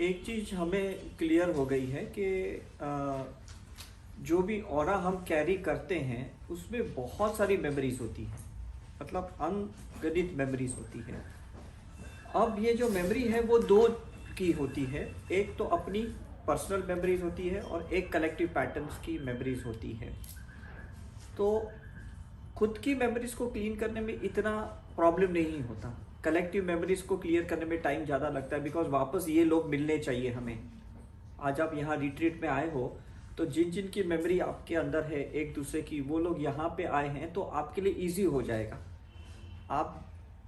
एक चीज हमें क्लियर हो गई है कि जो भी ऑरा हम कैरी करते हैं उसमें बहुत सारी मेमोरीज होती हैं, मतलब अनगिनत मेमोरीज होती है। अब ये जो मेमोरी है वो दो की होती है, एक तो अपनी पर्सनल मेमोरीज होती है और एक कलेक्टिव पैटर्न्स की मेमोरीज होती है। तो खुद की मेमोरीज को क्लीन करने में इतना प्रॉब्लम नहीं होता, कलेक्टिव मेमोरीज को क्लियर करने में टाइम ज़्यादा लगता है, बिकॉज वापस ये लोग मिलने चाहिए हमें। आज आप यहाँ रिट्रीट में आए हो तो जिन जिन की मेमोरी आपके अंदर है एक दूसरे की, वो लोग यहाँ पे आए हैं तो आपके लिए इजी हो जाएगा। आप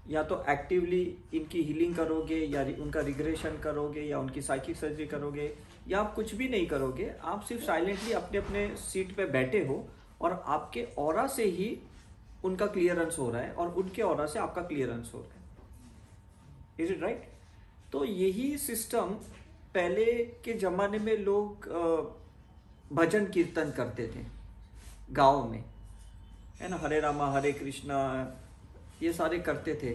या तो एक्टिवली इनकी हीलिंग करोगे या उनका रिग्रेशन करोगे या उनकी साइकिक सर्जरी करोगे या आप कुछ भी नहीं करोगे, आप सिर्फ साइलेंटली अपने अपने सीट पे बैठे हो और आपके ऑरा से ही उनका क्लियरेंस हो रहा है और उनके ऑरा से आपका क्लियरेंस हो रहा है। Is it right? तो यही सिस्टम पहले के ज़माने में लोग भजन कीर्तन करते थे गाँव में, है ना, हरे रामा हरे कृष्णा ये सारे करते थे।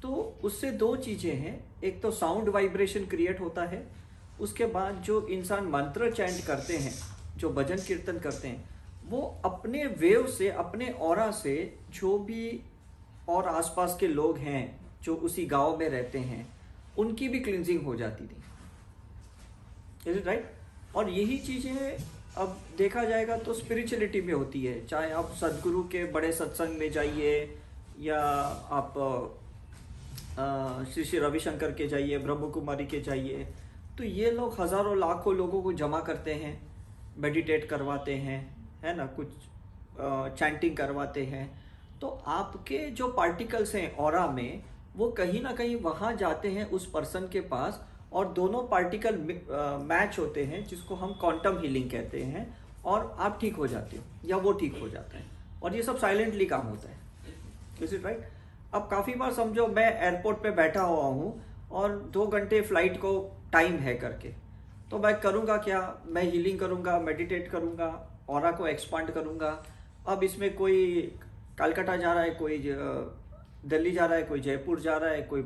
तो उससे दो चीज़ें हैं, एक तो साउंड वाइब्रेशन क्रिएट होता है, उसके बाद जो इंसान मंत्र चैंट करते हैं, जो भजन कीर्तन करते हैं, वो अपने वेव से, अपने ऑरा से जो भी और आसपास के लोग हैं जो उसी गांव में रहते हैं उनकी भी क्लिनजिंग हो जाती थी। Is it right? और यही चीज़ें अब देखा जाएगा तो स्पिरिचुअलिटी में होती है, चाहे आप सदगुरु के बड़े सत्संग में जाइए या आप श्री श्री रविशंकर के जाइए, ब्रह्म कुमारी के जाइए, तो ये लोग हज़ारों लाखों लोगों को जमा करते हैं, मेडिटेट करवाते हैं, है ना, कुछ चैंटिंग करवाते हैं। तो आपके जो पार्टिकल्स हैं ऑरा में वो कहीं ना कहीं वहाँ जाते हैं उस पर्सन के पास और दोनों पार्टिकल मैच होते हैं, जिसको हम क्वांटम हीलिंग कहते हैं, और आप ठीक हो जाते हो या वो ठीक हो जाता है। और ये सब साइलेंटली काम होता है। Is it right? अब काफ़ी बार समझो मैं एयरपोर्ट पे बैठा हुआ हूँ और 2 घंटे फ्लाइट को टाइम है करके, तो मैं करूँगा क्या? मैं हीलिंग करूँगा, मेडिटेट करूँगा, ऑरा को एक्सपांड करूँगा। अब इसमें कोई कलकत्ता जा रहा है, कोई दिल्ली जा रहा है, कोई जयपुर जा रहा है, कोई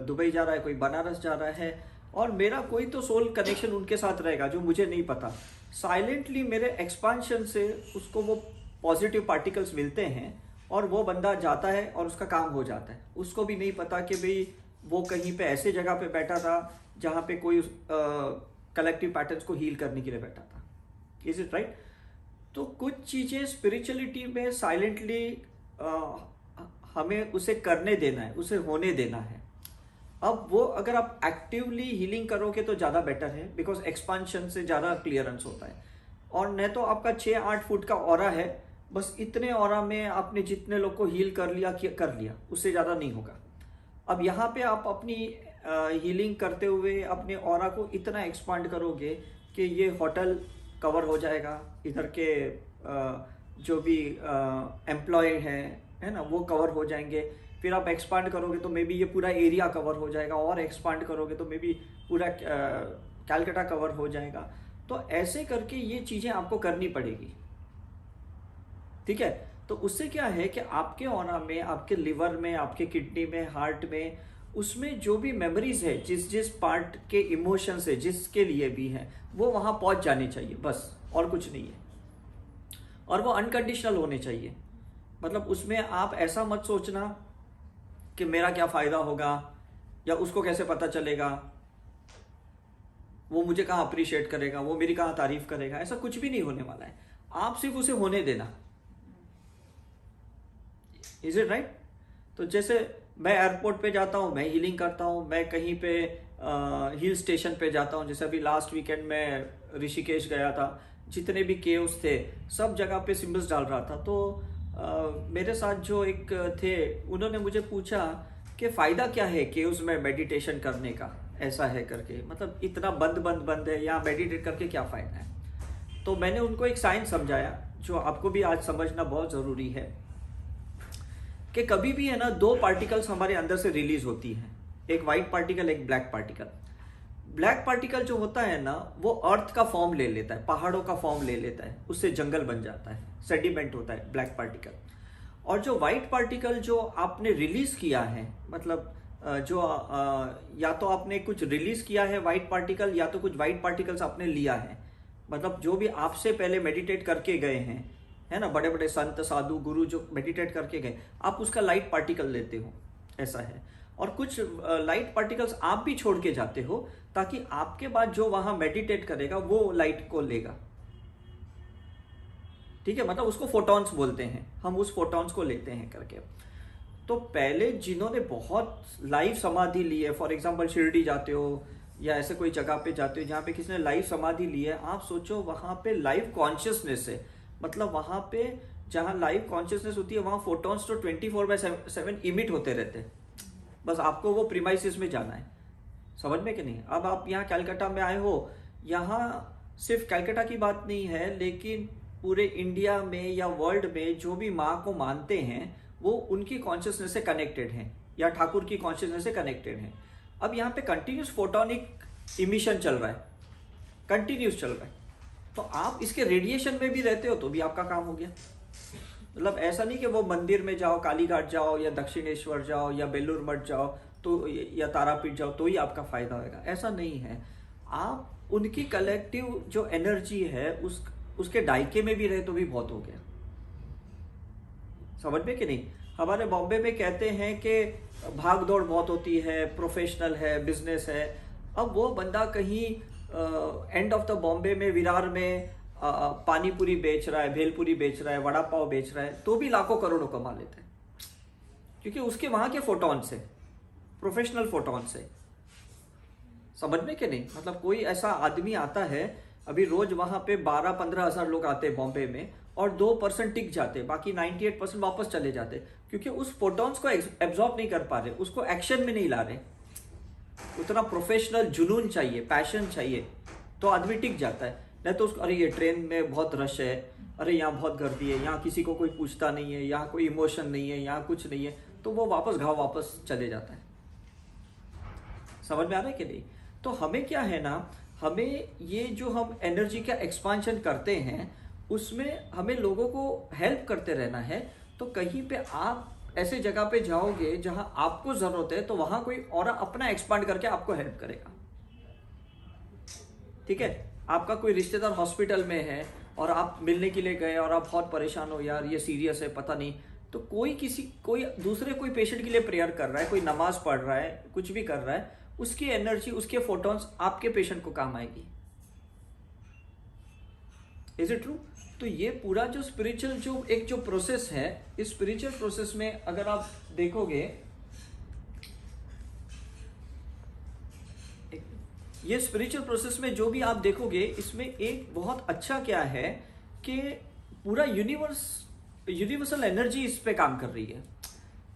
दुबई जा रहा है, कोई बनारस जा रहा है, और मेरा कोई तो सोल कनेक्शन उनके साथ रहेगा जो मुझे नहीं पता। साइलेंटली मेरे एक्सपांशन से उसको वो पॉजिटिव पार्टिकल्स मिलते हैं और वो बंदा जाता है और उसका काम हो जाता है। उसको भी नहीं पता कि भाई वो कहीं पे ऐसे जगह पे बैठा था जहाँ पे कोई कलेक्टिव पैटर्न्स को हील करने के लिए बैठा था। Is it right? तो कुछ चीज़ें स्पिरिचुअलिटी में साइलेंटली हमें उसे करने देना है, उसे होने देना है। अब वो अगर आप एक्टिवली हीलिंग करोगे तो ज़्यादा बेटर है, बिकॉज एक्सपांशन से ज़्यादा क्लियरेंस होता है। और नहीं तो आपका 6-8 फुट का ऑरा है, बस इतने ऑरा में आपने जितने लोग को हील कर लिया, उससे ज़्यादा नहीं होगा। अब यहाँ पे आप अपनी हीलिंग करते हुए अपने ऑरा को इतना एक्सपांड करोगे कि ये होटल कवर हो जाएगा, इधर के जो भी एम्प्लॉय है ना, वो कवर हो जाएंगे। फिर आप एक्सपांड करोगे तो मे बी ये पूरा एरिया कवर हो जाएगा, और एक्सपांड करोगे तो मे बी पूरा कलकत्ता कवर हो जाएगा। तो ऐसे करके ये चीज़ें आपको करनी पड़ेगी, ठीक है? तो उससे क्या है कि आपके ऑरा में, आपके लिवर में, आपके किडनी में, हार्ट में, उसमें जो भी मेमोरीज है, जिस जिस पार्ट के इमोशंस है, जिसके लिए भी है, वो वहाँ पहुँच जाने चाहिए, बस, और कुछ नहीं है। और वो अनकंडीशनल होने चाहिए। मतलब उसमें आप ऐसा मत सोचना कि मेरा क्या फ़ायदा होगा या उसको कैसे पता चलेगा, वो मुझे कहाँ अप्रिशिएट करेगा, वो मेरी कहाँ तारीफ करेगा। ऐसा कुछ भी नहीं होने वाला है। आप सिर्फ उसे होने देना। Is it right? तो जैसे मैं एयरपोर्ट पे जाता हूँ, मैं हीलिंग करता हूँ, मैं कहीं पे हिल स्टेशन पे जाता हूँ, जैसे अभी लास्ट वीकेंड में ऋषिकेश गया था, जितने भी केव्स थे सब जगह पे सिम्बल्स डाल रहा था। तो मेरे साथ जो एक थे, उन्होंने मुझे पूछा कि फ़ायदा क्या है केव्स में मेडिटेशन करने का, ऐसा है करके, मतलब इतना बंद है, यहाँ मेडिटेट करके क्या फ़ायदा है? तो मैंने उनको एक साइंस समझाया जो आपको भी आज समझना बहुत ज़रूरी है, कि कभी भी है ना, 2 पार्टिकल्स हमारे अंदर से रिलीज होती हैं, एक वाइट पार्टिकल, एक ब्लैक पार्टिकल। ब्लैक पार्टिकल जो होता है ना, वो अर्थ का फॉर्म ले लेता है, पहाड़ों का फॉर्म ले लेता है, उससे जंगल बन जाता है, सेडिमेंट होता है ब्लैक पार्टिकल। और जो वाइट पार्टिकल जो आपने रिलीज किया है, मतलब या तो आपने कुछ रिलीज किया है वाइट पार्टिकल, या तो कुछ वाइट पार्टिकल्स आपने लिया है। मतलब जो भी आपसे पहले मेडिटेट करके गए हैं, है ना, बड़े बड़े संत साधु गुरु जो मेडिटेट करके गए, आप उसका लाइट पार्टिकल लेते हो, ऐसा है। और कुछ लाइट पार्टिकल्स आप भी छोड़ के जाते हो, ताकि आपके बाद जो वहां मेडिटेट करेगा वो लाइट को लेगा। ठीक है, मतलब उसको फोटॉन्स बोलते हैं, हम उस फोटॉन्स को लेते हैं करके। तो पहले जिन्होंने बहुत लाइव समाधि ली है, फॉर एग्जांपल शिरडी जाते हो या ऐसे कोई जगह पे जाते हो जहाँ पे किसी ने लाइव समाधि ली है, आप सोचो वहाँ पे लाइव कॉन्शियसनेस है। मतलब वहाँ पे जहाँ लाइव कॉन्शियसनेस होती है वहाँ फोटॉन्स तो 24/7 इमिट होते रहते हैं। बस आपको वो प्रीमाइसिस में जाना है, समझ में कि नहीं। अब आप यहाँ कैलकाटा में आए हो, यहाँ सिर्फ कैलकाटा की बात नहीं है, लेकिन पूरे इंडिया में या वर्ल्ड में जो भी माँ को मानते हैं वो उनकी कॉन्शियसनेस से कनेक्टेड हैं, या ठाकुर की कॉन्शियसनेस से कनेक्टेड हैं। अब यहाँ पे कंटिन्यूस फोटोनिक इमिशन चल रहा है, कंटिन्यूस चल रहा है, तो आप इसके रेडिएशन में भी रहते हो तो भी आपका काम हो गया। मतलब ऐसा नहीं कि वो मंदिर में जाओ, कालीघाट जाओ या दक्षिणेश्वर जाओ या बेलूर मठ जाओ तो, या तारापीठ जाओ तो ही आपका फायदा होगा, ऐसा नहीं है। आप उनकी कलेक्टिव जो एनर्जी है उसके दायके में भी रहे तो भी बहुत हो गया, समझ में कि नहीं। हमारे बॉम्बे में कहते हैं कि भाग दौड़ बहुत होती है, प्रोफेशनल है, बिजनेस है। अब वो बंदा कहीं एंड ऑफ द बॉम्बे में, विरार में पानी पूरी बेच रहा है, भेलपुरी बेच रहा है, वड़ा पाव बेच रहा है, तो भी लाखों करोड़ों कमा लेता है, क्योंकि उसके वहां के फोटोन से, प्रोफेशनल फोटोन से, समझ में कि नहीं। मतलब कोई ऐसा आदमी आता है, अभी रोज वहां पे 12-15 हजार लोग आते हैं बॉम्बे में, और 2% टिक जाते, बाकी 98% वापस चले जाते, क्योंकि उस फोटॉन्स को एब्जॉर्ब नहीं कर पा रहे, उसको एक्शन में नहीं ला रहे। उतना प्रोफेशनल जुनून चाहिए, पैशन चाहिए, तो आदमी टिक जाता है। नहीं तो उसको, अरे ये ट्रेन में बहुत रश है, अरे यहाँ बहुत गर्दी है, यहाँ किसी को कोई पूछता नहीं है, यहाँ कोई इमोशन नहीं है, यहाँ कुछ नहीं है, तो वो वापस चले जाता है। समझ में आ रहा है कि नहीं। तो हमें क्या है ना, हमें ये जो हम एनर्जी का एक्सपांशन करते हैं उसमें हमें लोगों को हेल्प करते रहना है। तो कहीं पे आप ऐसे जगह पे जाओगे जहां आपको जरूरत है, तो वहां कोई और अपना एक्सपांड करके आपको हेल्प करेगा। ठीक है, आपका कोई रिश्तेदार हॉस्पिटल में है और आप मिलने के लिए गए और आप बहुत परेशान हो, यार ये सीरियस है पता नहीं, तो कोई दूसरे कोई पेशेंट के लिए प्रेयर कर रहा है, कोई नमाज पढ़ रहा है, कुछ भी कर रहा है, उसकी एनर्जी, उसके फोटॉन्स आपके पेशेंट को काम आएगी। Is it true. तो ये पूरा जो स्पिरिचुअल जो प्रोसेस है, इस स्पिरिचुअल प्रोसेस में अगर आप देखोगे, ये स्पिरिचुअल प्रोसेस में जो भी आप देखोगे, इसमें एक बहुत अच्छा क्या है कि पूरा यूनिवर्सल एनर्जी इस पे काम कर रही है।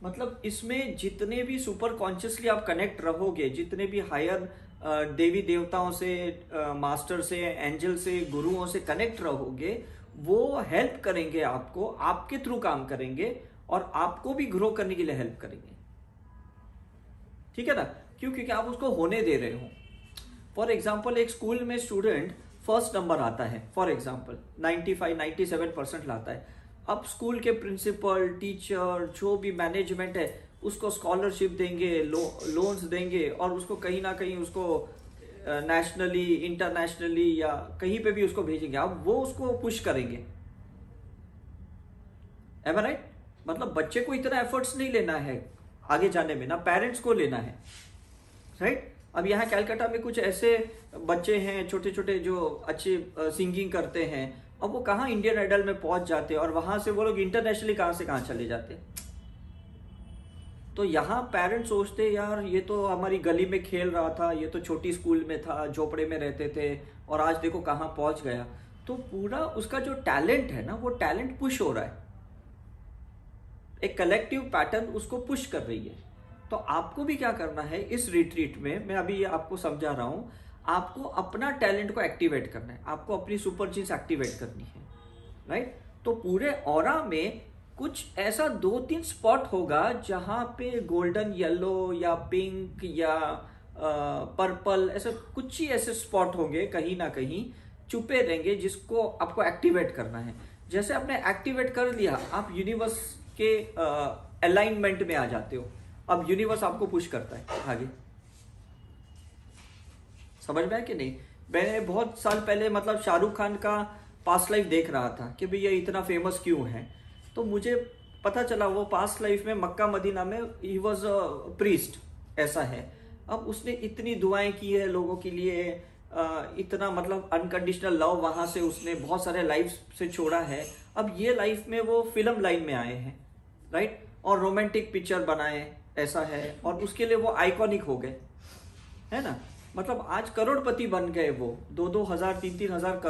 मतलब इसमें जितने भी सुपर कॉन्शियसली आप कनेक्ट रहोगे, जितने भी हायर देवी देवताओं से, मास्टर से, एंजल से, गुरुओं से कनेक्ट रहोगे, वो हेल्प करेंगे आपको, आपके थ्रू काम करेंगे और आपको भी ग्रो करने के लिए हेल्प करेंगे। ठीक है ना, क्यों? क्योंकि आप उसको होने दे रहे हो। फॉर एग्जाम्पल, एक स्कूल में स्टूडेंट फर्स्ट नंबर आता है, फॉर एग्जाम्पल 95-97% लाता है। अब स्कूल के प्रिंसिपल, टीचर, जो भी मैनेजमेंट है, उसको स्कॉलरशिप देंगे, लोन्स देंगे, और उसको कहीं ना कहीं उसको नेशनली, इंटरनेशनली या कहीं पे भी उसको भेजेंगे। अब वो उसको पुश करेंगे, एम आई राइट। मतलब बच्चे को इतना एफर्ट्स नहीं लेना है आगे जाने में, ना पेरेंट्स को लेना है, राइट। अब यहाँ कैलकाटा में कुछ ऐसे बच्चे हैं छोटे छोटे जो अच्छे सिंगिंग करते हैं, अब वो कहाँ इंडियन आइडल में पहुंच जाते हैं, और वहां से वो लोग इंटरनेशनली कहाँ से कहाँ चले जाते हैं। तो यहाँ पेरेंट्स सोचते यार ये तो हमारी गली में खेल रहा था, ये तो छोटी स्कूल में था, झोपड़े में रहते थे, और आज देखो कहाँ पहुंच गया। तो पूरा उसका जो टैलेंट है ना, वो टैलेंट पुश हो रहा है, एक कलेक्टिव पैटर्न उसको पुश कर रही है। तो आपको भी क्या करना है इस रिट्रीट में, मैं अभी ये आपको समझा रहा हूं, आपको अपना टैलेंट को एक्टिवेट करना है, आपको अपनी सुपर जीन्स एक्टिवेट करनी है, राइट। तो पूरे ऑरा में कुछ ऐसा 2-3 स्पॉट होगा जहां पे गोल्डन येलो या पिंक या पर्पल, ऐसे कुछ ही ऐसे स्पॉट होंगे कहीं ना कहीं छुपे रहेंगे, जिसको आपको एक्टिवेट करना है। जैसे आपने एक्टिवेट कर लिया, आप यूनिवर्स के अलाइनमेंट में आ जाते हो। अब यूनिवर्स आपको पुश करता है आगे। समझ में है कि नहीं? मैंने बहुत साल पहले मतलब शाहरुख खान का पास्ट लाइफ देख रहा था कि भाई ये इतना फेमस क्यों है, तो मुझे पता चला वो पास्ट लाइफ में मक्का मदीना में ही वॉज अ प्रीस्ट, ऐसा है। अब उसने इतनी दुआएं की है लोगों के लिए, इतना मतलब अनकंडीशनल लव वहां से उसने बहुत सारे लाइफ से छोड़ा है। अब ये लाइफ में वो फिल्म लाइन में आए हैं, राइट, और रोमांटिक पिक्चर बनाए, ऐसा है, और उसके लिए वो आइकॉनिक हो गए, है ना। मतलब आज करोड़पति बन गए वो, 2-2 हजार 3-3 हजार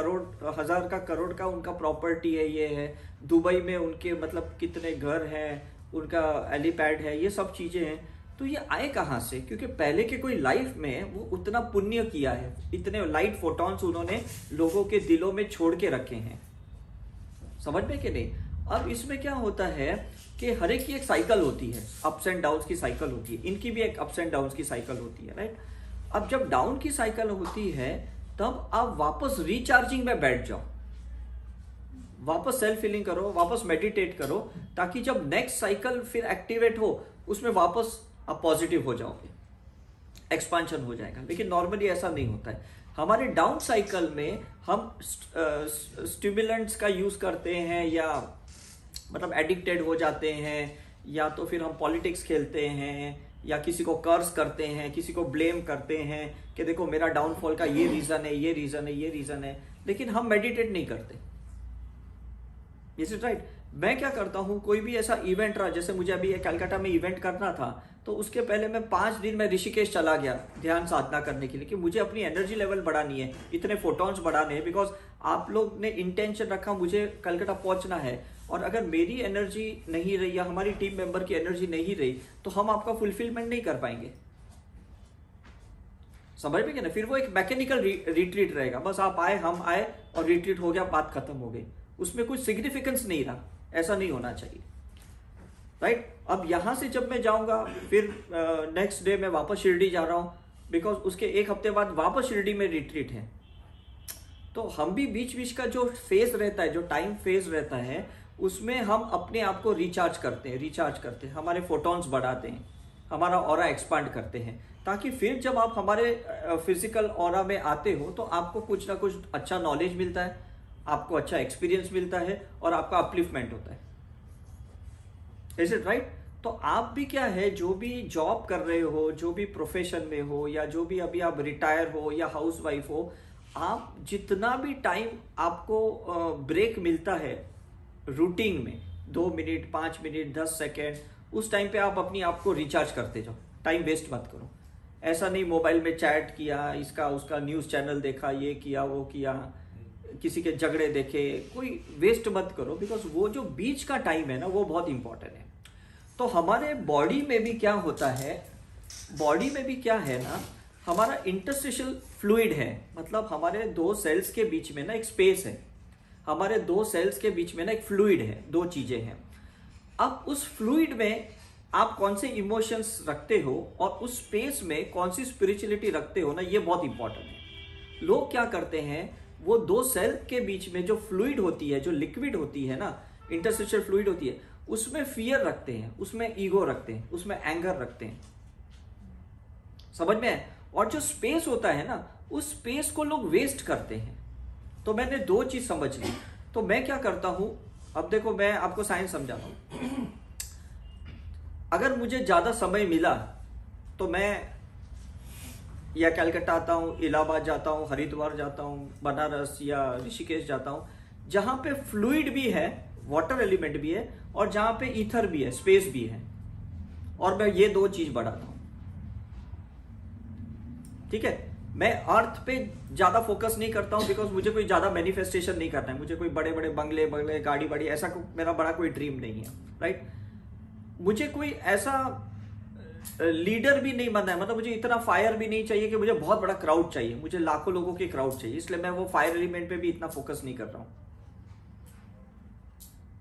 करोड़ का उनका प्रॉपर्टी है, ये है। दुबई में उनके मतलब कितने घर हैं, उनका एलिपैड है, ये सब चीजें हैं। तो ये आए कहाँ से? क्योंकि पहले के कोई लाइफ में वो उतना पुण्य किया है, इतने लाइट फोटॉन्स उन्होंने लोगों के दिलों में छोड़ के रखे हैं। समझ में कि नहीं? अब इसमें क्या होता है कि हर एक की एक साइकिल होती है, अप्स एंड डाउन्स की साइकिल होती है, इनकी भी एक अप्स एंड डाउन्स की साइकिल होती है, राइट। अब जब डाउन की साइकिल होती है तब आप वापस रिचार्जिंग में बैठ जाओ, वापस सेल्फ फीलिंग करो, वापस मेडिटेट करो, ताकि जब नेक्स्ट साइकिल फिर एक्टिवेट हो उसमें वापस आप पॉजिटिव हो जाओगे, एक्सपांशन हो जाएगा। लेकिन नॉर्मली ऐसा नहीं होता है। हमारे डाउन साइकिल में हम स्टिमुलेंट्स का यूज करते हैं, या मतलब एडिक्टेड हो जाते हैं, या तो फिर हम पॉलिटिक्स खेलते हैं, या किसी को कर्स करते हैं, किसी को ब्लेम करते हैं कि देखो मेरा डाउनफॉल का ये रीजन है, ये रीजन है, ये रीजन है। लेकिन हम मेडिटेट नहीं करते। Is it right? मैं क्या करता हूं, कोई भी ऐसा इवेंट रहा, जैसे मुझे अभी कलकत्ता में इवेंट करना था, तो उसके पहले मैं 5 दिन में ऋषिकेश चला गया ध्यान साधना करने के लिए, कि मुझे अपनी एनर्जी लेवल बढ़ानी है, इतने फोटॉन्स बढ़ाने हैं। बिकॉज आप लोग ने इंटेंशन रखा मुझे कलकत्ता पहुंचना है, और अगर मेरी एनर्जी नहीं रही या हमारी टीम मेंबर की एनर्जी नहीं रही तो हम आपका फुलफिलमेंट नहीं कर पाएंगे। समझ में क्या ना? फिर वो एक मैकेनिकल रिट्रीट रहेगा, बस आप आए, हम आए और रिट्रीट हो गया, बात खत्म हो गई, उसमें कुछ सिग्निफिकेंस नहीं रहा। ऐसा नहीं होना चाहिए, राइट। अब यहां से जब मैं जाऊंगा, फिर नेक्स्ट डे मैं वापस शिरडी जा रहा हूं, बिकॉज उसके 1 हफ्ते बाद वापस शिरडी में रिट्रीट है। तो हम भी बीच बीच का जो फेज रहता है, जो टाइम फेज रहता है, उसमें हम अपने आप को रिचार्ज करते हैं, हमारे फोटॉन्स बढ़ाते हैं, हमारा ऑरा एक्सपांड करते हैं, ताकि फिर जब आप हमारे फिजिकल ऑरा में आते हो तो आपको कुछ ना कुछ अच्छा नॉलेज मिलता है, आपको अच्छा एक्सपीरियंस मिलता है, और आपका अपलिफ्टमेंट होता है। Is it right? तो आप भी क्या है, जो भी जॉब कर रहे हो, जो भी प्रोफेशन में हो, या जो भी अभी आप रिटायर हो या हाउस वाइफ हो, आप जितना भी टाइम आपको ब्रेक मिलता है रूटीन में, 2 मिनट, 5 मिनट, 10 सेकेंड, उस टाइम पे आप अपनी आप को रिचार्ज करते जाओ, टाइम वेस्ट मत करो। ऐसा नहीं मोबाइल में चैट किया, इसका उसका न्यूज़ चैनल देखा, ये किया, वो किया, किसी के झगड़े देखे, कोई वेस्ट मत करो। बिकॉज वो जो बीच का टाइम है ना, वो बहुत इंपॉर्टेंट है। तो हमारे बॉडी में भी क्या होता है, बॉडी में भी क्या है ना, हमारा इंटरस्टिशियल फ्लूइड है, मतलब हमारे 2 सेल्स के बीच में ना एक स्पेस है, हमारे 2 सेल्स के बीच में ना एक फ्लूइड है, 2 चीजें हैं। अब उस फ्लूइड में आप कौन से इमोशंस रखते हो और उस स्पेस में कौन सी स्पिरिचुअलिटी रखते हो ना, ये बहुत इंपॉर्टेंट है। लोग क्या करते हैं, वो 2 सेल के बीच में जो फ्लूइड होती है, जो लिक्विड होती है ना, इंटरस्टिशियल फ्लूइड होती है, उसमें फियर रखते हैं, उसमें ईगो रखते हैं, उसमें एंगर रखते हैं। समझ में है? और जो स्पेस होता है ना, उस स्पेस को लोग वेस्ट करते हैं। तो मैंने 2 चीज समझ ली। तो मैं क्या करता हूं, अब देखो मैं आपको साइंस समझाता हूं। अगर मुझे ज्यादा समय मिला तो मैं या कलकत्ता आता हूं, इलाहाबाद जाता हूं, हरिद्वार जाता हूं, बनारस या ऋषिकेश जाता हूं, जहां पे फ्लूइड भी है, वाटर एलिमेंट भी है, और जहां पे ईथर भी है, स्पेस भी है, और मैं ये 2 चीज बढ़ाता हूं। ठीक है? मैं अर्थ पे ज्यादा फोकस नहीं करता हूं, बिकॉज मुझे कोई ज्यादा मैनिफेस्टेशन नहीं करना है, मुझे कोई बड़े बड़े बंगले बंगले, गाड़ी बाड़ी, ऐसा मेरा बड़ा कोई ड्रीम नहीं है, राइट। मुझे कोई ऐसा लीडर भी नहीं बनना है, मतलब मुझे इतना फायर भी नहीं चाहिए कि मुझे बहुत बड़ा क्राउड चाहिए, मुझे लाखों लोगों की क्राउड चाहिए, इसलिए मैं वो फायर एलिमेंट पे भी इतना फोकस नहीं कर रहा हूं।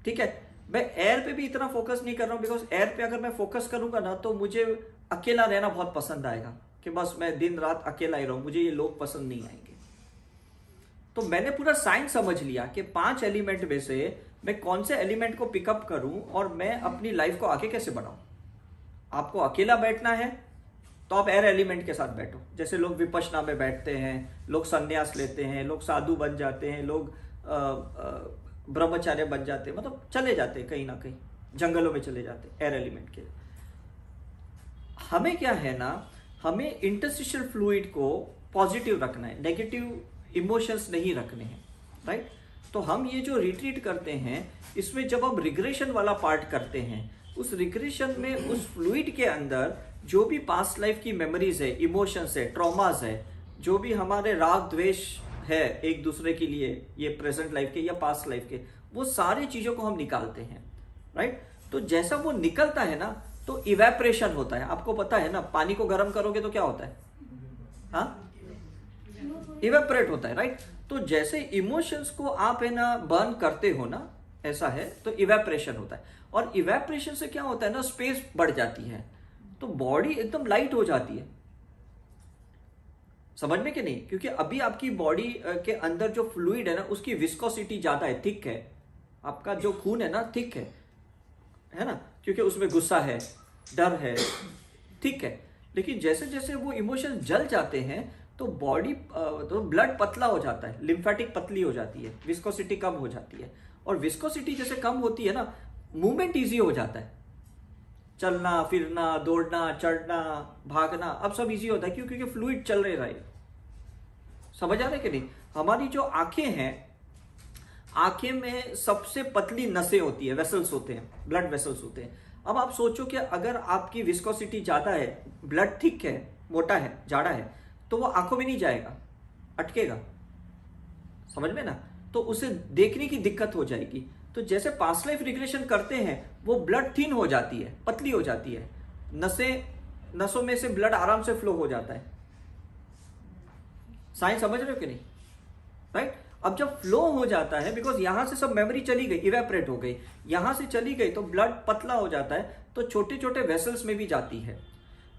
ठीक है? मैं एयर पे भी इतना फोकस नहीं कर रहा हूं, बिकॉज एयर पे अगर मैं फोकस करूंगा ना, तो मुझे अकेला रहना बहुत पसंद आएगा, कि बस मैं दिन रात अकेला ही रहूं, मुझे ये लोग पसंद नहीं आएंगे। तो मैंने पूरा साइंस समझ लिया कि 5 एलिमेंट में से मैं कौन से एलिमेंट को पिकअप करूं और मैं अपनी लाइफ को आगे कैसे बढ़ाऊं। आपको अकेला बैठना है तो आप एयर एलिमेंट के साथ बैठो, जैसे लोग विपश्यना में बैठते हैं, लोग संन्यास लेते हैं, लोग साधु बन जाते हैं, लोग ब्रह्मचार्य बन जाते हैं, मतलब चले जाते हैं कहीं ना कहीं, जंगलों में चले जाते हैं एयर एलिमेंट के। हमें क्या है ना, हमें इंटरस्टिशियल फ्लूइड को पॉजिटिव रखना है, नेगेटिव इमोशंस नहीं रखने हैं, राइट। तो हम ये जो रिट्रीट करते हैं, इसमें जब हम रिग्रेशन वाला पार्ट करते हैं, उस रिग्रेशन में उस फ्लूइड के अंदर जो भी पास्ट लाइफ की मेमोरीज है, इमोशंस है, ट्रॉमास है, जो भी हमारे राग द्वेष है एक दूसरे के लिए, ये प्रेजेंट लाइफ के या पास्ट लाइफ के, वो सारी चीजों को हम निकालते हैं, राइट। तो जैसा वो निकलता है ना, तो इवेपरेशन होता है। आपको पता है ना, पानी को गर्म करोगे तो क्या होता है, हाँ, इवेपरेट होता है, राइट। तो जैसे इमोशंस को आप है ना बर्न करते हो ना, ऐसा है, तो इवेपरेशन होता है। और इवेपरेशन से क्या होता है ना, स्पेस बढ़ जाती है, तो बॉडी एकदम लाइट हो जाती है। समझ में कि नहीं? क्योंकि अभी आपकी बॉडी के अंदर जो फ्लूइड है ना, उसकी विस्कोसिटी ज्यादा है, थिक है। आपका जो खून है ना, थिक है ना, क्योंकि उसमें गुस्सा है, डर है, थिक है। लेकिन जैसे जैसे वो इमोशन जल जाते हैं तो बॉडी तो ब्लड पतला हो जाता है, लिम्फेटिक पतली हो जाती है, विस्कोसिटी कम हो जाती है। और विस्कोसिटी जैसे कम होती है ना, मूवमेंट इजी हो जाता है, चलना फिरना, दौड़ना, चढ़ना, भागना, अब सब इजी होता है। क्यों? क्योंकि फ्लूइड चल रहे है। समझ आ रहे कि नहीं? हमारी जो आंखें हैं, आंखें में सबसे पतली नसें होती है, वेसल्स होते हैं, ब्लड वेसल्स होते हैं। अब आप सोचो कि अगर आपकी विस्कोसिटी ज्यादा है, ब्लड थिक है, मोटा है, जाड़ा है, तो वो आंखों में नहीं जाएगा, अटकेगा। समझ में ना? तो उसे देखने की दिक्कत हो जाएगी। तो जैसे पास्ट लाइफ रिग्रेशन करते हैं, वो ब्लड थिन हो जाती है, पतली हो जाती है, नसों में से ब्लड आराम से फ्लो हो जाता है। साइंस समझ रहे हो कि नहीं? राइट। अब जब फ्लो हो जाता है, बिकॉज यहां से सब मेमोरी चली गई, इवेपरेट हो गई, यहां से चली गई, तो ब्लड पतला हो जाता है, तो छोटे छोटे वेसल्स में भी जाती है।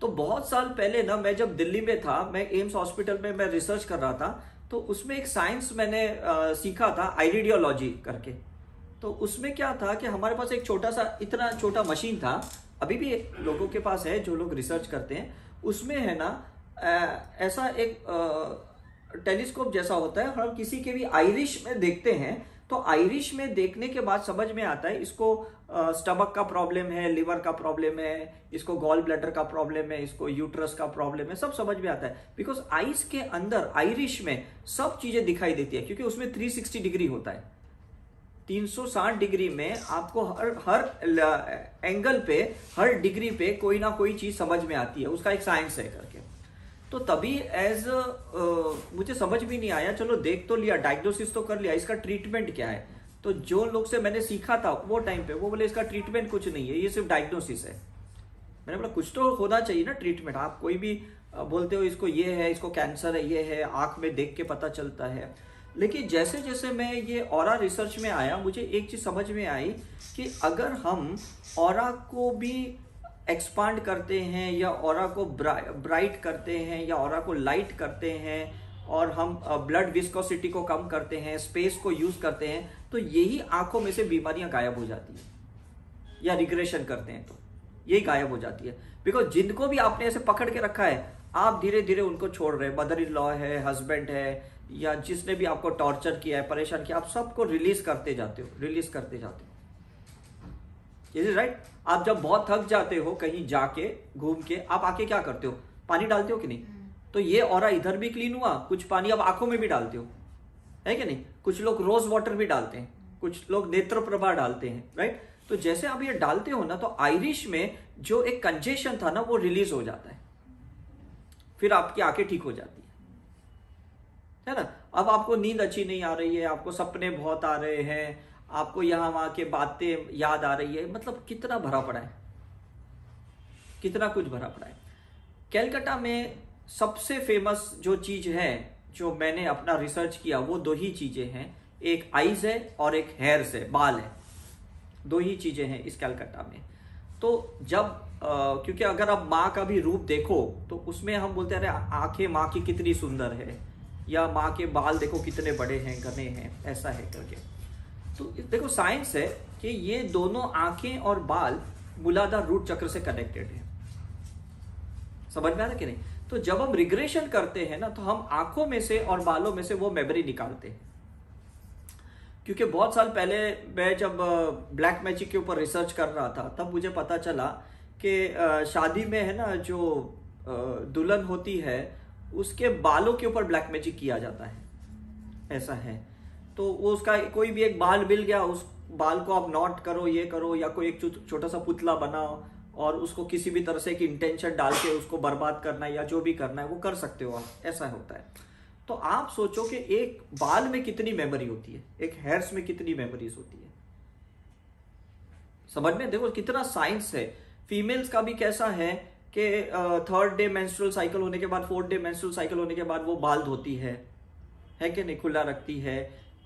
तो बहुत साल पहले ना, मैं जब दिल्ली में था, मैं एम्स हॉस्पिटल में मैं रिसर्च कर रहा था, तो उसमें एक साइंस मैंने सीखा था, आइरिडियोलॉजी करके। तो उसमें क्या था कि हमारे पास एक छोटा सा, इतना छोटा मशीन था, अभी भी लोगों के पास है जो लोग रिसर्च करते हैं। उसमें है ना ऐसा एक टेलीस्कोप जैसा होता है, हम किसी के भी आइरिश में देखते हैं, तो आइरिश में देखने के बाद समझ में आता है इसको स्टमक का प्रॉब्लम है, लिवर का प्रॉब्लम है, इसको गॉल ब्लैडर का प्रॉब्लम है, इसको यूट्रस का प्रॉब्लम है, सब समझ में आता है। बिकॉज आइस के अंदर, आइरिश में सब चीजें दिखाई देती है, क्योंकि उसमें 360 डिग्री होता है। 360 डिग्री में आपको हर एंगल पे, हर डिग्री पे कोई ना कोई चीज समझ में आती है। उसका एक साइंस है करके। तो तभी मुझे समझ भी नहीं आया, चलो देख तो लिया, डायग्नोसिस तो कर लिया, इसका ट्रीटमेंट क्या है। तो जो लोग से मैंने सीखा था वो टाइम पे, वो बोले इसका ट्रीटमेंट कुछ नहीं है, ये सिर्फ डायग्नोसिस है। मैंने बोला कुछ तो होना चाहिए ना ट्रीटमेंट। आप कोई भी बोलते हो इसको ये है, इसको कैंसर है, ये है, आंख में देख के पता चलता है। लेकिन जैसे जैसे मैं ये ऑरा रिसर्च में आया, मुझे एक चीज समझ में आई कि अगर हम ऑरा को भी एक्सपांड करते हैं, या ऑरा को ब्राइट करते हैं, या ऑरा को लाइट करते हैं, और हम ब्लड विस्कोसिटी को कम करते हैं, स्पेस को यूज करते हैं, तो यही आंखों में से बीमारियां गायब हो जाती है। या रिग्रेशन करते हैं तो यही गायब हो जाती है। बिकॉज जिनको भी आपने ऐसे पकड़ के रखा है, आप धीरे धीरे उनको छोड़ रहे हैं। मदर इन लॉ है, हस्बैंड है, या जिसने भी आपको टॉर्चर किया है, परेशान किया, आप सबको रिलीज करते जाते हो, रिलीज करते जाते हो। राइट। आप जब बहुत थक जाते हो कहीं जाके घूम के, आप आके क्या करते हो? पानी डालते हो कि नहीं? तो ये ऑरा इधर भी क्लीन हुआ, कुछ पानी अब आंखों में भी डालते हो, है कि नहीं? कुछ लोग रोज वाटर भी डालते हैं, कुछ लोग नेत्र प्रभा डालते हैं, राइट। तो जैसे आप ये डालते हो ना, तो आइरिश में जो एक कंजेशन था ना, वो रिलीज हो जाता है, फिर आपकी आंखें ठीक हो जाती है ना। अब आपको नींद अच्छी नहीं आ रही है, आपको सपने बहुत आ रहे हैं, आपको यहां वहां के बातें याद आ रही है, मतलब कितना भरा पड़ा है, कितना कुछ भरा पड़ा है। कैलकाटा में सबसे फेमस जो चीज है, जो मैंने अपना रिसर्च किया, वो दो ही चीजें हैं, एक आईज है और एक हेयर्स है, बाल है। दो ही चीजें हैं इस कैलकाटा में। तो जब क्योंकि अगर आप माँ का भी रूप देखो, तो उसमें हम बोलते हैं अरे आंखें माँ की कितनी सुंदर है, या माँ के बाल देखो कितने बड़े हैं, घने हैं, ऐसा है करके। तो देखो साइंस है कि ये दोनों आंखें और बाल मूलाधार रूट चक्र से कनेक्टेड है। समझ में आ रहा कि नहीं? तो जब हम रिग्रेशन करते हैं ना, तो हम आंखों में से और बालों में से वो मेमोरी निकालते हैं। क्योंकि बहुत साल पहले मैं जब ब्लैक मैजिक के ऊपर रिसर्च कर रहा था, तब मुझे पता चला कि शादी में है ना, जो दुल्हन होती है उसके बालों के ऊपर ब्लैक मैजिक किया जाता है, ऐसा है। तो वो उसका कोई भी एक बाल मिल गया, उस बाल को आप नॉट करो, ये करो, या कोई एक छोटा सा पुतला बनाओ और उसको किसी भी तरह से एक इंटेंशन डाल के उसको बर्बाद करना है या जो भी करना है वो कर सकते हो आप, ऐसा होता है। तो आप सोचो कि एक बाल में कितनी मेमोरी होती है, एक हेयर्स में कितनी मेमोरीज होती है। समझ में देखो कितना साइंस है। फीमेल्स का भी कैसा है कि 3rd डे मेंस्ट्रुअल साइकिल होने के बाद, 4th डे मेंस्ट्रुअल साइकिल होने के बाद वो बाल धोती है कि नहीं, खुला रखती है,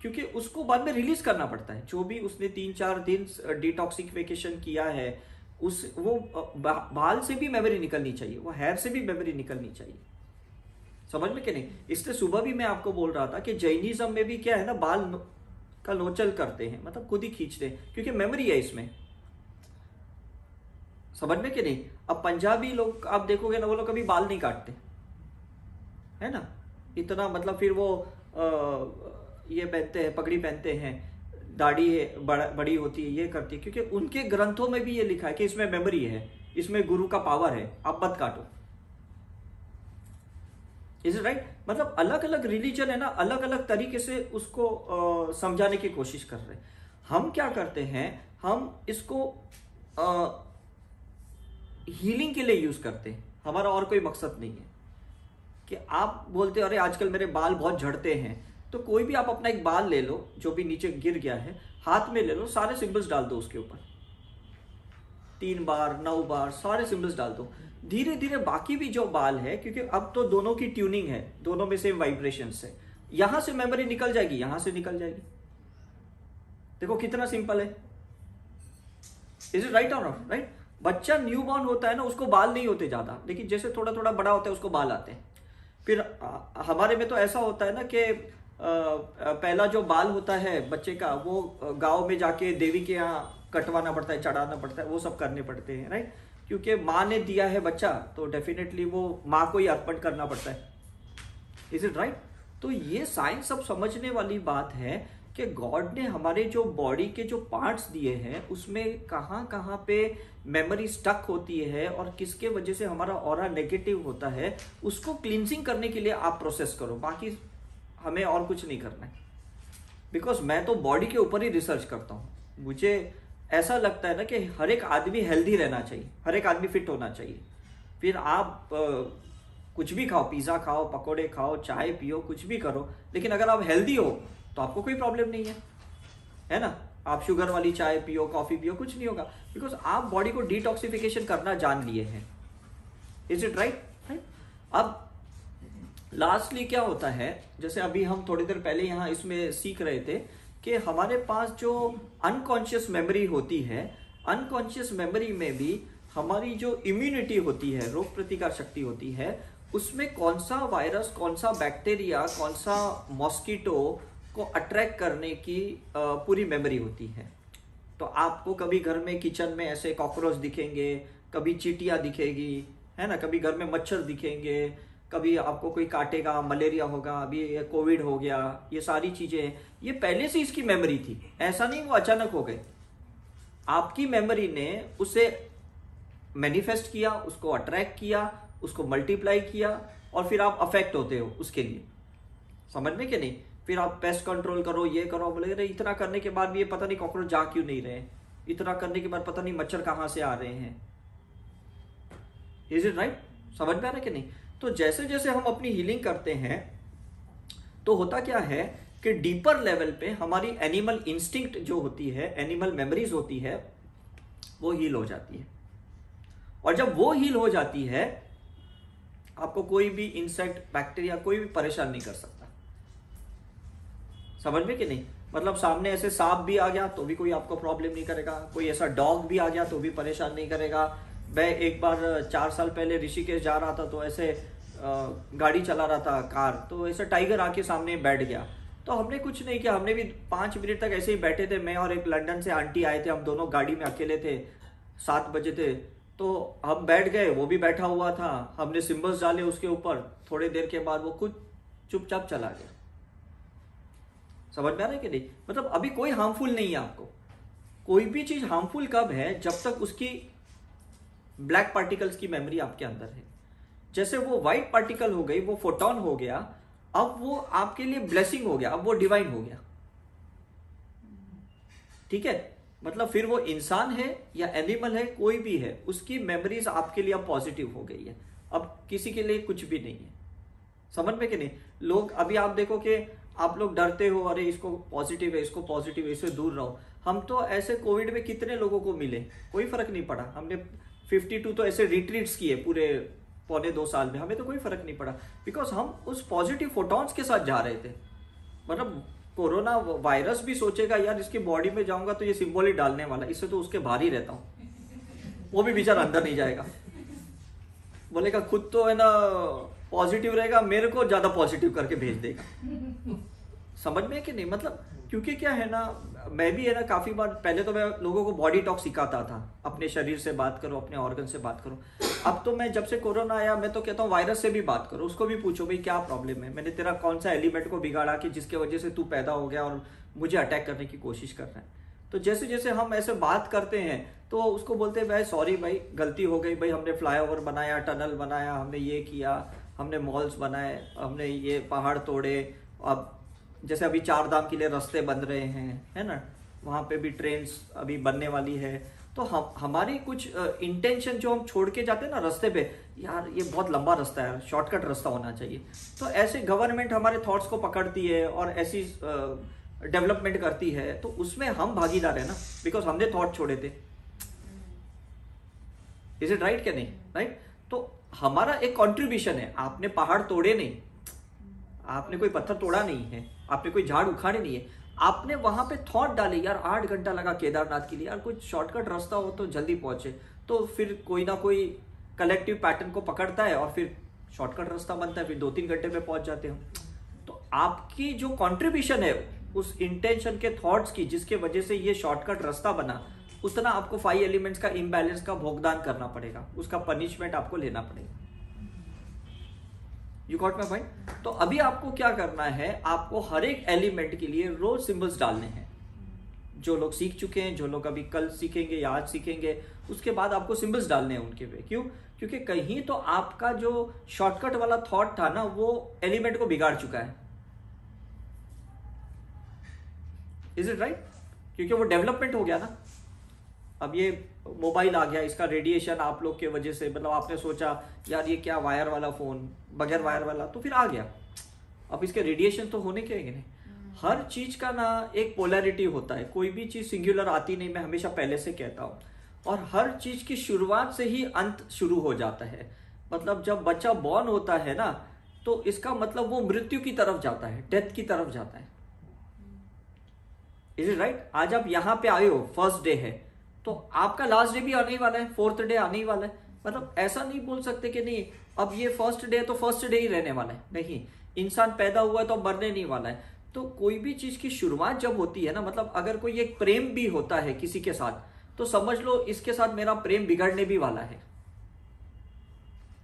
क्योंकि उसको बाद में रिलीज करना पड़ता है। जो भी उसने 3-4 दिन डिटॉक्सिफिकेशन किया है, उस वो बाल से भी मेमोरी निकलनी चाहिए, वो हेयर से भी मेमोरी निकलनी चाहिए। समझ में कि नहीं? इसलिए सुबह भी मैं आपको बोल रहा था कि जैनिज्म में भी क्या है ना, बाल का नोचल करते हैं, मतलब खुद ही खींचते हैं, क्योंकि मेमोरी है इसमें। समझ में कि नहीं? अब पंजाबी लोग आप देखोगे ना, वो लोग कभी बाल नहीं काटते, है ना, इतना मतलब। फिर वो ये पहनते हैं, पगड़ी पहनते हैं, दाढ़ी बड़ी होती है, ये करती है, क्योंकि उनके ग्रंथों में भी ये लिखा है कि इसमें मेमोरी है, इसमें गुरु का पावर है, आप मत काटो। Is it right? मतलब अलग अलग रिलीजन है ना, अलग अलग तरीके से उसको समझाने की कोशिश कर रहे हैं। हम क्या करते हैं, हम इसको हीलिंग के लिए यूज करते हैं, हमारा और कोई मकसद नहीं है। कि आप बोलते हो अरे आजकल मेरे बाल बहुत झड़ते हैं, तो कोई भी आप अपना एक बाल ले लो जो भी नीचे गिर गया है, हाथ में ले लो, सारे सिंबल्स डाल दो उसके ऊपर, 3 बार 9 बार सारे सिंबल्स डाल दो। धीरे धीरे बाकी भी जो बाल है, क्योंकि अब तो दोनों की ट्यूनिंग है, दोनों में से वाइब्रेशंस है, यहां से मेमोरी निकल जाएगी, यहां से निकल जाएगी। देखो कितना सिंपल है। इज इट राइट और नॉट राइट? बच्चा न्यू बॉर्न होता है ना, उसको बाल नहीं होते ज्यादा, लेकिन जैसे थोड़ा थोड़ा बड़ा होता है उसको बाल आते हैं। फिर हमारे में तो ऐसा होता है ना कि पहला जो बाल होता है बच्चे का, वो गांव में जाके देवी के यहाँ कटवाना पड़ता है, चढ़ाना पड़ता है, वो सब करने पड़ते हैं, राइट? क्योंकि माँ ने दिया है बच्चा, तो डेफिनेटली वो माँ को ही अर्पण करना पड़ता है। Is it right? तो ये साइंस सब समझने वाली बात है कि गॉड ने हमारे जो बॉडी के जो पार्ट्स दिए हैं, उसमें कहाँ कहाँ पे मेमोरी स्टक होती है और किसके वजह से हमारा ऑरा नेगेटिव होता है, उसको क्लींजिंग करने के लिए आप प्रोसेस करो, बाकी हमें और कुछ नहीं करना है। बिकॉज मैं तो बॉडी के ऊपर ही रिसर्च करता हूँ। मुझे ऐसा लगता है ना कि हर एक आदमी हेल्दी रहना चाहिए, हर एक आदमी फिट होना चाहिए। फिर आप कुछ भी खाओ, पिज़्ज़ा खाओ, पकोड़े खाओ, चाय पियो, कुछ भी करो, लेकिन अगर आप हेल्दी हो तो आपको कोई प्रॉब्लम नहीं है ना? आप शुगर वाली चाय पियो, कॉफ़ी पियो, कुछ नहीं होगा, बिकॉज आप बॉडी को डिटॉक्सिफिकेशन करना जान लिए हैं। Is it right? अब लास्टली क्या होता है, जैसे अभी हम थोड़ी देर पहले यहाँ इसमें सीख रहे थे कि हमारे पास जो अनकॉन्शियस मेमोरी होती है, अनकॉन्शियस मेमोरी में भी हमारी जो इम्यूनिटी होती है, रोग प्रतिकार शक्ति होती है, उसमें कौन सा वायरस, कौन सा बैक्टीरिया, कौन सा मॉस्किटो को अट्रैक्ट करने की पूरी मेमोरी होती है। तो आपको कभी घर में किचन में ऐसे कॉकरोच दिखेंगे, कभी चींटियां दिखेगी, है ना, कभी घर में मच्छर दिखेंगे, कभी आपको कोई काटेगा, मलेरिया होगा, अभी ये कोविड हो गया, ये सारी चीजें ये पहले से इसकी मेमोरी थी, ऐसा नहीं वो अचानक हो गए। आपकी मेमोरी ने उसे मैनिफेस्ट किया, उसको अट्रैक्ट किया, उसको मल्टीप्लाई किया, और फिर आप अफेक्ट होते हो उसके लिए। समझ में कि नहीं? फिर आप पेस्ट कंट्रोल करो, ये करो, बोले अरे इतना करने के बाद भी ये पता नहीं कॉकरोच जा क्यों नहीं रहे, इतना करने के बाद पता नहीं मच्छर कहाँ से आ रहे हैं। Is it right? समझ में आ रहा है कि नहीं? तो जैसे जैसे हम अपनी हीलिंग करते हैं, तो होता क्या है कि डीपर लेवल पे हमारी एनिमल इंस्टिंक्ट जो होती है, एनिमल मेमोरीज होती है, वो हील हो जाती है। और जब वो हील हो जाती है, आपको कोई भी इंसेक्ट, बैक्टीरिया, कोई भी परेशान नहीं कर सकता। समझ में कि नहीं? मतलब सामने ऐसे सांप भी आ गया तो भी कोई आपको प्रॉब्लम नहीं करेगा, कोई ऐसा डॉग भी आ गया तो भी परेशान नहीं करेगा। मैं एक बार 4 साल पहले ऋषिकेश जा रहा था, तो ऐसे गाड़ी चला रहा था, कार, तो ऐसे टाइगर आके सामने बैठ गया, तो हमने कुछ नहीं किया, हमने भी 5 मिनट तक ऐसे ही बैठे थे। मैं और एक लंदन से आंटी आए थे, हम दोनों गाड़ी में अकेले थे, 7 बजे थे, तो हम बैठ गए, वो भी बैठा हुआ था, हमने सिंबल्स डाले उसके ऊपर, थोड़ी देर के बाद वो कुछ चुपचाप चला गया। समझ में आ रहा है कि नहीं? मतलब अभी कोई हार्मफुल नहीं है आपको। कोई भी चीज हार्मफुल कब है? जब तक उसकी ब्लैक पार्टिकल्स की मेमोरी आपके अंदर है। जैसे वो व्हाइट पार्टिकल हो गई, वो फोटोन हो गया, अब वो आपके लिए ब्लेसिंग हो गया, अब वो डिवाइन हो गया। ठीक है, मतलब फिर वो इंसान है या एनिमल है, कोई भी है, उसकी मेमोरीज आपके लिए अब पॉजिटिव हो गई है। अब किसी के लिए कुछ भी नहीं है। समझ में कि नहीं? लोग अभी आप देखो कि आप लोग डरते हो, अरे इसको पॉजिटिव है, इसको पॉजिटिव है, इससे दूर रहो। हम तो ऐसे कोविड में कितने लोगों को मिले, कोई फर्क नहीं पड़ा। हमने 52 तो ऐसे रिट्रीट्स किए पूरे पौने 2 साल में, हमें तो कोई फर्क नहीं पड़ा, बिकॉज हम उस पॉजिटिव फोटॉन्स के साथ जा रहे थे। मतलब कोरोना वायरस भी सोचेगा यार इसकी बॉडी में जाऊंगा तो ये सिंबल ही डालने वाला, इससे तो उसके बाहर ही रहता हूं। वो भी बेचारा अंदर नहीं जाएगा, बोलेगा खुद तो है ना पॉजिटिव रहेगा, मेरे को ज्यादा पॉजिटिव करके भेज देगा। समझ में है कि नहीं? मतलब क्योंकि क्या है ना, मैं भी है ना काफी बार, पहले तो मैं लोगों को बॉडी टॉक सिखाता था, अपने शरीर से बात करो, अपने ऑर्गन से बात करो। अब तो मैं, जब से कोरोना आया, मैं तो कहता हूँ वायरस से भी बात करो, उसको भी पूछो भाई क्या प्रॉब्लम है, मैंने तेरा कौन सा एलिमेंट को बिगाड़ा कि जिसके वजह से तू पैदा हो गया और मुझे अटैक करने की कोशिश कर रहा है। तो जैसे जैसे हम ऐसे बात करते हैं तो उसको बोलते हैं भाई सॉरी भाई, गलती हो गई भाई, हमने फ्लाईओवर बनाया, टनल बनाया, हमने ये किया, हमने मॉल्स बनाए, हमने ये पहाड़ तोड़े। अब जैसे अभी 4 धाम के लिए रास्ते बन रहे हैं, है ना, वहाँ पे भी ट्रेन्स अभी बनने वाली है। तो हमारी कुछ इंटेंशन जो हम छोड़ के जाते हैं ना रास्ते पे, यार ये बहुत लंबा रास्ता है, शॉर्टकट रास्ता होना चाहिए। तो ऐसे गवर्नमेंट हमारे थॉट्स को पकड़ती है और ऐसी डेवलपमेंट करती है, तो उसमें हम भागीदार है ना, बिकॉज हमने थॉट छोड़े थे। इज इट राइट क्या नहीं? राइट? तो हमारा एक कंट्रीब्यूशन है। आपने पहाड़ तोड़े नहीं, आपने कोई पत्थर तोड़ा नहीं है, आपने कोई झाड़ उखाड़े नहीं है, आपने वहां पे थॉट डाले यार 8 घंटा लगा केदारनाथ के लिए, यार कुछ शॉर्टकट रास्ता हो तो जल्दी पहुंचे। तो फिर कोई ना कोई कलेक्टिव पैटर्न को पकड़ता है और फिर शॉर्टकट रास्ता बनता है, फिर 2-3 घंटे में पहुंच जाते हो। तो आपकी जो कंट्रीब्यूशन है उस इंटेंशन के थॉट्स की, जिसके वजह से ये शॉर्टकट रास्ता बना, उतना आपको 5 एलिमेंट्स का इम्बैलेंस का भुगतान करना पड़ेगा, उसका पनिशमेंट आपको लेना पड़ेगा। You got my point? तो अभी आपको क्या करना है, आपको हर एक एलिमेंट के लिए रोज सिंबल्स डालने हैं। जो लोग सीख चुके हैं, जो लोग अभी कल सीखेंगे या आज सीखेंगे, उसके बाद आपको सिंबल्स डालने हैं उनके पे। क्यों? क्योंकि कहीं तो आपका जो शॉर्टकट वाला थॉट था ना, वो एलिमेंट को बिगाड़ चुका है। Is it right? क्योंकि वो डेवलपमेंट हो गया ना। अब ये मोबाइल आ गया, इसका रेडिएशन आप लोग के वजह से, मतलब आपने सोचा यार ये क्या वायर वाला फोन, बगैर वायर वाला, तो फिर आ गया। अब इसके रेडिएशन तो होने के नहीं। हर चीज का ना एक पोलैरिटी होता है, कोई भी चीज सिंगुलर आती नहीं, मैं हमेशा पहले से कहता हूँ। और हर चीज की शुरुआत से ही अंत शुरू हो जाता है। मतलब जब बच्चा बॉर्न होता है ना, तो इसका मतलब वो मृत्यु की तरफ जाता है, डेथ की तरफ जाता है। Is it right? आज आप यहाँ पे आए हो, फर्स्ट डे है, तो आपका लास्ट डे भी आने ही वाला है, 4th डे आने ही वाला है। मतलब ऐसा नहीं बोल सकते कि नहीं अब ये फर्स्ट डे तो फर्स्ट डे ही रहने वाला है। नहीं, इंसान पैदा हुआ है तो मरने नहीं वाला है। तो कोई भी चीज की शुरुआत जब होती है ना, मतलब अगर कोई एक प्रेम भी होता है किसी के साथ, तो समझ लो इसके साथ मेरा प्रेम बिगड़ने भी वाला है,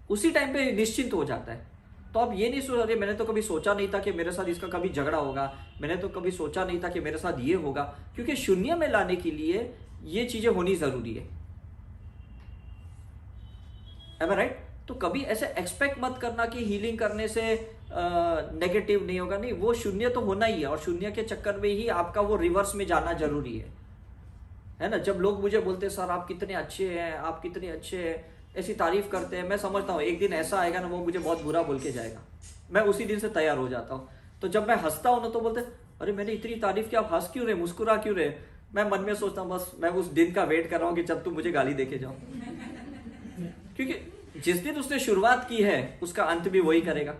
उसी टाइम पे निश्चिंत हो जाता है। तो अब ये नहीं सोच, अरे मैंने तो कभी सोचा नहीं था कि मेरे साथ इसका कभी झगड़ा होगा, मैंने तो कभी सोचा नहीं था कि मेरे साथ ये होगा। क्योंकि शून्य में लाने के लिए ये चीजें होनी जरूरी है। Am I right? तो कभी ऐसे एक्सपेक्ट मत करना कि हीलिंग करने से नेगेटिव नहीं होगा। नहीं, वो शून्य तो होना ही है, और शून्य के चक्कर में ही आपका वो रिवर्स में जाना जरूरी है ना। जब लोग मुझे बोलते हैं सर आप कितने अच्छे हैं, आप कितने अच्छे हैं, ऐसी तारीफ करते हैं, मैं समझता हूँ एक दिन ऐसा आएगा ना, वो मुझे बहुत बुरा बोल के जाएगा। मैं उसी दिन से तैयार हो जाता हूँ। तो जब मैं हंसता हूँ ना, तो बोलते अरे मैंने इतनी तारीफ की, आप हंस क्यों रहे, मुस्कुरा क्यों रहे। मैं मन में सोचता हूँ बस मैं उस दिन का वेट कर रहा हूँ कि जब तुम मुझे गाली देके जाओ। क्योंकि जिस दिन उसने शुरुआत की है उसका अंत भी वही करेगा।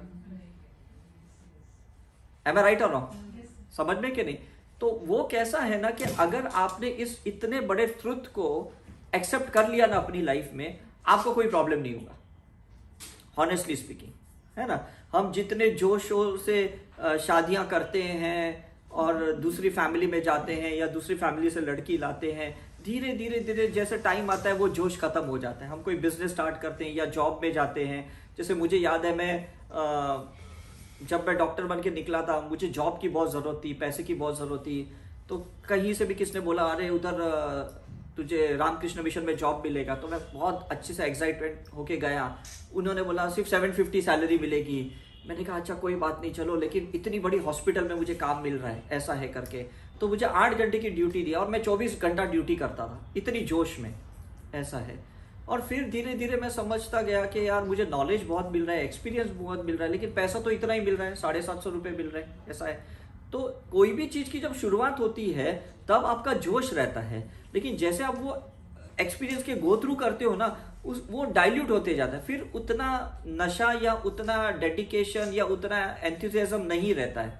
Am I right or wrong? समझ में कि नहीं? तो वो कैसा है ना कि अगर आपने इस इतने बड़े ट्रुथ को एक्सेप्ट कर लिया ना अपनी लाइफ में, आपको कोई प्रॉब्लम नहीं होगा, हॉनेस्टली स्पीकिंग, है ना। हम जितने जोश से शादियां करते हैं और दूसरी फैमिली में जाते हैं या दूसरी फैमिली से लड़की लाते हैं, धीरे धीरे धीरे जैसे टाइम आता है वो जोश खत्म हो जाता है। हम कोई बिजनेस स्टार्ट करते हैं या जॉब में जाते हैं। जैसे मुझे याद है, जब मैं डॉक्टर बन के निकला था, मुझे जॉब की बहुत ज़रूरत थी, पैसे की बहुत ज़रूरत थी। तो कहीं से भी किसने बोला अरे उधर तुझे रामकृष्ण मिशन में जॉब मिलेगा, तो मैं बहुत अच्छे से एक्साइटमेंट होके गया। उन्होंने बोला सिर्फ 750 सैलरी मिलेगी। मैंने कहा अच्छा कोई बात नहीं, चलो, लेकिन इतनी बड़ी हॉस्पिटल में मुझे काम मिल रहा है, ऐसा है करके। तो मुझे 8 घंटे की ड्यूटी दिया और मैं 24 घंटा ड्यूटी करता था, इतनी जोश में, ऐसा है। और फिर धीरे धीरे मैं समझता गया कि यार मुझे नॉलेज बहुत मिल रहा है, एक्सपीरियंस बहुत मिल रहा है, लेकिन पैसा तो इतना ही मिल रहा है, 750 रुपये मिल रहे हैं, ऐसा है। तो कोई भी चीज़ की जब शुरुआत होती है तब आपका जोश रहता है, लेकिन जैसे आप वो एक्सपीरियंस के गो थ्रू करते हो ना, वो डाइल्यूट होते जाता है। फिर उतना नशा या उतना डेडिकेशन या उतना एंथुसियाज्म नहीं रहता है,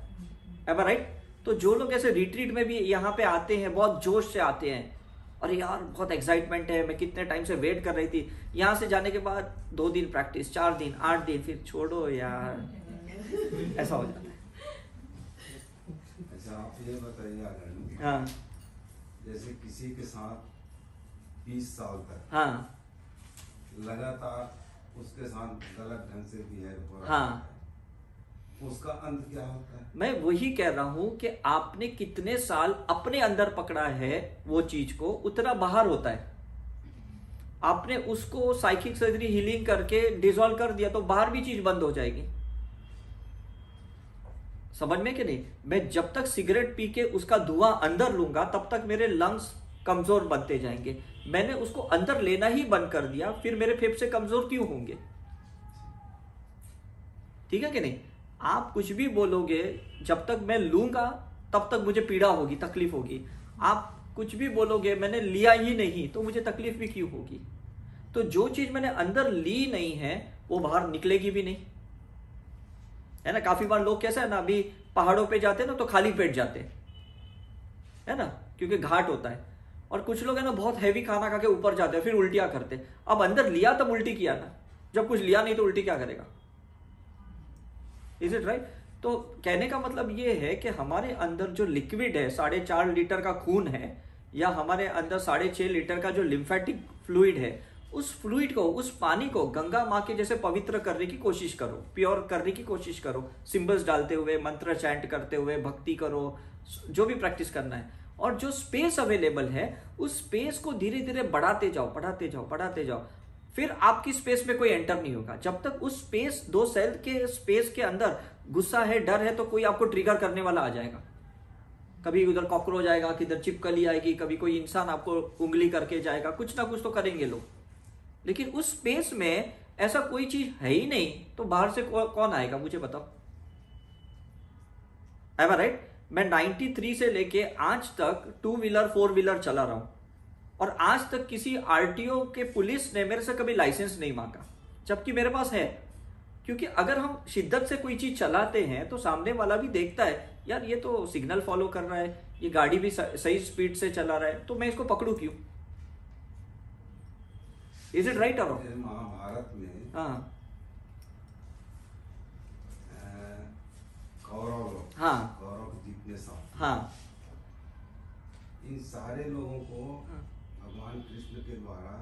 एम आई राइट? तो जो लोग ऐसे रिट्रीट में भी यहाँ पे आते हैं, बहुत जोश से आते हैं, अरे यार बहुत एक्साइटमेंट है, मैं कितने टाइम से वेट कर रही थी, यहाँ से जाने के बाद 2 दिन प्रैक्टिस, 4 दिन, 8 दिन, फिर छोड़ो यार, ऐसा हो जाता है। अच्छा, आप ये बताइए अगर हाँ, जैसे किसी के साथ 20 साल तक हाँ, लगातार उसके साथ गलत ढंग से बिहेव हो रहा हाँ, है, उसका अंत क्या होता है? मैं वही कह रहा हूं कि आपने कितने साल अपने अंदर पकड़ा है वो चीज को, उतना बाहर होता है। आपने उसको साइकिक सर्जरी हीलिंग करके डिसॉल्व कर दिया तो बाहर भी चीज बंद हो जाएगी। समझ में कि नहीं? मैं जब तक सिगरेट पी के उसका धुआं अंदर लूंगा तब तक मेरे लंग्स कमजोर बनते जाएंगे। मैंने उसको अंदर लेना ही बंद कर दिया, फिर मेरे फेफड़े कमजोर क्यों होंगे? ठीक है कि नहीं? आप कुछ भी बोलोगे, जब तक मैं लूंगा तब तक मुझे पीड़ा होगी, तकलीफ होगी। आप कुछ भी बोलोगे मैंने लिया ही नहीं तो मुझे तकलीफ भी क्यों होगी? तो जो चीज मैंने अंदर ली नहीं है वो बाहर निकलेगी भी नहीं, है ना? काफी बार लोग कैसा है ना, अभी पहाड़ों पे जाते हैं ना तो खाली पेट जाते हैं, है ना, क्योंकि घाट होता है। और कुछ लोग है ना बहुत हैवी खाना खा के ऊपर जाते हैं, फिर उल्टियां करते हैं। अब अंदर लिया तब उल्टी किया ना, जब कुछ लिया नहीं तो उल्टी क्या करेगा? Is it right? तो कहने का मतलब ये है कि हमारे अंदर जो लिक्विड है, 4.5 लीटर का खून है, या हमारे अंदर 6.5 लीटर का जो लिम्फेटिक फ्लूइड है, उस फ्लूइड को, उस पानी को गंगा माँ के जैसे पवित्र करने की कोशिश करो, प्योर करने की कोशिश करो, सिंबल्स डालते हुए, मंत्र चैंट करते हुए, भक्ति करो, जो भी प्रैक्टिस करना है। और जो स्पेस अवेलेबल है उस स्पेस को धीरे धीरे बढ़ाते जाओ, बढ़ाते जाओ, बढ़ाते जाओ। फिर आपकी स्पेस में कोई एंटर नहीं होगा। जब तक उस स्पेस, 2 सेल के स्पेस के अंदर गुस्सा है, डर है, तो कोई आपको ट्रिगर करने वाला आ जाएगा। कभी उधर कॉकरोच आएगा, किधर छिपकली आएगी, कभी कोई इंसान आपको उंगली करके जाएगा, कुछ ना कुछ तो करेंगे लोग। लेकिन उस स्पेस में ऐसा कोई चीज है ही नहीं, तो बाहर से कौन आएगा मुझे बताओ? एम आई राइट? मैं 93 से लेके आज तक 2 व्हीलर 4 व्हीलर चला रहा हूं, और आज तक किसी आरटीओ के पुलिस ने मेरे से कभी लाइसेंस नहीं मांगा, जबकि मेरे पास है। क्योंकि अगर हम शिद्दत से कोई चीज चलाते हैं तो सामने वाला भी देखता है, यार ये तो सिग्नल फॉलो कर रहा है, ये गाड़ी भी सही स्पीड से चला रहा है, तो मैं इसको पकड़ू क्यों? Is it right? और महाभारत में हाँ, कौरव लोग, हाँ, कौरव के जितने साथ, हाँ, इन सारे लोगों को भगवान कृष्ण के द्वारा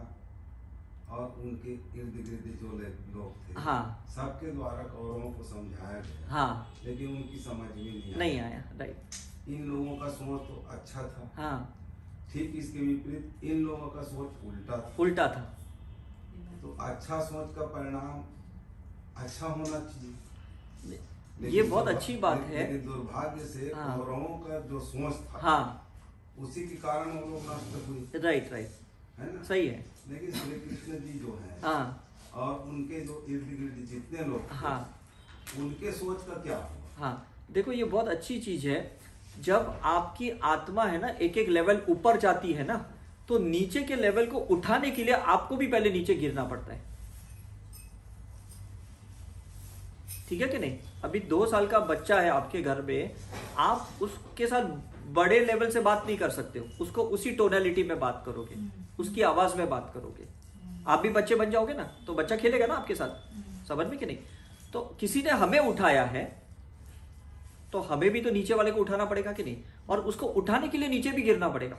और उनके इर्द गिर्द जो लोग थे, हाँ, सबके द्वारा कौरवों को समझाया गया, हाँ, लेकिन उनकी समझ में नहीं आया। राइट। इन लोगों का सोच तो अच्छा था, हाँ, ठीक इसके विपरीत इन लोगों का सोच उल्टा था। उल्टा था। तो अच्छा सोच का परिणाम अच्छा होना चाहिए। ये बहुत अच्छी बात है। लेकिन दुर्भाग्य से हाँ, कौरवों का जो सोच था, हाँ, उसी के कारण वो लोग नष्ट हुए। राइट, राइट, है ना? सही है। लेकिन श्री कृष्ण जी जो है, हाँ, और उनके जो इर्द गिर्द जितने लोग थे, हाँ, उनके सोच का क्या हुआ? हाँ, देखो ये बहुत अच्छी चीज है। जब आपकी आत्मा है ना एक एक लेवल ऊपर जाती है ना, तो नीचे के लेवल को उठाने के लिए आपको भी पहले नीचे गिरना पड़ता है। ठीक है कि नहीं? अभी 2 साल का बच्चा है आपके घर में, आप उसके साथ बड़े लेवल से बात नहीं कर सकते हो, उसको उसी टोनैलिटी में बात करोगे, उसकी आवाज में बात करोगे। आप भी बच्चे बन जाओगे ना तो बच्चा खेलेगा ना आपके साथ, समझ में कि नहीं? तो किसी ने हमें उठाया है तो हमें भी तो नीचे वाले को उठाना पड़ेगा कि नहीं? और उसको उठाने के लिए नीचे भी गिरना पड़ेगा।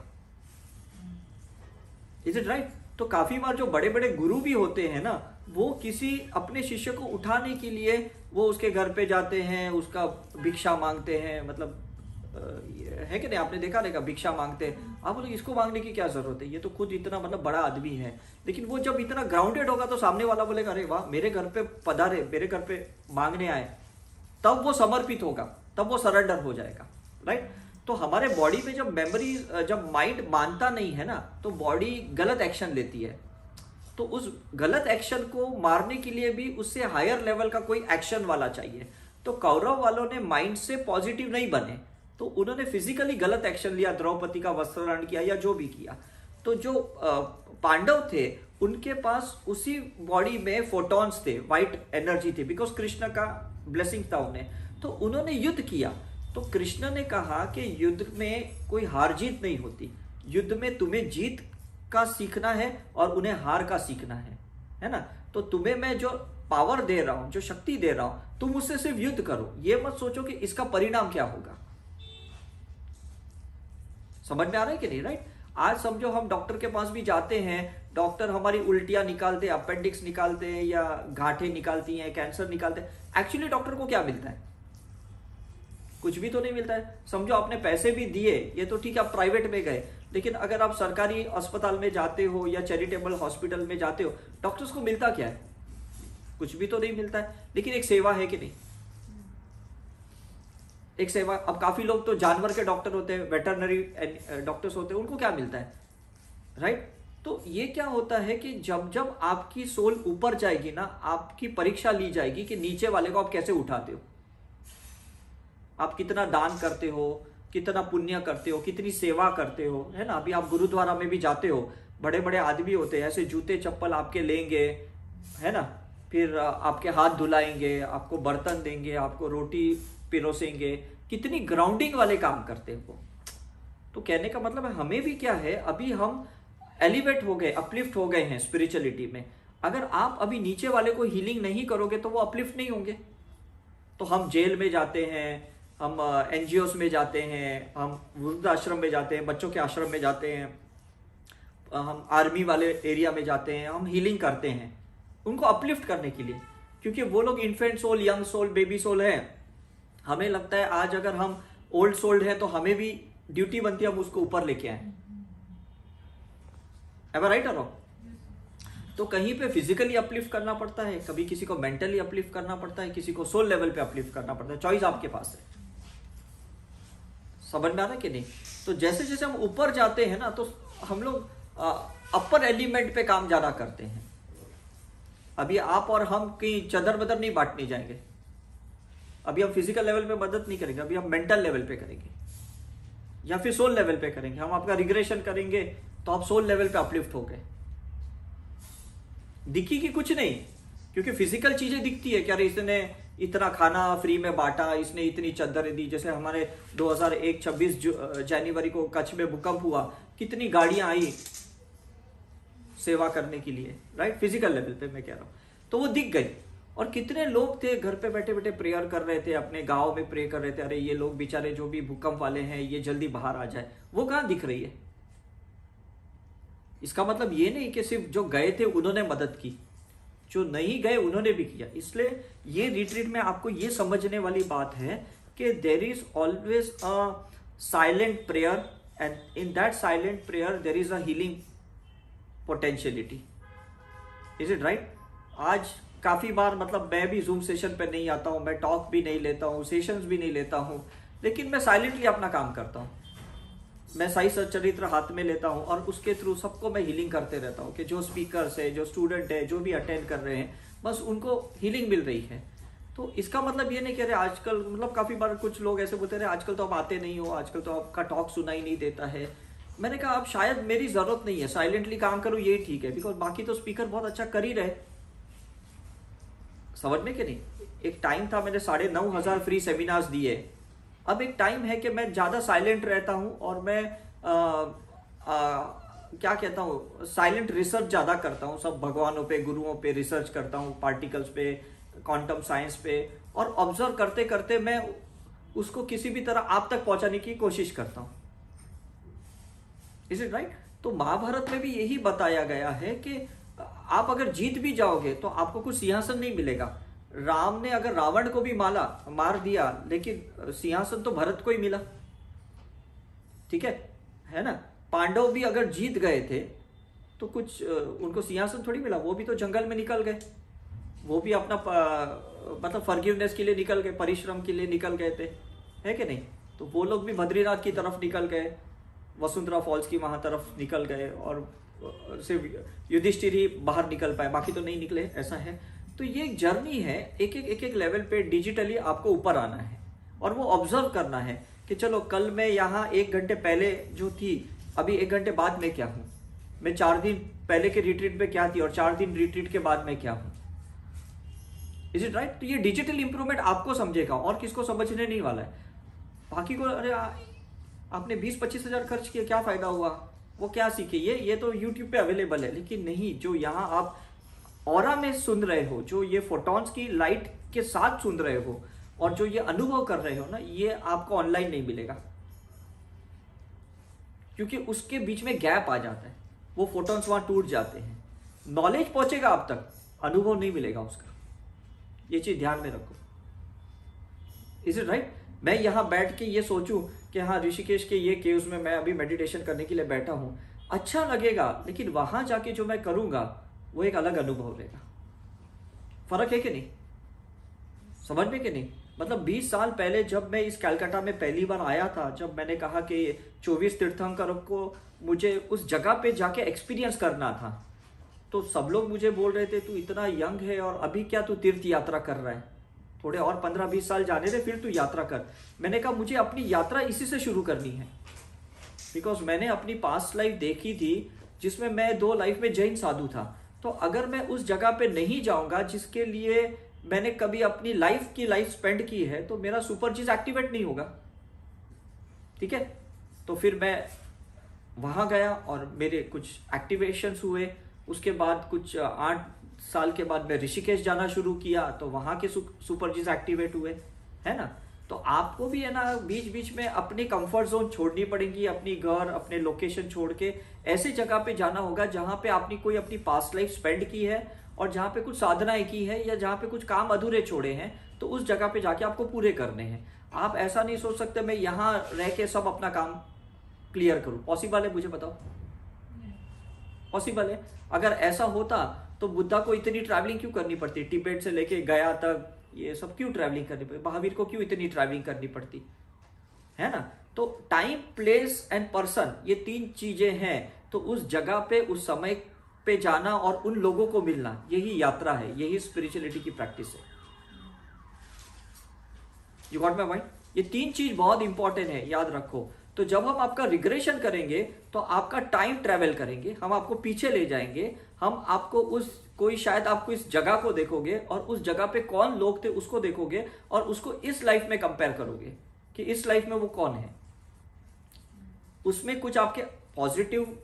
Is it right? तो काफी बार जो बड़े बड़े गुरु भी होते हैं ना, वो किसी अपने शिष्य को उठाने के लिए वो उसके घर पे जाते हैं, उसका भिक्षा मांगते हैं, मतलब है कि नहीं, आपने देखा रहेगा भिक्षा मांगते हैं। आप बोले इसको मांगने की क्या जरूरत है, ये तो खुद इतना मतलब बड़ा आदमी है। लेकिन वो जब इतना ग्राउंडेड होगा तो सामने वाला बोलेगा अरे वाह, मेरे घर पे पधारे, मेरे घर पे मांगने आए, तब वो समर्पित होगा, तब वो सरेंडर हो जाएगा, राइट? तो हमारे बॉडी में जब मेमोरी, जब माइंड मानता नहीं है ना, तो बॉडी गलत एक्शन लेती है। तो उस गलत एक्शन को मारने के लिए भी उससे हायर लेवल का कोई एक्शन वाला चाहिए। तो कौरव वालों ने माइंड से पॉजिटिव नहीं बने, तो उन्होंने फिजिकली गलत एक्शन लिया, द्रौपदी का वस्त्रहरण किया या जो भी किया। तो जो पांडव थे उनके पास उसी बॉडी में फोटॉन्स थे, वाइट एनर्जी थी, बिकॉज कृष्ण का ब्लेसिंग था उन्हें। तो उन्होंने युद्ध किया। तो कृष्ण ने कहा कि युद्ध में कोई हार जीत नहीं होती, युद्ध में तुम्हें जीत का सीखना है और उन्हें हार का सीखना है ना? तो तुम्हें मैं जो पावर दे रहा हूं, जो शक्ति दे रहा हूं, तुम उससे सिर्फ युद्ध करो, ये मत सोचो कि इसका परिणाम क्या होगा। समझ में आ रहा है कि नहीं, राइट? आज समझो हम डॉक्टर के पास भी जाते हैं, डॉक्टर हमारी उल्टियां निकालते, अपेंडिक्स निकालते हैं या गांठें निकालती हैं, कैंसर निकालते हैं। एक्चुअली डॉक्टर को क्या मिलता है? कुछ भी तो नहीं मिलता है। समझो आपने पैसे भी दिए, ये तो ठीक है, आप प्राइवेट में गए, लेकिन अगर आप सरकारी अस्पताल में जाते हो या चैरिटेबल हॉस्पिटल में जाते हो, डॉक्टर्स को मिलता क्या है? कुछ भी तो नहीं मिलता है, लेकिन एक सेवा है कि नहीं? एक सेवा। अब काफी लोग तो जानवर के डॉक्टर होते हैं, वेटरनरी डॉक्टर्स होते हैं, उनको क्या मिलता है, राइट? तो ये क्या होता है कि जब जब आपकी सोल ऊपर जाएगी ना, आपकी परीक्षा ली जाएगी कि नीचे वाले को आप कैसे उठाते हो, आप कितना दान करते हो, कितना पुण्य करते हो, कितनी सेवा करते हो, है ना? अभी आप गुरुद्वारा में भी जाते हो, बड़े बड़े आदमी होते हैं, ऐसे जूते चप्पल आपके लेंगे, है ना? फिर आपके हाथ धुलाएंगे, आपको बर्तन देंगे, आपको रोटी पिरोसेंगे, कितनी ग्राउंडिंग वाले काम करते हैं वो। तो कहने का मतलब है हमें भी क्या है, अभी हम एलिवेट हो गए, अपलिफ्ट हो गए हैं स्पिरिचुअलिटी में। अगर आप अभी नीचे वाले को हीलिंग नहीं करोगे तो वो अपलिफ्ट नहीं होंगे। तो हम जेल में जाते हैं, हम एनजीओस में जाते हैं, हम वृद्ध आश्रम में जाते हैं, बच्चों के आश्रम में जाते हैं, हम आर्मी वाले एरिया में जाते हैं, हम हीलिंग करते हैं उनको अपलिफ्ट करने के लिए, क्योंकि वो लोग infant soul, young soul, baby soul है। हमें लगता है आज अगर हम ओल्ड सोल्ड है तो हमें भी ड्यूटी बनती है हम उसको ऊपर लेके आए। एवर राइट और रॉन्ग? तो कहीं पे फिजिकली अपलिफ्ट करना पड़ता है, कभी किसी को मेंटली अपलिफ्ट करना पड़ता है, किसी को सोल लेवल पे अपलिफ्ट करना पड़ता है। चॉइस आपके पास है। समझ में आ रहा है कि नहीं? तो जैसे जैसे हम ऊपर जाते हैं ना, तो हम लोग अपर एलिमेंट पे काम ज्यादा करते हैं। अभी आप और हम कहीं चदर बदर नहीं बांटने जाएंगे, अभी हम फिजिकल लेवल पे मदद नहीं करेंगे, अभी हम मेंटल लेवल पे करेंगे या फिर सोल लेवल पे करेंगे। हम आपका रिग्रेशन करेंगे तो आप सोल लेवल पे अपलिफ्ट हो गए। दिखी कि कुछ नहीं, क्योंकि फिजिकल चीजें दिखती है कि अरे इसने इतना खाना फ्री में बांटा, इसने इतनी चद्दरें दी। जैसे हमारे 2001 26 जनवरी को कच्छ में भूकंप हुआ, कितनी गाड़ियां आई सेवा करने के लिए, राइट? फिजिकल लेवल पे मैं कह रहा हूं, तो वो दिख गई। और कितने लोग थे घर पे बैठे बैठे प्रेयर कर रहे थे, अपने गांव में प्रे कर रहे थे, अरे ये लोग बेचारे जो भी भूकंप वाले हैं ये जल्दी बाहर आ जाए। वो कहां दिख रही है? इसका मतलब ये नहीं कि सिर्फ जो गए थे उन्होंने मदद की, जो नहीं गए उन्होंने भी किया। इसलिए ये रिट्रीट में आपको ये समझने वाली बात है कि there is always a silent prayer, and in that silent prayer there is a healing potentiality. Is it right? आज काफी बार मतलब मैं भी जूम सेशन पे नहीं आता हूं, मैं टॉक भी नहीं लेता हूं, सेशंस भी नहीं लेता हूं, लेकिन मैं साइलेंटली अपना काम करता हूं। मैं साई सच्चरित्र हाथ में लेता हूं और उसके थ्रू सबको मैं हीलिंग करते रहता हूं कि जो स्पीकर्स है, जो स्टूडेंट है, जो भी अटेंड कर रहे हैं, बस उनको हीलिंग मिल रही है। तो इसका मतलब ये नहीं कह रहे आजकल, मतलब काफी बार कुछ लोग ऐसे बोलते रहे आजकल तो आप आते नहीं हो, आजकल तो आपका टॉक सुना ही नहीं देता है। मैंने कहा अब शायद मेरी जरूरत नहीं है, साइलेंटली काम करूं यही ठीक है, बिकॉज बाकी तो स्पीकर बहुत अच्छा कर ही रहे। समझने के नहीं? एक टाइम था मैंने 9,500 फ्री सेमिनार्स दिए। अब एक टाइम है कि मैं ज्यादा साइलेंट रहता हूं और मैं क्या कहता हूं, साइलेंट रिसर्च ज्यादा करता हूं, सब भगवानों पे, गुरुओं पे रिसर्च करता हूं, पार्टिकल्स पे, क्वांटम साइंस पे, और ऑब्जर्व करते करते मैं उसको किसी भी तरह आप तक पहुंचाने की कोशिश करता हूं। Is it right? तो महाभारत में भी यही बताया गया है कि आप अगर जीत भी जाओगे तो आपको कुछ सिंहासन नहीं मिलेगा। राम ने अगर रावण को भी मार दिया, लेकिन सिंहासन तो भरत को ही मिला, ठीक है ना। पांडव भी अगर जीत गए थे तो कुछ उनको सिंहासन थोड़ी मिला, वो भी तो जंगल में निकल गए, वो भी अपना मतलब फॉरगिवनेस के लिए निकल गए, परिश्रम के लिए निकल गए थे, है कि नहीं। तो वो लोग भी बद्रीनाथ की तरफ निकल गए, वसुंधरा फॉल्स की वहां तरफ निकल गए, और सिर्फ युधिष्ठिर ही बाहर निकल पाए, बाकी तो नहीं निकले, ऐसा है। तो ये एक जर्नी है, एक एक लेवल पे डिजिटली आपको ऊपर आना है और वो ऑब्जर्व करना है कि चलो कल मैं यहाँ 1 घंटे पहले जो थी, अभी 1 घंटे बाद में क्या हूँ, मैं 4 दिन पहले के रिट्रीट में क्या थी और 4 दिन रिट्रीट के बाद में क्या हूँ। Is it right? तो ये डिजिटल इंप्रूवमेंट आपको समझेगा और किसको समझने नहीं वाला है। बाकी को अरे आपने 20-25 हज़ार खर्च किया, क्या फायदा हुआ, वो क्या सीखे, ये तो यूट्यूब पे अवेलेबल है। लेकिन नहीं, जो यहाँ आप ऑरा में सुन रहे हो, जो ये फोटॉन्स की लाइट के साथ सुन रहे हो और जो ये अनुभव कर रहे हो ना, ये आपको ऑनलाइन नहीं मिलेगा, क्योंकि उसके बीच में गैप आ जाता है, वो फोटॉन्स वहां टूट जाते हैं। नॉलेज पहुंचेगा आप तक, अनुभव नहीं मिलेगा उसका, ये चीज ध्यान में रखो। Is it right? मैं यहां बैठ के ये सोचूं कि हाँ ऋषिकेश के ये केव्स में मैं अभी मेडिटेशन करने के लिए बैठा हूं, अच्छा लगेगा, लेकिन वहां जाके जो मैं करूंगा वो एक अलग अनुभव रहेगा। फर्क है कि नहीं? समझ में कि नहीं? मतलब 20 साल पहले जब मैं इस कलकत्ता में पहली बार आया था, जब मैंने कहा कि 24 तीर्थंकरों को मुझे उस जगह पे जाके एक्सपीरियंस करना था, तो सब लोग मुझे बोल रहे थे तू इतना यंग है और अभी क्या तू तीर्थ यात्रा कर रहा है, थोड़े और 15-20 साल जाने दे फिर तू यात्रा कर। मैंने कहा मुझे अपनी यात्रा इसी से शुरू करनी है, बिकॉज मैंने अपनी पास्ट लाइफ देखी थी जिसमें मैं 2 लाइफ में जैन साधु था। तो अगर मैं उस जगह पे नहीं जाऊंगा जिसके लिए मैंने कभी अपनी लाइफ स्पेंड की है, तो मेरा सुपर चीज एक्टिवेट नहीं होगा, ठीक है। तो फिर मैं वहां गया और मेरे कुछ एक्टिवेशंस हुए। उसके बाद कुछ 8 साल के बाद मैं ऋषिकेश जाना शुरू किया, तो वहां के सुपर चीज एक्टिवेट हुए, है ना। तो आपको भी है ना बीच बीच में अपनी कंफर्ट जोन छोड़नी पड़ेगी, अपनी घर अपने लोकेशन छोड़ के ऐसे जगह पे जाना होगा जहां पे आपने कोई अपनी पास्ट लाइफ स्पेंड की है और जहां पे कुछ साधनाएं की है या जहां पे कुछ काम अधूरे छोड़े हैं, तो उस जगह पे जाके आपको पूरे करने हैं। आप ऐसा नहीं सोच सकते मैं यहाँ रह के सब अपना काम क्लियर करूं। पॉसिबल है? मुझे बताओ, पॉसिबल है? अगर ऐसा होता तो बुद्धा को इतनी ट्रैवलिंग क्यों करनी पड़ती, तिब्बत से लेके गया तक ये सब क्यों ट्रैवलिंग करनी पड़ती, महावीर को क्यों इतनी ट्रैवलिंग करनी पड़ती, है ना। तो टाइम, प्लेस एंड पर्सन, ये 3 चीजें हैं। तो उस जगह पे उस समय पे जाना और उन लोगों को मिलना, यही यात्रा है, यही स्पिरिचुअलिटी की प्रैक्टिस है। You got my point? ये 3 चीज बहुत इंपॉर्टेंट है, याद रखो। तो जब हम आपका रिग्रेशन करेंगे तो आपका टाइम ट्रेवल करेंगे, हम आपको पीछे ले जाएंगे, हम आपको शायद आपको इस जगह को देखोगे और उस जगह पे कौन लोग थे उसको देखोगे और उसको इस लाइफ में कंपेयर करोगे कि इस लाइफ में वो कौन है। उसमें कुछ आपके पॉजिटिव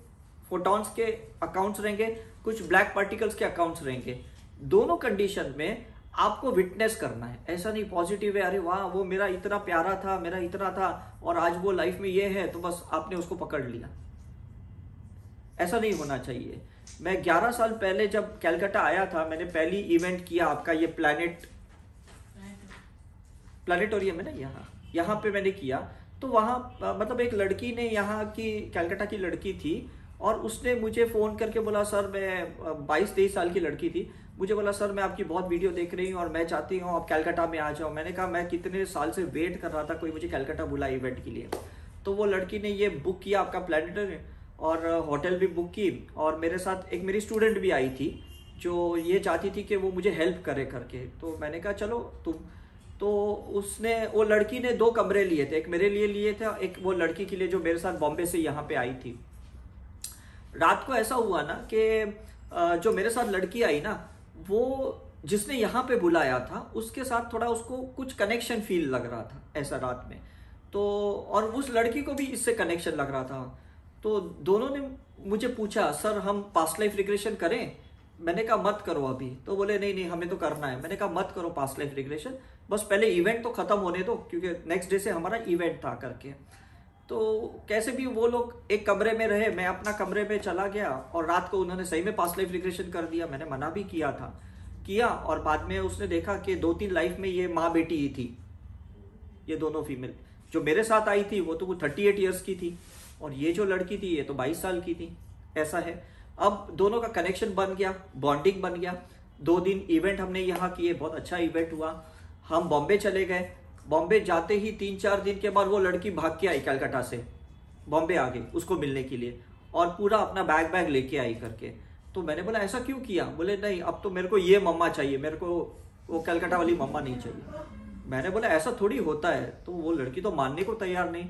फोटॉन्स के अकाउंट्स रहेंगे, कुछ ब्लैक पार्टिकल्स के अकाउंट्स रहेंगे। दोनों कंडीशन में आपको विटनेस करना है। ऐसा नहीं पॉजिटिव है, अरे वाह वो मेरा इतना प्यारा था, मेरा इतना था और आज वो लाइफ में ये है, तो बस आपने उसको पकड़ लिया। ऐसा नहीं होना चाहिए। मैं 11 साल पहले जब कलकत्ता आया था, मैंने पहली इवेंट किया आपका ये प्लानिटोरियम है ना, यहाँ पे मैंने किया। तो वहाँ मतलब एक लड़की ने, यहाँ की कलकत्ता की लड़की थी, और उसने मुझे फ़ोन करके बोला सर, मैं 22-23 साल की लड़की थी, मुझे बोला सर मैं आपकी बहुत वीडियो देख रही हूँ और मैं चाहती हूँ आप कलकत्ता में आ जाओ। मैंने कहा मैं कितने साल से वेट कर रहा था कोई मुझे कलकत्ता बुला इवेंट के लिए। तो वो लड़की ने ये बुक किया आपका प्लानिटोरियम और होटल भी बुक की, और मेरे साथ एक मेरी स्टूडेंट भी आई थी जो ये चाहती थी कि वो मुझे हेल्प करे करके। तो मैंने कहा चलो तुम। तो वो लड़की ने 2 कमरे लिए थे, एक मेरे लिए लिए थे, एक वो लड़की के लिए जो मेरे साथ बॉम्बे से यहाँ पे आई थी। रात को ऐसा हुआ ना कि जो मेरे साथ लड़की आई ना, वो जिसने यहाँ पे बुलाया था उसके साथ थोड़ा उसको कुछ कनेक्शन फील लग रहा था ऐसा रात में। तो और उस लड़की को भी इससे कनेक्शन लग रहा था। तो दोनों ने मुझे पूछा सर हम पास्ट लाइफ रिग्रेशन करें? मैंने कहा मत करो अभी। तो बोले नहीं नहीं हमें तो करना है। मैंने कहा मत करो पास्ट लाइफ रिग्रेशन, बस पहले इवेंट तो खत्म होने दो, क्योंकि नेक्स्ट डे से हमारा इवेंट था करके। तो कैसे भी वो लोग एक कमरे में रहे, मैं अपना कमरे में चला गया, और रात को उन्होंने सही में पास्ट लाइफ रिग्रेशन कर दिया। मैंने मना भी किया था, और बाद में उसने देखा कि 2-3 लाइफ में ये माँ बेटी ही थी, ये दोनों फीमेल। जो मेरे साथ आई थी वो तो कुछ 38 ईयर्स की थी, और ये जो लड़की थी ये तो 22 साल की थी। ऐसा है, अब दोनों का कनेक्शन बन गया, बॉन्डिंग बन गया। 2 दिन इवेंट हमने यहाँ किए, बहुत अच्छा इवेंट हुआ। हम बॉम्बे चले गए, बॉम्बे जाते ही 3-4 दिन के बाद वो लड़की भाग के आई कलकत्ता से, बॉम्बे आ गई उसको मिलने के लिए, और पूरा अपना बैग लेके आई करके। तो मैंने बोला ऐसा क्यों किया? बोले नहीं, अब तो मेरे को ये मम्मा चाहिए, मेरे को वो कलकत्ता वाली मम्मा नहीं चाहिए। मैंने बोला ऐसा थोड़ी होता है। तो वो लड़की तो मानने को तैयार नहीं।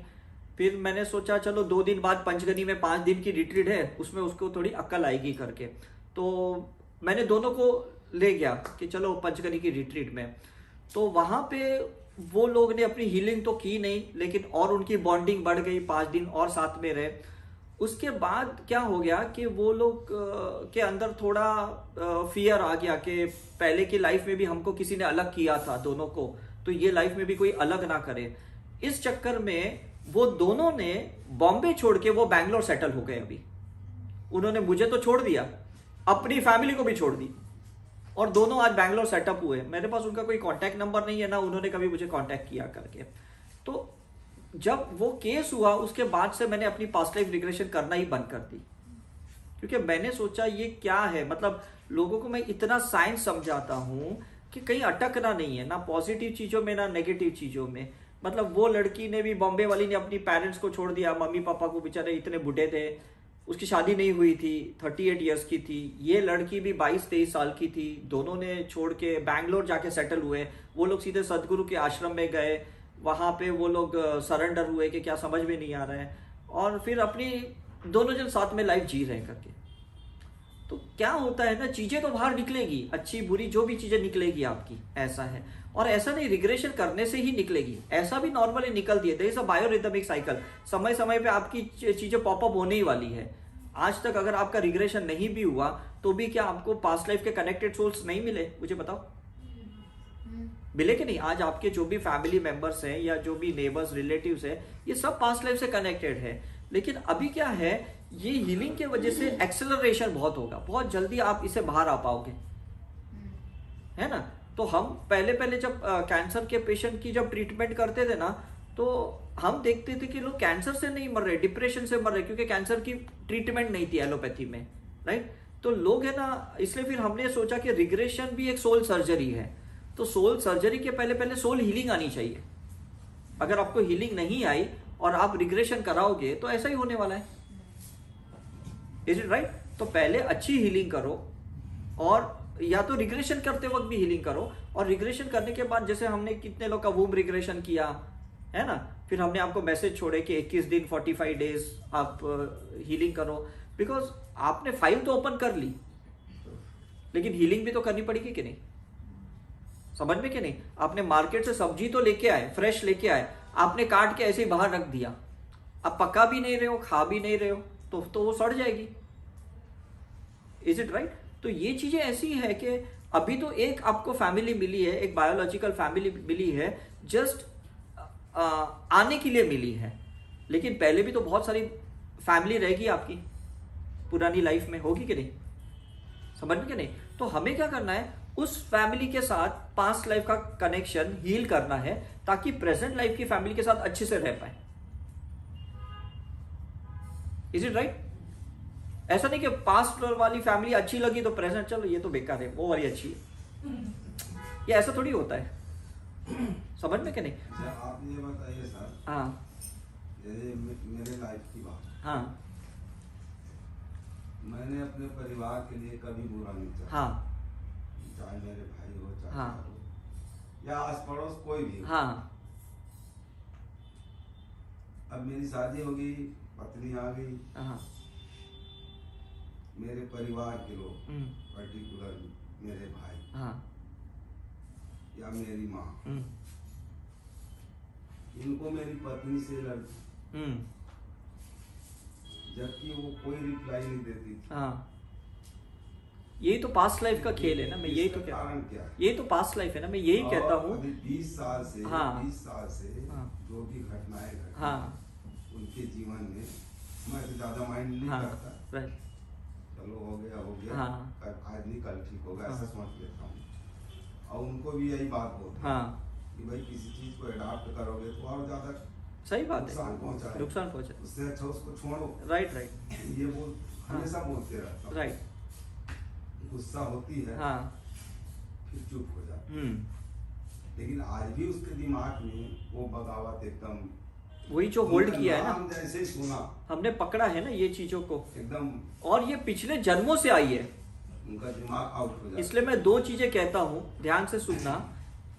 फिर मैंने सोचा चलो 2 दिन बाद पंचगनी में 5 दिन की रिट्रीट है, उसमें उसको थोड़ी अक्ल आएगी करके। तो मैंने दोनों को ले गया कि चलो पंचगनी की रिट्रीट में। तो वहाँ पे वो लोग ने अपनी हीलिंग तो की नहीं, लेकिन और उनकी बॉन्डिंग बढ़ गई, 5 दिन और साथ में रहे। उसके बाद क्या हो गया कि वो लोग के अंदर थोड़ा फियर आ गया कि पहले की लाइफ में भी हमको किसी ने अलग किया था दोनों को, तो ये लाइफ में भी कोई अलग ना करे। इस चक्कर में वो दोनों ने बॉम्बे छोड़ के वो बैंगलोर सेटल हो गए। अभी उन्होंने मुझे तो छोड़ दिया, अपनी फैमिली को भी छोड़ दी, और दोनों आज बैंगलोर सेटअप हुए। मेरे पास उनका कोई कांटेक्ट नंबर नहीं है, ना उन्होंने कभी मुझे कांटेक्ट किया करके। तो जब वो केस हुआ उसके बाद से मैंने अपनी पास्ट लाइफ रिग्रेशन करना ही बंद कर दी, क्योंकि मैंने सोचा ये क्या है, मतलब लोगों को मैं इतना साइंस समझाता हूं कि कहीं अटकना नहीं है, ना पॉजिटिव चीजों में ना नेगेटिव चीजों में। मतलब वो लड़की ने भी, बॉम्बे वाली ने अपनी पेरेंट्स को छोड़ दिया, मम्मी पापा को, बेचारे इतने बूढ़े थे, उसकी शादी नहीं हुई थी, 38 ईयर्स की थी। ये लड़की भी 22-23 साल की थी। दोनों ने छोड़ के बैंगलोर जाके सेटल हुए। वो लोग सीधे सदगुरु के आश्रम में गए, वहाँ पे वो लोग सरेंडर हुए कि क्या समझ में नहीं आ रहा है, और फिर अपनी दोनों जन साथ में लाइफ जी रहे हैं करके। तो क्या होता है ना, चीजें तो बाहर निकलेगी, अच्छी बुरी जो भी चीजें निकलेगी आपकी, ऐसा है। और ऐसा नहीं रिग्रेशन करने से ही निकलेगी, ऐसा भी नॉर्मली निकलती है। There is a biorhythmic cycle, समय समय पे आपकी चीजें पॉपअप होने ही वाली है। आज तक अगर आपका रिग्रेशन नहीं भी हुआ तो भी क्या आपको पास्ट लाइफ के कनेक्टेड सोल्स नहीं मिले? मुझे बताओ, मिले कि नहीं? आज आपके जो भी फैमिली मेंबर्स हैं या जो भी नेबर्स, रिलेटिव्स हैं, ये सब पास्ट लाइफ से कनेक्टेड है। लेकिन अभी क्या है, ये हीलिंग के वजह से एक्सेलरेशन बहुत होगा, बहुत जल्दी आप इसे बाहर आ पाओगे, है ना। तो हम पहले जब कैंसर के पेशेंट की जब ट्रीटमेंट करते थे ना, तो हम देखते थे कि लोग कैंसर से नहीं मर रहे, डिप्रेशन से मर रहे, क्योंकि कैंसर की ट्रीटमेंट नहीं थी एलोपैथी में, राइट। तो लोग है ना, इसलिए फिर हमने सोचा कि रिग्रेशन भी एक सोल सर्जरी है। तो सोल सर्जरी के पहले सोल हीलिंग आनी चाहिए। अगर आपको हीलिंग नहीं आई और आप रिग्रेशन कराओगे तो ऐसा ही होने वाला है। Is it right? तो पहले अच्छी हीलिंग करो, और या तो रिग्रेशन करते वक्त भी हीलिंग करो, और रिग्रेशन करने के बाद जैसे हमने कितने लोग का वूम रिग्रेशन किया है ना, फिर हमने आपको मैसेज छोड़े कि 21 दिन 45 डेज आप हीलिंग करो, बिकॉज आपने फाइल तो ओपन कर ली, लेकिन हीलिंग भी तो करनी पड़ेगी कि नहीं? समझ में कि नहीं? आपने मार्केट से सब्जी तो लेके आए, फ्रेश लेके आए, आपने काट के ऐसे ही बाहर रख दिया, अब पका भी नहीं रहे हो, खा भी नहीं रहे हो, तो वो सड़ जाएगी। Is it right? तो ये चीजें ऐसी है कि अभी तो एक आपको फैमिली मिली है, एक बायोलॉजिकल फैमिली मिली है, जस्ट आने के लिए मिली है, लेकिन पहले भी तो बहुत सारी फैमिली रहेगी आपकी पुरानी लाइफ में, होगी कि नहीं? समझ में कि नहीं? तो हमें क्या करना है, उस फैमिली के साथ पास्ट लाइफ का कनेक्शन हील करना है, ताकि प्रेजेंट लाइफ की फैमिली के साथ अच्छे से रह पाए। Is it right? ऐसा नहीं कि पास्ट वाली फैमिली अच्छी लगी तो प्रेजेंट चलो ये तो बेकार है, वो वाली अच्छी है, ये ऐसा थोड़ी होता है। समझ में कि नहीं? अच्छा, आप ये बताइए सर, हाँ, ये मेरे लाइफ की बात, हाँ, मैंने अपने परिवार के लिए कभी बुरा नहीं चाहा, हाँ, चाहे मेरे भाई हो, चाहे हाँ, हो, या आस पड़ोस कोई भी हो। हाँ, अब मेरी शादी हो गई, पत्नी आ गई, हाँ, मेरे परिवार के लोग, पर्टिकुलर मेरे भाई, हाँ, या मेरी माँ, इनको मेरी पत्नी से लड़ती, जबकि वो कोई रिप्लाई नहीं देती थी। हाँ, यही तो पास्ट लाइफ का खेल है ना, मैं यही तो इसका कारण क्या है? यही तो पास्ट लाइफ है ना, मैं यही कहता हूँ। अभी 20 साल से, हाँ, 20 साल से हाँ, जो भी घटनाएं घटी, हाँ, उनके जीवन में मैं तो ज्यादा माइंड नहीं हाँ करता, राइट चलो हो गया हाँ आज नहीं कल ठीक होगा, ऐसा हाँ। सोच लेता हूँ। और उनको भी यही बात बोलते हैं हाँ कि भाई किसी चीज को अडॉप्ट करोगे तो और ज्यादा सही बात नुकसान है, पहुंचाएगा, नुकसान पहुंचा। उससे अच्छा उसको छोड़ो। राइट राइट ये बोल हमेशा बोलते रहता हूँ। राइट गुस्सा होती है हाँ फिर चुप हो जाती है, लेकिन आज भी उसके दिमाग में वो बगावत एकदम वही जो होल्ड उनका किया है नाम ना, जैसे ही सुना हमने पकड़ा है ना ये चीजों को, एकदम और ये पिछले जन्मों से आई है। उनका दिमाग आउट हो जाता इसलिए मैं दो चीजें कहता हूँ, ध्यान से सुनना,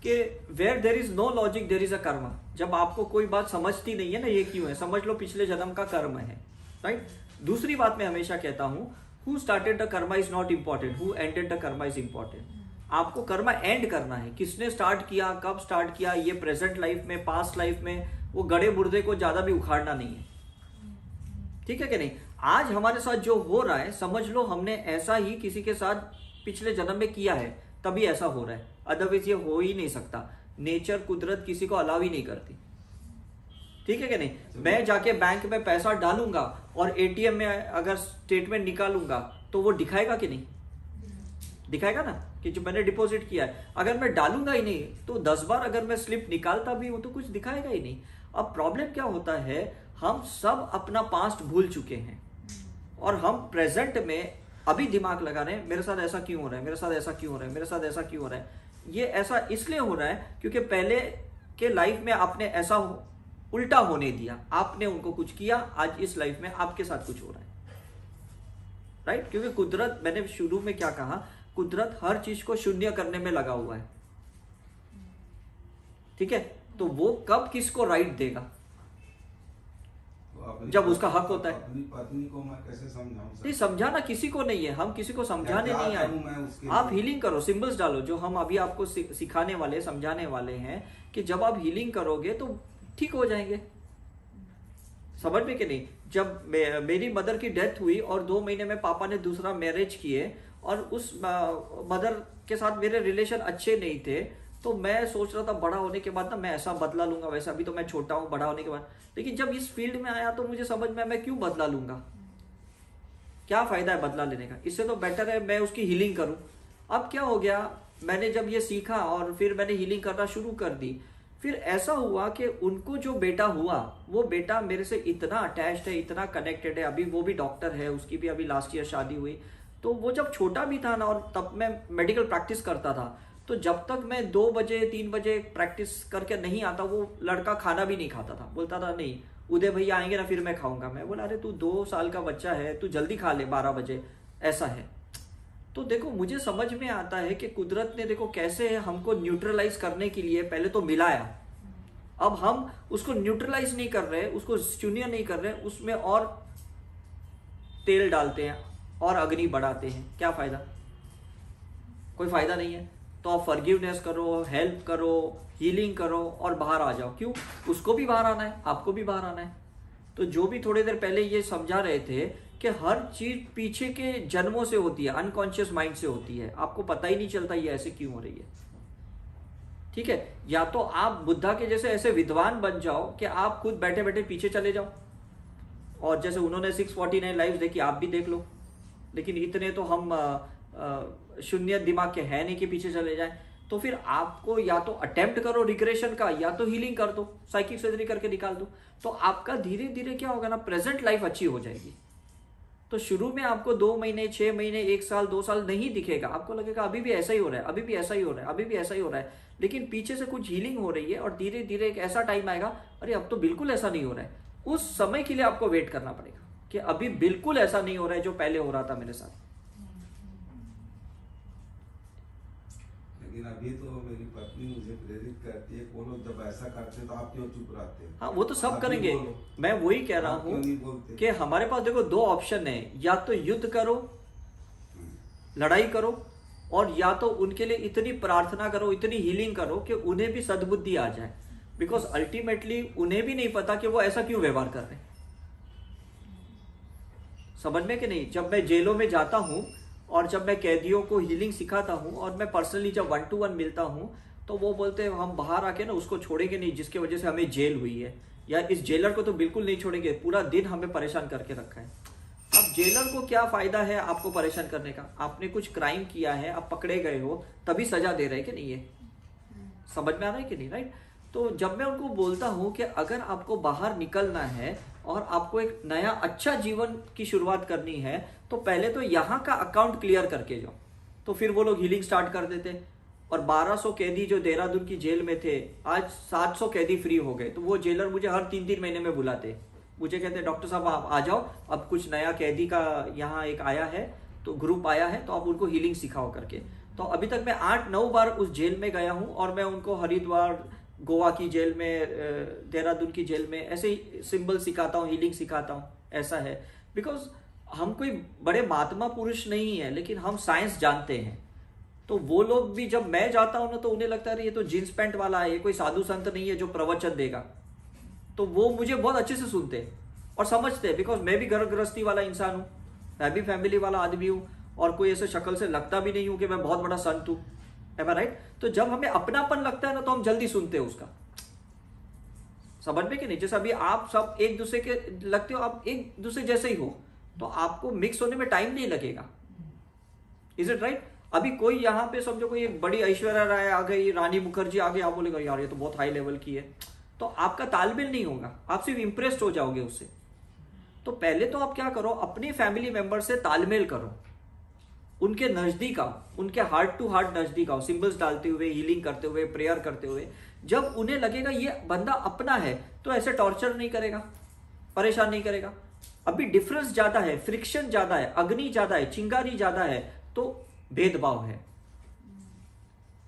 कि where there is no logic there is a karma. जब आपको कोई बात समझती नहीं है ना ये क्यों है, समझ लो पिछले जन्म का कर्म है, राइट। दूसरी बात मैं हमेशा कहता हूँ, who started the Karma is not important, who ended the Karma is important. आपको कर्मा एंड करना है, किसने स्टार्ट किया, कब स्टार्ट किया, ये प्रेजेंट लाइफ में, पास्ट लाइफ में, वो गड़े मुर्दे को ज्यादा भी उखाड़ना नहीं है, ठीक है कि नहीं। आज हमारे साथ जो हो रहा है, समझ लो हमने ऐसा ही किसी के साथ पिछले जन्म में किया है, तभी ऐसा हो रहा है, अदरवाइज ये हो ही नहीं सकता। नेचर, कुदरत किसी को अलाउ ही नहीं करती, ठीक है कि नहीं। मैं जाके बैंक में पैसा डालूंगा और एटीएम में अगर स्टेटमेंट निकालूंगा तो वो दिखाएगा कि नहीं, दिखाएगा ना कि जो मैंने डिपॉजिट किया है। अगर मैं डालूंगा ही नहीं तो 10 बार अगर मैं स्लिप निकालता भी हूं तो कुछ दिखाएगा ही नहीं। अब प्रॉब्लम क्या होता है, हम सब अपना पास्ट भूल चुके हैं और हम प्रेजेंट में अभी दिमाग लगा रहे हैं, मेरे साथ ऐसा क्यों हो रहा है, मेरे साथ ऐसा क्यों हो रहा है, मेरे साथ ऐसा क्यों हो रहा है। ये ऐसा इसलिए हो रहा है क्योंकि पहले के लाइफ में आपने ऐसा उल्टा होने दिया, आपने उनको कुछ किया, आज इस लाइफ में आपके साथ कुछ हो रहा है, राइट। क्योंकि कुदरत, मैंने शुरू में क्या कहा, कुदरत हर चीज को शून्य करने में लगा हुआ है, ठीक है। तो वो कब किसको राइट देगा, जब उसका हक होता है। अपनी पत्नी को मैं कैसे समझाऊं सर? नहीं, समझाना किसी को नहीं है, हम किसी को समझाने क्या नहीं करूं मैं उसके आए। आप लिए? हीलिंग करो, सिंबल्स डालो, जो हम अभी आपको सिखाने वाले, समझाने वाले हैं कि जब आप हीलिंग करोगे तो ठीक हो जाएंगे, समझ में कि नहीं। जब मेरी मदर की डेथ हुई और 2 महीने में पापा ने दूसरा मैरिज किए और उस मदर के साथ मेरे रिलेशन अच्छे नहीं थे, तो मैं सोच रहा था बड़ा होने के बाद ना मैं ऐसा बदला लूंगा, वैसा। अभी तो मैं छोटा हूं, बड़ा होने के बाद, लेकिन जब इस फील्ड में आया तो मुझे समझ में आया मैं क्यों बदला लूंगा, क्या फायदा है बदला लेने का, इससे तो बेटर है मैं उसकी हीलिंग करूं। अब क्या हो गया, मैंने जब ये सीखा और फिर मैंने हीलिंग करना शुरू कर दी, फिर ऐसा हुआ कि उनको जो बेटा हुआ, वो बेटा मेरे से इतना अटैच्ड है, इतना कनेक्टेड है, अभी वो भी डॉक्टर है, उसकी भी अभी लास्ट ईयर शादी हुई। तो वो जब छोटा भी था ना, और तब मैं मेडिकल प्रैक्टिस करता था, तो जब तक मैं 2 बजे 3 बजे प्रैक्टिस करके नहीं आता, वो लड़का खाना भी नहीं खाता था, बोलता था नहीं उदय भैया आएंगे ना फिर मैं खाऊंगा। मैं बोला अरे तू 2 साल का बच्चा है, तू जल्दी खा ले 12 बजे, ऐसा है। तो देखो मुझे समझ में आता है कि कुदरत ने देखो कैसे हमको न्यूट्रलाइज करने के लिए पहले तो मिलाया, अब हम उसको न्यूट्रलाइज नहीं कर रहे, उसको शून्य नहीं कर रहे, उसमें और तेल डालते हैं और अग्नि बढ़ाते हैं, क्या फायदा, कोई फायदा नहीं है। तो आप फॉरगिवनेस करो, हेल्प करो, हीलिंग करो और बाहर आ जाओ। क्यों, उसको भी बाहर आना है, आपको भी बाहर आना है। तो जो भी थोड़ी देर पहले ये समझा रहे थे कि हर चीज पीछे के जन्मों से होती है, अनकॉन्शियस माइंड से होती है, आपको पता ही नहीं चलता ये ऐसे क्यों हो रही है, ठीक है। या तो आप बुद्धा के जैसे ऐसे विद्वान बन जाओ कि आप खुद बैठे बैठे पीछे चले जाओ, और जैसे उन्होंने 649 लाइव्स देखी, आप भी देख लो। लेकिन इतने तो हम शून्य दिमाग के है नहीं कि पीछे चले जाएं। तो फिर आपको या तो अटेम्प्ट करो रिग्रेशन का, या तो हीलिंग कर दो, साइकिक सर्जरी करके निकाल दो। तो आपका धीरे धीरे क्या होगा ना, प्रेजेंट लाइफ अच्छी हो जाएगी। तो शुरू में आपको 2 महीने, 6 महीने, 1 साल, 2 साल नहीं दिखेगा, आपको लगेगा अभी भी ऐसा ही हो रहा है, अभी भी ऐसा ही हो रहा है, अभी भी ऐसा ही हो रहा है। लेकिन पीछे से कुछ हीलिंग हो रही है और धीरे धीरे एक ऐसा टाइम आएगा, अरे अब तो बिल्कुल ऐसा नहीं हो रहा है। उस समय के लिए आपको वेट करना पड़ेगा कि अभी बिल्कुल ऐसा नहीं हो रहा है जो पहले हो रहा था मेरे साथ। लेकिन अभी तो मेरी पत्नी मुझे प्रेरित करती है, बोलो जब ऐसा करते तो आप क्यों चुप रहते हो? हाँ, वो तो सब आप करेंगे। ही बोलो। मैं वही कह रहा आप क्यों हूँ नहीं बोलते? कि हमारे पास देखो 2 ऑप्शन है, या तो युद्ध करो, लड़ाई करो, और या तो उनके लिए इतनी प्रार्थना करो, इतनी हीलिंग करो कि उन्हें भी सद्बुद्धि आ जाए। बिकॉज अल्टीमेटली उन्हें भी नहीं पता कि वो ऐसा क्यों व्यवहार कर रहे हैं, समझ में कि नहीं। जब मैं जेलों में जाता हूं और जब मैं कैदियों को हीलिंग सिखाता हूं और मैं पर्सनली जब 1-to-1 मिलता हूं, तो वो बोलते हैं हम बाहर आके ना उसको छोड़ेंगे नहीं जिसकी वजह से हमें जेल हुई है। या इस जेलर को तो बिल्कुल नहीं छोड़ेंगे, पूरा दिन हमें परेशान करके रखा है। अब जेलर को क्या फायदा है आपको परेशान करने का? आपने कुछ क्राइम किया है, आप पकड़े गए हो, तभी सजा दे रहे हैं कि नहीं? है समझ में आ रहा है कि नहीं? राइट। तो जब मैं उनको बोलता हूं कि अगर आपको बाहर निकलना है और आपको एक नया अच्छा जीवन की शुरुआत करनी है, तो पहले तो यहाँ का अकाउंट क्लियर करके जाओ। तो फिर वो लोग हीलिंग स्टार्ट कर देते। और 1200 कैदी जो देहरादून की जेल में थे, आज 700 कैदी फ्री हो गए। तो वो जेलर मुझे हर 3-3 महीने में बुलाते, मुझे कहते डॉक्टर साहब आप आ जाओ, अब कुछ नया कैदी का यहाँ एक आया है, तो ग्रुप आया है, तो आप उनको हीलिंग सिखाओ करके। तो अभी तक मैं 8-9 बार उस जेल में गया हूँ और मैं उनको हरिद्वार, गोवा की जेल में, देहरादून की जेल में ऐसे ही सिंबल सिखाता हूँ, हीलिंग सिखाता हूँ। ऐसा है बिकॉज हम कोई बड़े महात्मा पुरुष नहीं है, लेकिन हम साइंस जानते हैं। तो वो लोग भी जब मैं जाता हूँ ना, तो उन्हें लगता है ये तो जींस पैंट वाला है, ये कोई साधु संत नहीं है जो प्रवचन देगा। तो वो मुझे बहुत अच्छे से सुनते हैं और समझते हैं, बिकॉज मैं भी घर गृहस्थी वाला इंसान हूँ, मैं भी फैमिली वाला आदमी हूँ, और कोई ऐसे शक्ल से लगता भी नहीं हूँ कि मैं बहुत बड़ा संत हूँ। एम आई राइट? तो जब हमें अपनापन लगता है ना, तो हम जल्दी सुनते हैं उसका। समझ में कि नहीं? जैसे अभी आप सब एक दूसरे के लगते हो, आप एक दूसरे जैसे ही हो, तो आपको मिक्स होने में टाइम नहीं लगेगा। Is it right? अभी कोई यहाँ पे समझो कोई एक बड़ी ऐश्वर्या राय आ गई, रानी मुखर्जी आ गई, आप बोलेगा यार ये तो बहुत हाई लेवल की है, तो आपका तालमेल नहीं होगा, आप सिर्फ इंप्रेस्ड हो जाओगे उससे। तो पहले तो आप क्या करो, अपने फैमिली मेंबर से तालमेल करो, उनके नजदीक आओ, उनके हार्ट टू हार्ट नजदीक आओ, सिंबल्स डालते हुए, हीलिंग करते हुए, प्रेयर करते हुए। जब उन्हें लगेगा ये बंदा अपना है, तो ऐसे टॉर्चर नहीं करेगा, परेशान नहीं करेगा। अभी डिफरेंस ज्यादा है, फ्रिक्शन ज्यादा है, अग्नि ज्यादा है, चिंगारी ज्यादा है, तो भेदभाव है।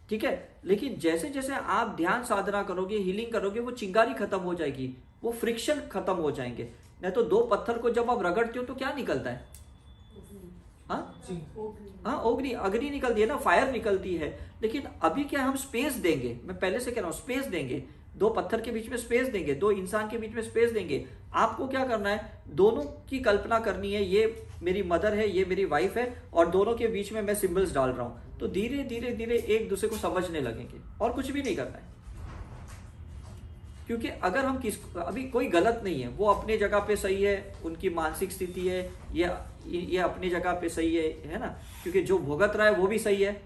ठीक है? लेकिन जैसे जैसे आप ध्यान साधना करोगे, हीलिंग करोगे, वो चिंगारी खत्म हो जाएगी, वो फ्रिक्शन खत्म हो जाएंगे। नहीं तो 2 पत्थर को जब आप रगड़ते हो तो क्या निकलता है? हाँ, अग्नि निकलती है ना, फायर निकलती है। लेकिन अभी क्या हम स्पेस देंगे, मैं पहले से कह रहा हूं, स्पेस देंगे, 2 पत्थर के बीच में स्पेस देंगे, 2 इंसान के बीच में स्पेस देंगे। आपको क्या करना है, दोनों की कल्पना करनी है, ये मेरी मदर है, ये मेरी वाइफ है, और दोनों के बीच में मैं सिंबल्स डाल रहा हूं। तो धीरे धीरे धीरे एक दूसरे को समझने लगेंगे, और कुछ भी नहीं करना है। क्योंकि अगर हम अभी कोई गलत नहीं है, वो अपनी जगह पे सही है, उनकी मानसिक स्थिति है, ये अपनी जगह पे सही है ना? क्योंकि जो भुगत रहा है वो भी सही है,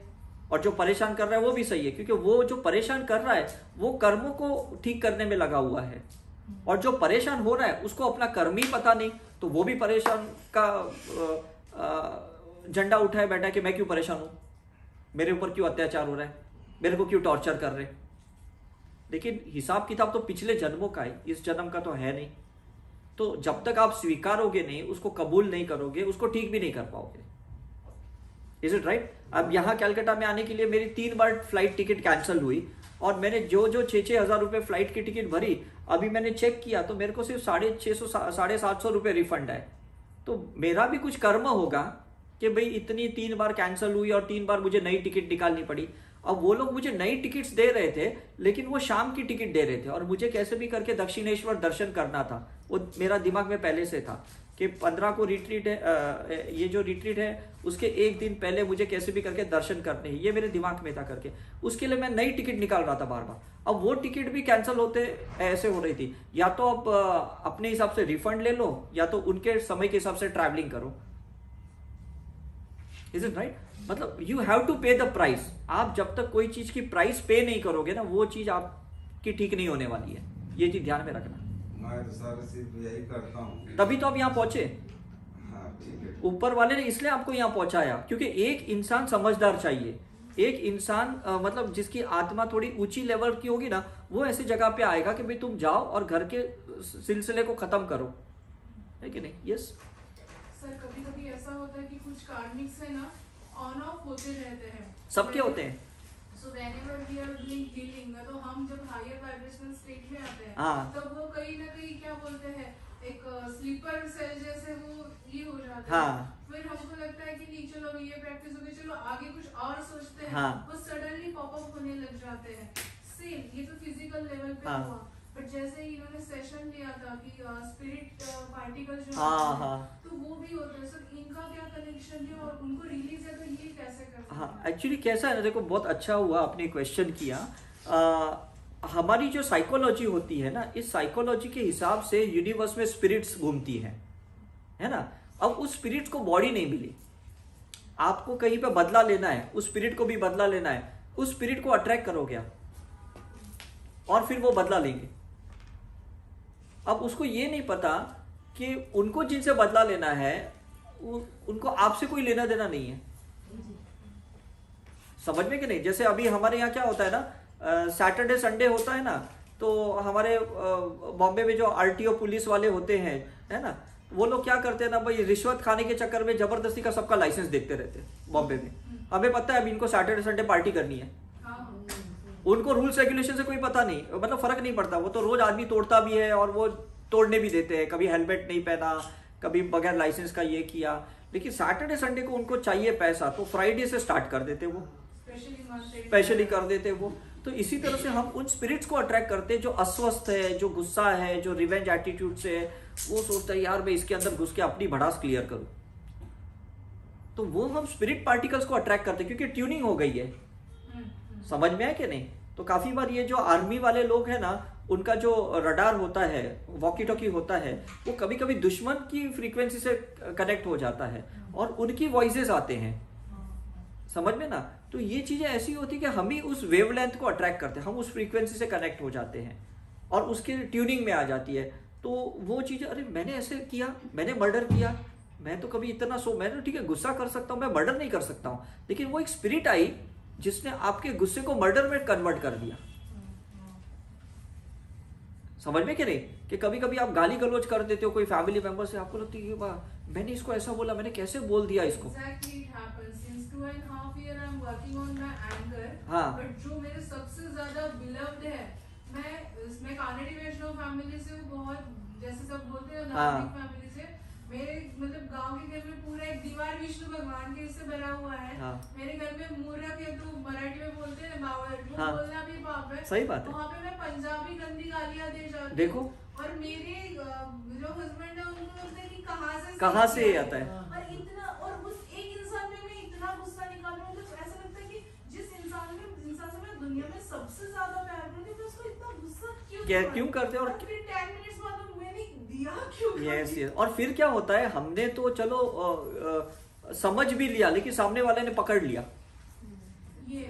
और जो परेशान कर रहा है वो भी सही है, क्योंकि वो जो परेशान कर रहा है वो कर्मों को ठीक करने में लगा हुआ है, और जो परेशान हो रहा है उसको अपना कर्म ही पता नहीं, तो वो भी परेशान का झंडा उठाए बैठा है कि मैं क्यों परेशान हूं, मेरे ऊपर क्यों अत्याचार हो रहा है, मेरे को क्यों टॉर्चर कर रहे हैं। लेकिन हिसाब किताब तो पिछले जन्मों का है, इस जन्म का तो है नहीं। तो जब तक आप स्वीकारोगे नहीं, उसको कबूल नहीं करोगे, उसको ठीक भी नहीं कर पाओगे। Is it right? अब यहाँ कलकत्ता में आने के लिए मेरी 3 बार फ्लाइट टिकट कैंसिल हुई, और मैंने जो 6-6 हज़ार रुपए फ्लाइट की टिकट भरी, अभी मैंने चेक किया तो मेरे को सिर्फ 650-750 रुपए रिफंड है। तो मेरा भी कुछ कर्म होगा कि भाई इतनी 3 बार कैंसिल हुई और 3 बार मुझे नई टिकट निकालनी पड़ी। अब वो लोग मुझे नई टिकट्स दे रहे थे, लेकिन वो शाम की टिकट दे रहे थे, और मुझे कैसे भी करके दक्षिणेश्वर दर्शन करना था। वो मेरा दिमाग में पहले से था कि 15 को रिट्रीट है, ये जो रिट्रीट है उसके 1 दिन पहले मुझे कैसे भी करके दर्शन करने हैं, ये मेरे दिमाग में था करके। उसके लिए मैं नई टिकट निकाल रहा था बार बार। अब वो टिकट भी कैंसिल होते ऐसे हो रही थी, या तो आप अपने हिसाब से रिफंड ले लो, या तो उनके समय के हिसाब से ट्रैवलिंग करो। Is it right? मतलब यू हैव टू पे द प्राइस। आप जब तक कोई चीज की प्राइस पे नहीं करोगे ना, वो चीज आपकी ठीक नहीं होने वाली है। ये चीज ध्यान में रखना। मैं तो सर सिर्फ यही करता हूँ, तभी तो आप यहाँ पहुंचे। हाँ ठीक है। ऊपर वाले ने इसलिए आपको यहाँ पहुंचाया, क्योंकि एक इंसान समझदार चाहिए, एक इंसान मतलब जिसकी आत्मा थोड़ी ऊंची लेवल की होगी ना, वो ऐसी जगह पे आएगा कि भाई तुम जाओ और घर के सिलसिले को खत्म करो, है कि नहीं? यस सर, कभी कभी ऐसा होता है कि कुछ कार्मिक से ना ऑन ऑफ होते रहते हैं, सबके होते हैं। So whenever we are doing healing, तो हम जब हायर वाइब्रेशनल स्टेट में आते हैं, हाँ। तब वो कहीं ना कहीं क्या बोलते हैं, एक स्लीपर सेल जैसे वो ये हो जाते हाँ। हैं। फिर हमको लगता है कि नहीं चलो ये प्रैक्टिस हो गई, चलो आगे कुछ और सोचते हैं, हाँ। वो सडनली पॉपअप होने लग जाते हैं। सेम ये तो फिजिकल लेवल पे हाँ। हुआ, बट जैसे ही इन्होंने सेशन लिया था कि स्पिरिट पार्टिकल जो हाँ, होते हैं, हाँ। तो वो भी होता है। सर इनका क्या कनेक्शन है और उनको रिलीज है, तो ये कैसे कर सकते हैं? हाँ, एक्चुअली कैसा है ना, देखो बहुत अच्छा हुआ आपने क्वेश्चन किया। हमारी जो साइकोलॉजी होती है ना, इस साइकोलॉजी के हिसाब से यूनिवर्स में स्पिरिट्स घूमती है ना। अब उस स्पिरिट को बॉडी नहीं मिली, आपको कहीं पे बदला लेना है, उस स्पिरिट को भी बदला लेना है, उस स्पिरिट को अट्रैक्ट करोगे आप और फिर वो बदला लेंगे। अब उसको ये नहीं पता कि उनको जिनसे बदला लेना है उनको आपसे कोई लेना देना नहीं है, समझ में कि नहीं। जैसे अभी हमारे यहाँ क्या होता है ना, सैटरडे संडे होता है ना, तो हमारे बॉम्बे में जो आरटीओ पुलिस वाले होते हैं, है ना, वो लोग क्या करते हैं ना भाई, रिश्वत खाने के चक्कर में जबरदस्ती का सबका लाइसेंस देखते रहते हैं बॉम्बे में। हमें पता है अभी इनको सैटरडे संडे पार्टी करनी है, उनको रूल्स रेगुलेशन से कोई पता नहीं, मतलब फर्क नहीं पड़ता। वो तो रोज आदमी तोड़ता भी है और वो तोड़ने भी देते हैं, कभी हेलमेट नहीं पहना, कभी बगैर लाइसेंस का ये किया। लेकिन सैटरडे संडे को उनको चाहिए पैसा, तो फ्राइडे से स्टार्ट कर देते वो, स्पेशली कर देते वो। तो इसी तरह से हम उन स्पिरिट्स को अट्रैक्ट करते हैं जो अस्वस्थ है, जो गुस्सा है, जो रिवेंज एटीट्यूड से है। वो सोचता है यार मैं इसके अंदर घुस के अपनी भड़ास क्लियर करूं, तो वो हम स्पिरिट पार्टिकल्स को अट्रैक्ट करते हैं क्योंकि ट्यूनिंग हो गई है। समझ में आया कि नहीं। तो काफी बार ये जो आर्मी वाले लोग हैं ना, उनका जो रडार होता है, वॉकी टॉकी होता है, वो कभी कभी दुश्मन की फ्रीक्वेंसी से कनेक्ट हो जाता है और उनकी वॉइसेस आते हैं, समझ में ना। तो ये चीजें ऐसी होती है कि हम ही उस वेवलेंथ को अट्रैक्ट करते हैं, हम उस फ्रीक्वेंसी से कनेक्ट हो जाते हैं और उसके ट्यूनिंग में आ जाती है। तो वो चीजें, अरे मैंने ऐसे किया, मैंने मर्डर किया, मैं तो कभी इतना मैंने ठीक है गुस्सा कर सकता हूँ, मैं मर्डर नहीं कर सकता हूँ, लेकिन वो एक स्पिरिट आई जिसने आपके गुस्से को मर्डर में कन्वर्ट कर दिया। समझ में कि नहीं, कि कभी कभी आप गाली गलौज कर देते हो कोई फैमिली मेंबर से, आपको लगती है वाह मैंने इसको ऐसा बोला, मैंने कैसे बोल दिया इसको। Exactly, it happens. Since 2.5 years I'm working on my anger. हाँ। But जो मेरे सबसे ज्यादा beloved है, मैं कानेडी वैष्णव फैमिली से हूँ, बहुत जैसे सब बोलते हैं नास्तिक फैमिली से। मेरे मतलब गांव के घर में पूरा एक दीवार विष्णु भगवान के इससे भरा हुआ है। हाँ। मेरे घर में मूर्ख है, तो मराठी में बोलते हैं बावळ, जो हाँ। बोलना भी पाप है। सही बात है। वहाँ पे मैं पंजाबी गंदी गालियाँ दे जाती हूँ। देखो। और मेरे जो हस्बैंड है उनको लगता है कि कहाँ से आता है। और इतना, और उस एक इंसान में मैं इतना गुस्सा निकाल रहा हूँ, तो ऐसा लगता है कि जिस इंसान से मैं दुनिया में सबसे ज्यादा प्यार करती हूँ, उसको इतना गुस्सा क्यों करते हैं। और फिर 10 मिनट्स बाद मैंने दिया क्यों। यस। और फिर क्या होता है, हमने तो चलो समझ भी लिया, लेकिन सामने वाले ने पकड़ लिया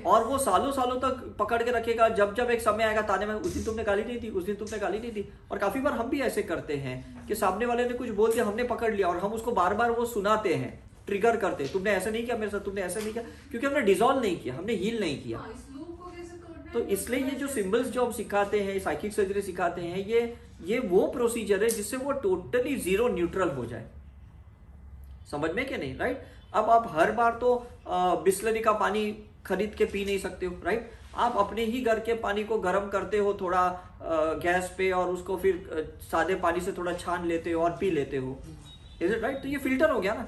और वो सालों सालों तक पकड़ के रखेगा। जब जब एक समय आएगा ताने में, उस दिन तुमने गाली नहीं दी, उस दिन तुमने गाली नहीं दी। और काफी बार हम भी ऐसे करते हैं कि सामने वाले ने कुछ बोल दिया, हमने पकड़ लिया और हम उसको बार बार वो सुनाते हैं, ट्रिगर करते हैं, तुमने ऐसा नहीं किया मेरे साथ, तुमने ऐसा नहीं किया, क्योंकि हमने डिसॉल्व नहीं किया, हमने हील नहीं किया। तो इसलिए ये जो सिंबल्स जो हम सिखाते हैं, साइकिक सर्जरी सिखाते हैं, ये वो प्रोसीजर है जिससे वो टोटली जीरो न्यूट्रल हो जाए। समझ में कि नहीं, राइट। अब आप हर बार तो बिस्लरी का पानी खरीद के पी नहीं सकते हो, राइट। आप अपने ही घर के पानी को गर्म करते हो थोड़ा गैस पे, और उसको फिर सादे पानी से थोड़ा छान लेते हो और पी लेते हो, इज इट राइट। तो ये फिल्टर हो गया ना,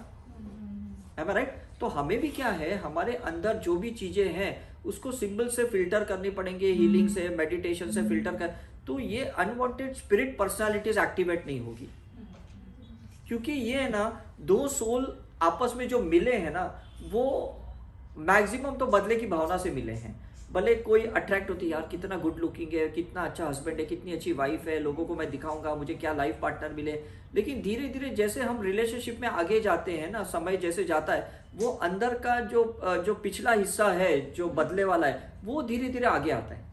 है राइट। तो हमें भी क्या है, हमारे अंदर जो भी चीजें हैं उसको सिंबल से फिल्टर करनी पड़ेंगे, हीलिंग से, मेडिटेशन से फिल्टर कर, तो ये अनवांटेड स्पिरिट पर्सनालिटीज एक्टिवेट नहीं होगी। क्योंकि ये है ना, दो सोल आपस में जो मिले हैं ना, वो मैक्सिमम तो बदले की भावना से मिले हैं। भले कोई अट्रैक्ट होती है, यार कितना गुड लुकिंग है, कितना अच्छा हस्बैंड है, कितनी अच्छी वाइफ है, लोगों को मैं दिखाऊंगा मुझे क्या लाइफ पार्टनर मिले। लेकिन धीरे धीरे जैसे हम रिलेशनशिप में आगे जाते हैं ना, समय जैसे जाता है, वो अंदर का जो पिछला हिस्सा है जो बदले वाला है, वो धीरे धीरे आगे आता है।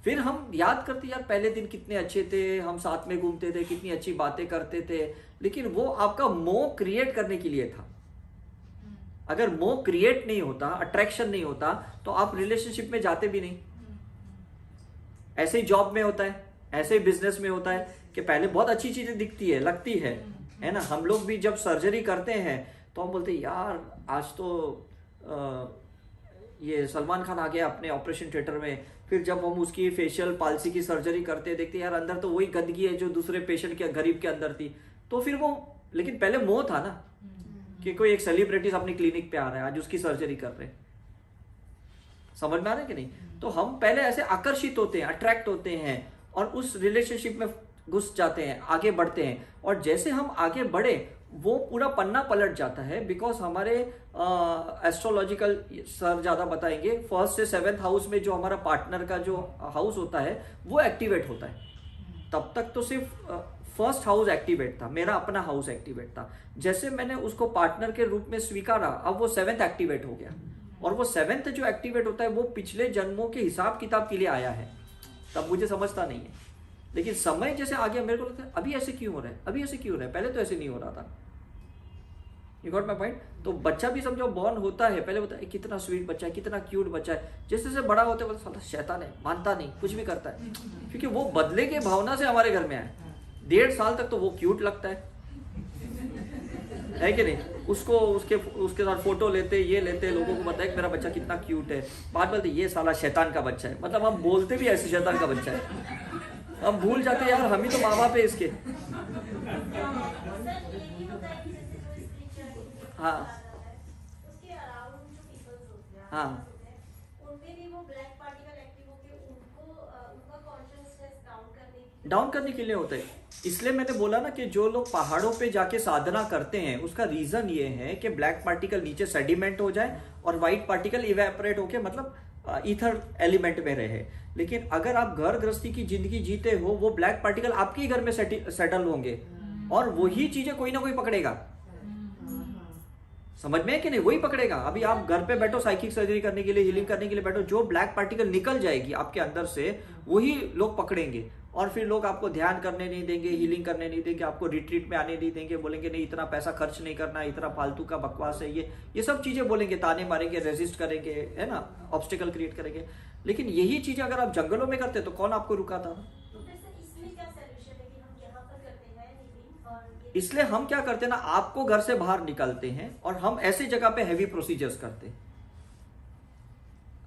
फिर हम याद करते यार पहले दिन कितने अच्छे थे, हम साथ में घूमते थे, कितनी अच्छी बातें करते थे, लेकिन वो आपका मोह क्रिएट करने के लिए था। अगर मोह क्रिएट नहीं होता, अट्रैक्शन नहीं होता, तो आप रिलेशनशिप में जाते भी नहीं। ऐसे ही जॉब में होता है, ऐसे ही बिजनेस में होता है कि पहले बहुत अच्छी चीजें दिखती है, लगती है ना। हम लोग भी जब सर्जरी करते हैं तो हम बोलते हैं यार आज तो ये सलमान खान आ गया अपने ऑपरेशन थिएटर में। फिर जब हम उसकी फेशियल पालसी की सर्जरी करते हैं, देखते हैं यार अंदर तो वही गंदगी है जो दूसरे पेशेंट के गरीब के अंदर थी। तो फिर वो, लेकिन पहले मोह था ना कि कोई एक सेलिब्रिटी अपनी क्लिनिक पे आ रहा है, आज उसकी सर्जरी कर रहे हैं। समझ में आ रहा है कि नहीं। तो हम पहले ऐसे आकर्षित होते हैं, अट्रैक्ट होते हैं और उस रिलेशनशिप में घुस जाते हैं, आगे बढ़ते हैं। और जैसे हम आगे बढ़े, वो पूरा पन्ना पलट जाता है। बिकॉज हमारे एस्ट्रोलॉजिकल सर ज़्यादा बताएंगे, 1st से 7th हाउस में जो हमारा पार्टनर का जो हाउस होता है वो एक्टिवेट होता है। तब तक तो सिर्फ 1st हाउस एक्टिवेट था, मेरा अपना हाउस एक्टिवेट था। जैसे मैंने उसको पार्टनर के रूप में स्वीकारा, अब वो 7th एक्टिवेट हो गया। और वो 7th जो एक्टिवेट होता है वो पिछले जन्मों के हिसाब किताब के लिए आया है, तब मुझे समझता नहीं है। लेकिन समय जैसे आ गया, मेरे को लगता है अभी ऐसे क्यों हो रहा है, अभी ऐसे क्यों हो रहा है, पहले तो ऐसे नहीं हो रहा था। You got my point. तो बच्चा भी समझो बॉर्न होता है, पहले होता है कितना स्वीट बच्चा है, कितना क्यूट बच्चा है। जैसे जैसे बड़ा होता है बोलता साला शैतान है, मानता नहीं, कुछ भी करता है, क्योंकि वो बदले के भावना से हमारे घर में आए। 1.5 साल तक तो वो क्यूट लगता है कि नहीं। उसको उसके साथ फोटो लेते, ये लेते, लोगों को बताया कि मेरा बच्चा कितना क्यूट है। बाद बोलते ये साला शैतान का बच्चा है, मतलब हम बोलते भी ऐसे शैतान का बच्चा है। हम भूल जाते हैं यार हम ही तो माँ बाप है इसके। हाँ हाँ डाउन करने के लिए होता है। इसलिए मैंने बोला ना कि जो लोग पहाड़ों पे जाके साधना करते हैं उसका रीजन ये है कि ब्लैक पार्टिकल नीचे सेडिमेंट हो जाए और व्हाइट पार्टिकल इवेपोरेट होके मतलब ईथर एलिमेंट में रहे। लेकिन अगर आप घर गृहस्थी की जिंदगी जीते हो, वो ब्लैक पार्टिकल आपके ही घर में सेटल होंगे और वही चीजें कोई ना कोई पकड़ेगा। समझ में है कि नहीं, वही पकड़ेगा। अभी आप घर पे बैठो, साइकिक सर्जरी करने के लिए, हीलिंग करने के लिए बैठो, जो ब्लैक पार्टिकल निकल जाएगी आपके अंदर से वही लोग पकड़ेंगे। और फिर लोग आपको ध्यान करने नहीं देंगे, हीलिंग करने नहीं देंगे, आपको रिट्रीट में आने नहीं देंगे, बोलेंगे नहीं इतना पैसा खर्च नहीं करना, इतना फालतू का बकवास है, ये सब चीजें बोलेंगे, ताने मारेंगे, रेजिस्ट करेंगे, है ना, ऑब्स्टिकल क्रिएट करेंगे। लेकिन यही चीजें अगर आप जंगलों में करते तो कौन आपको रुकाता? इसलिए हम क्या करते हैं ना, आपको घर से बाहर निकालते हैं और हम ऐसे जगह पे हैवी प्रोसीजर्स करते हैं।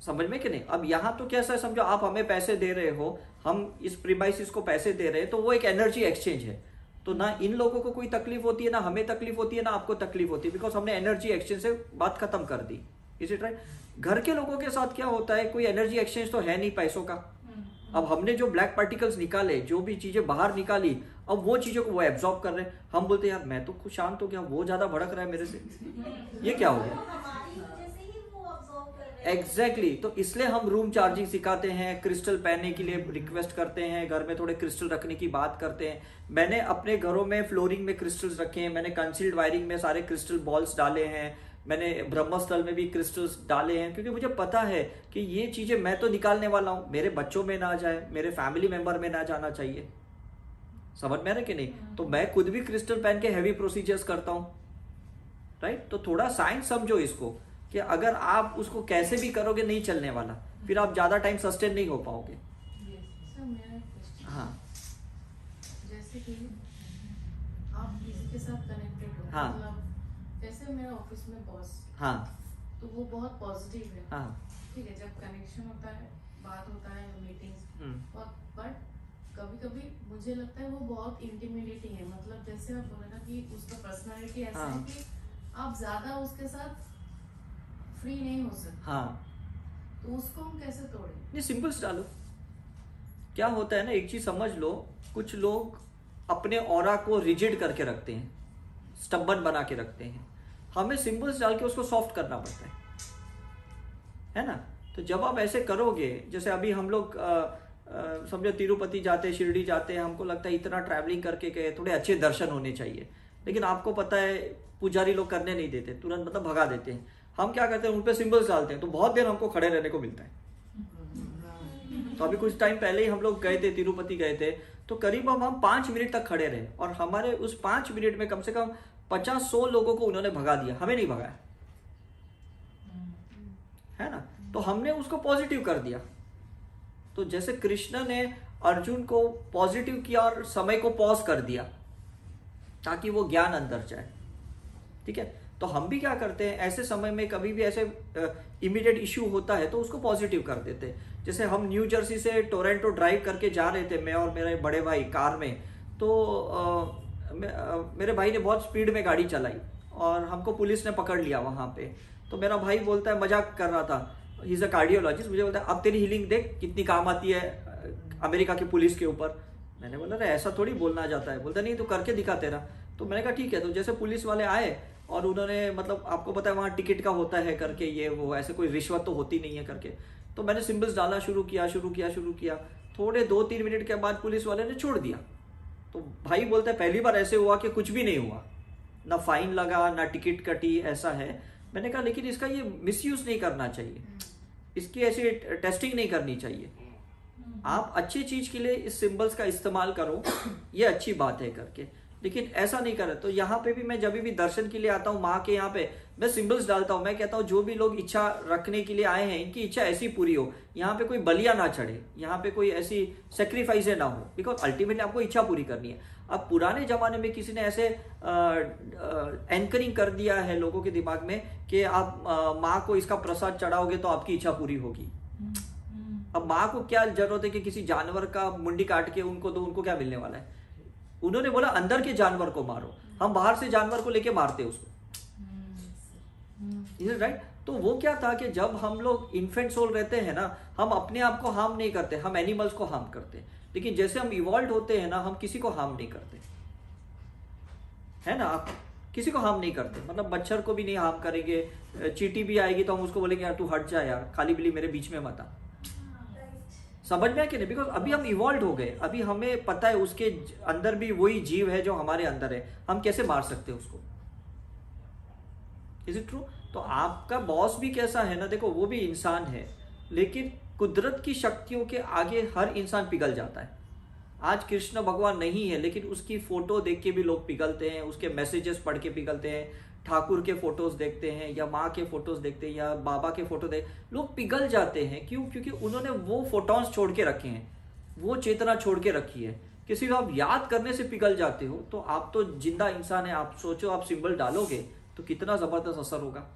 समझ में कि नहीं। अब यहाँ तो कैसा है, समझो आप हमें पैसे दे रहे हो, हम इस प्रीमाइसिस को पैसे दे रहे हैं, तो वो एक एनर्जी एक्सचेंज है। तो ना इन लोगों को कोई तकलीफ होती है, ना हमें तकलीफ होती है, ना आपको तकलीफ होती है, बिकॉज हमने एनर्जी एक्सचेंज से बात खत्म कर दी। Is it right? घर के लोगों के साथ क्या होता है, कोई एनर्जी एक्सचेंज तो है नहीं पैसों का। अब हमने जो ब्लैक पार्टिकल्स निकाले, जो भी चीजें बाहर निकाली, अब वो चीजों को वो एब्जॉर्ब कर रहे हैं। हम बोलते हैं यार मैं तो कुछ शांत हो गया, वो ज्यादा भड़क रहा है मेरे से, ये क्या हो गया? एग्जैक्टली तो इसलिए हम रूम चार्जिंग सिखाते हैं, क्रिस्टल पहनने के लिए रिक्वेस्ट करते हैं, घर में थोड़े क्रिस्टल रखने की बात करते हैं। मैंने अपने घरों में फ्लोरिंग में क्रिस्टल्स रखे हैं, मैंने कंसील्ड वायरिंग में सारे क्रिस्टल बॉल्स डाले हैं, मैंने ब्रह्मस्थल में भी क्रिस्टल्स डाले हैं, क्योंकि मुझे पता है कि ये चीजें मैं तो निकालने वाला हूं, मेरे बच्चों में ना जाए, मेरे फैमिली मेंबर में ना जाना चाहिए। समझ में आ रहा कि नहीं? तो मैं खुद भी क्रिस्टल पहन के हैवी प्रोसीजर्स करता हूं, राइट। तो थोड़ा साइंस समझो इसको कि अगर आप उसको कैसे भी करोगे नहीं चलने वाला, फिर आप ज्यादा टाइम सस्टेन नहीं हो पाओगे। हाँ जैसे कि आप किसी के साथ कनेक्टेड हो, हाँ। मतलब जैसे मेरा ऑफिस में बॉस, हाँ तो वो बहुत पॉजिटिव है। हाँ ठीक है, जब कनेक्शन होता है, बात होता है, मीटिंग्स, बट कभी कभी मुझे लगता है वो बहुत इंटिमिडेटिंग है। मतलब जैसे आप बोले ना कि उसका पर्सनालिटी ऐसा है कि आप ज्यादा उसके साथ फ्री नहीं हो सकते। हाँ तो उसको हम कैसे तोड़ें? ये सिंपल्स डालो। क्या होता है ना, एक चीज समझ लो, कुछ लोग अपने ऑरा को रिजिड करके रखते हैं, स्टबन बना के रखते हैं। हमें सिंबल्स डाल के उसको सॉफ्ट करना पड़ता है ना। तो जब आप ऐसे करोगे, जैसे अभी हम लोग समझो तिरुपति जाते, शिरडी जाते हैं, हमको लगता है इतना ट्रैवलिंग करके गए, थोड़े अच्छे दर्शन होने चाहिए, लेकिन आपको पता है पुजारी लोग करने नहीं देते, तुरंत मतलब भगा देते हैं। हम क्या करते हैं, उन पे सिंबल्स डालते हैं, तो बहुत देर हमको खड़े रहने को मिलता है। तो अभी कुछ टाइम पहले ही हम लोग गए थे, तिरुपति गए थे, तो करीब हम 5 मिनट तक खड़े रहे और हमारे उस 5 मिनट में कम से कम 50-100 लोगों को उन्होंने भगा दिया, हमें नहीं भगाया, है ना। तो हमने उसको पॉजिटिव कर दिया। तो जैसे कृष्ण ने अर्जुन को पॉजिटिव किया और समय को पॉज कर दिया ताकि वो ज्ञान अंदर जाए, ठीक है। तो हम भी क्या करते हैं, ऐसे समय में कभी भी ऐसे इमीडिएट इश्यू होता है तो उसको पॉजिटिव कर देते हैं। जैसे हम न्यू जर्सी से टोरंटो ड्राइव करके जा रहे थे, मैं और मेरे बड़े भाई कार में, तो मेरे भाई ने बहुत स्पीड में गाड़ी चलाई और हमको पुलिस ने पकड़ लिया वहाँ पे। तो मेरा भाई बोलता है, मजाक कर रहा था, ही इज अ कार्डियोलॉजिस्ट, मुझे बोलता है अब तेरी हीलिंग देख कितनी काम आती है अमेरिका की पुलिस के ऊपर। मैंने बोला अरे ऐसा थोड़ी बोलना जाता है। बोलता नहीं तो करके दिखा तेरा। तो तो मैंने कहा ठीक है। तो जैसे पुलिस वाले आए और उन्होंने मतलब आपको पता है वहाँ टिकट का होता है करके, ये वो ऐसे कोई रिश्वत तो होती नहीं है करके, तो मैंने सिंबल्स डालना शुरू किया। थोड़े 2-3 मिनट के बाद पुलिस वाले ने छोड़ दिया। तो भाई बोलते हैं पहली बार ऐसे हुआ कि कुछ भी नहीं हुआ, ना फाइन लगा ना टिकट कटी, ऐसा है। मैंने कहा लेकिन इसका ये मिसयूज नहीं करना चाहिए, इसकी ऐसी टेस्टिंग नहीं करनी चाहिए। आप अच्छी चीज के लिए इस सिंबल्स का इस्तेमाल करो, ये अच्छी बात है करके, लेकिन ऐसा नहीं करे। तो यहाँ पे भी मैं जब भी दर्शन के लिए आता हूँ माँ के यहाँ पे, मैं सिंबल्स डालता हूँ। मैं कहता हूँ जो भी लोग इच्छा रखने के लिए आए हैं, इनकी इच्छा ऐसी पूरी हो, यहाँ पे कोई बलिया ना चढ़े, यहाँ पे कोई ऐसी सेक्रीफाइस ना हो, बिकॉज अल्टीमेटली आपको इच्छा पूरी करनी है। अब पुराने जमाने में किसी ने ऐसे एंकरिंग कर दिया है लोगों के दिमाग में कि आप माँ को इसका प्रसाद चढ़ाओगे तो आपकी इच्छा पूरी होगी। अब माँ को क्या जरूरत है कि किसी जानवर का मुंडी काट के उनको दो, उनको क्या मिलने वाला है? उन्होंने बोला अंदर के जानवर को मारो, हम बाहर से जानवर को लेके मारते उसको, राइट? तो वो क्या था कि जब हम लोग इन्फेंट सोल रहते हैं ना, हम अपने आप को हार्म नहीं करते, हम एनिमल्स को हार्म करते हैं। लेकिन जैसे हम इवॉल्व होते हैं ना, हम किसी को हार्म नहीं करते, है ना? आप किसी को हार्म नहीं करते, मतलब मच्छर को भी नहीं हार्म करेंगे। चींटी भी आएगी तो हम उसको बोलेंगे यार तू हट जा यार, काली बिल्ली मेरे बीच में मत आ। समझ में है कि नहीं? बिकॉज अभी हम इवॉल्व हो गए, अभी हमें पता है उसके अंदर भी वही जीव है जो हमारे अंदर है, हम कैसे मार सकते हैं उसको। Is it true? तो आपका बॉस भी कैसा है ना, देखो वो भी इंसान है, लेकिन कुदरत की शक्तियों के आगे हर इंसान पिघल जाता है। आज कृष्ण भगवान नहीं है, लेकिन उसकी फोटो देख के भी लोग पिघलते हैं, उसके मैसेजेस पढ़ के पिघलते हैं, ठाकुर के फोटोज देखते हैं या माँ के फोटोज देखते हैं या बाबा के फोटो लोग पिघल जाते हैं। क्यों? क्योंकि उन्होंने वो फोटोन्स छोड़ के रखे हैं, वो चेतना छोड़ के रखी है। किसी को आप याद करने से पिघल जाते हो, तो आप तो जिंदा इंसान है। आप सोचो, आप सिंबल डालोगे तो कितना जबरदस्त असर होगा।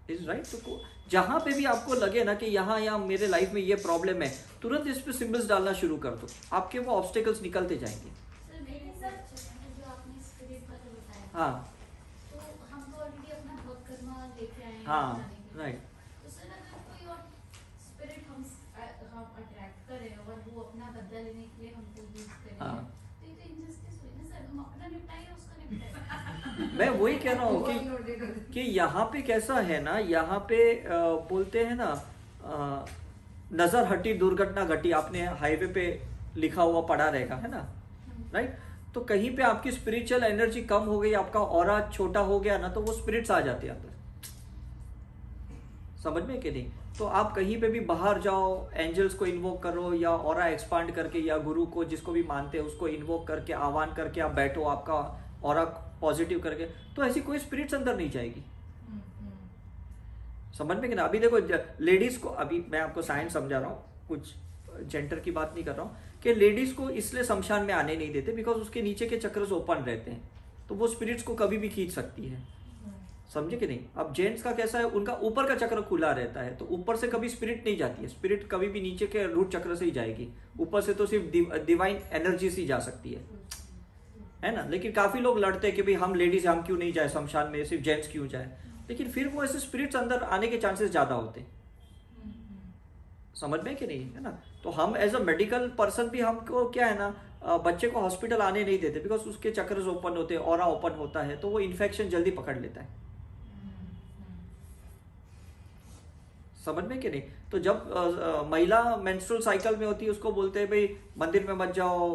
Is right? तो जहां पे भी आपको लगे ना कि यहाँ मेरे लाइफ में ये प्रॉब्लम है, तुरंत इस पे सिंबल्स डालना शुरू कर दो, आपके वो ऑब्स्टेकल्स निकलते जाएंगे। हाँ तो हम तो ऑलरेडी अपना बहुत कर्मा लेके आए हैं। हाँ, राइट। तो सर अगर कोई और स्पिरिट हम अट्रैक्ट करें और वो अपना बदला लेने के लिए हमको यूज करें, हाँ। तो ये तो इनजस्टिस हुई ना सर। हम अपना निपटाए या उसका निपटाए? मैं वही कह रहा हूँ कि यहाँ पे कैसा है ना, यहाँ पे बोलते हैं ना नजर हटी दुर्घटना घटी, आपने हाईवे पे लिखा हुआ पड़ा रहेगा, है ना? राइट? तो कहीं पे आपकी स्पिरिचुअल एनर्जी कम हो गई, आपका ऑरा छोटा हो गया ना, तो वो स्पिरिट्स आ जाते हैं अंदर। समझ में कि नहीं? तो आप कहीं पे भी बाहर जाओ, एंजल्स को इन्वोक करो या ऑरा एक्सपांड करके, या गुरु को जिसको भी मानते हैं उसको इन्वोक करके, आह्वान करके आप बैठो, आपका ऑरा पॉजिटिव करके, तो ऐसी कोई स्पिरिट्स अंदर नहीं जाएगी। समझ में कि ना? अभी देखो लेडीज को, अभी मैं आपको साइंस समझा रहा हूँ, कुछ जेंडर की बात नहीं कर रहा हूँ, कि लेडीज को इसलिए शमशान में आने नहीं देते बिकॉज उसके नीचे के चक्रस ओपन रहते हैं, तो वो स्पिरिट्स को कभी भी खींच सकती है। समझे कि नहीं? अब जेंट्स का कैसा है, उनका ऊपर का चक्र खुला रहता है, तो ऊपर से कभी स्पिरिट नहीं जाती है, स्पिरिट कभी भी नीचे के रूट चक्र से ही जाएगी, ऊपर से तो सिर्फ डिवाइन एनर्जी से ही जा सकती है ना? लेकिन काफी लोग लड़ते हैं कि भाई हम लेडीज हम क्यों नहीं जाए शमशान में, सिर्फ जेंट्स क्यों जाए, लेकिन फिर वो ऐसे स्पिरिट्स अंदर आने के चांसेस ज्यादा होते हैं। समझ में कि नहीं? है ना? तो हम एज अ मेडिकल पर्सन भी हमको क्या है ना, बच्चे को हॉस्पिटल आने नहीं देते बिकॉज उसके चक्र ओपन होते हैं, ऑरा ओपन होता है, तो वो इन्फेक्शन जल्दी पकड़ लेता है। समझ में कि नहीं? तो जब महिला मेंस्ट्रुअल साइकिल में होती है, उसको बोलते हैं भाई मंदिर में मत जाओ,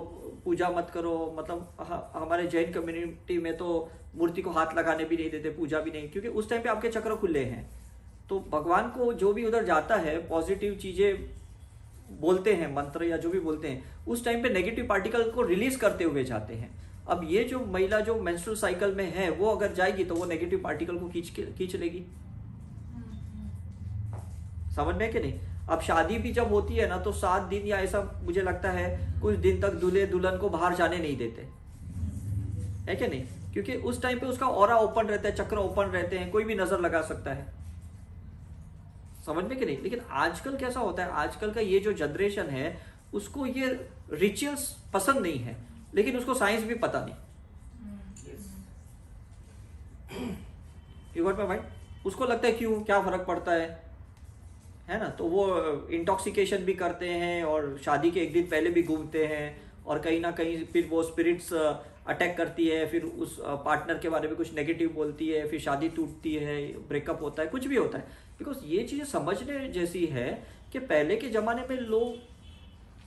पूजा मत करो, मतलब हमारे जैन कम्युनिटी में तो मूर्ति को हाथ लगाने भी नहीं देते, पूजा भी नहीं, क्योंकि उस टाइम पे आपके चक्र खुले हैं। तो भगवान को जो भी उधर जाता है, पॉजिटिव चीजें बोलते हैं, मंत्र या जो भी बोलते हैं, उस टाइम पे नेगेटिव पार्टिकल को रिलीज करते हुए जाते हैं। अब ये जो महिला जो मेंस्ट्रुअल साइकिल में है, वो अगर जाएगी तो वो नेगेटिव पार्टिकल को खींच लेगी। समझ में कि नहीं? अब शादी भी जब होती है ना, तो 7 दिन या ऐसा मुझे लगता है कुछ दिन तक दूल्हे दुल्हन को बाहर जाने नहीं देते, है कि नहीं? क्योंकि उस टाइम पे उसका ऑरा ओपन रहता है, चक्र ओपन रहते हैं, कोई भी नजर लगा सकता है। समझ में कि नहीं? लेकिन आजकल कैसा होता है, आजकल का ये जो जनरेशन है उसको ये रिचुअल्स पसंद नहीं है, लेकिन उसको साइंस भी पता नहीं। You got my point? उसको लगता है क्यों, क्या फर्क पड़ता है ना? तो वो इंटॉक्सिकेशन भी करते हैं और शादी के एक दिन पहले भी घूमते हैं और कहीं ना कहीं फिर वो स्पिरिट्स अटैक करती है, फिर उस पार्टनर के बारे में कुछ नेगेटिव बोलती है, फिर शादी टूटती है, ब्रेकअप होता है, कुछ भी होता है। बिकॉज ये चीज़ें समझने जैसी है कि पहले के ज़माने में लोग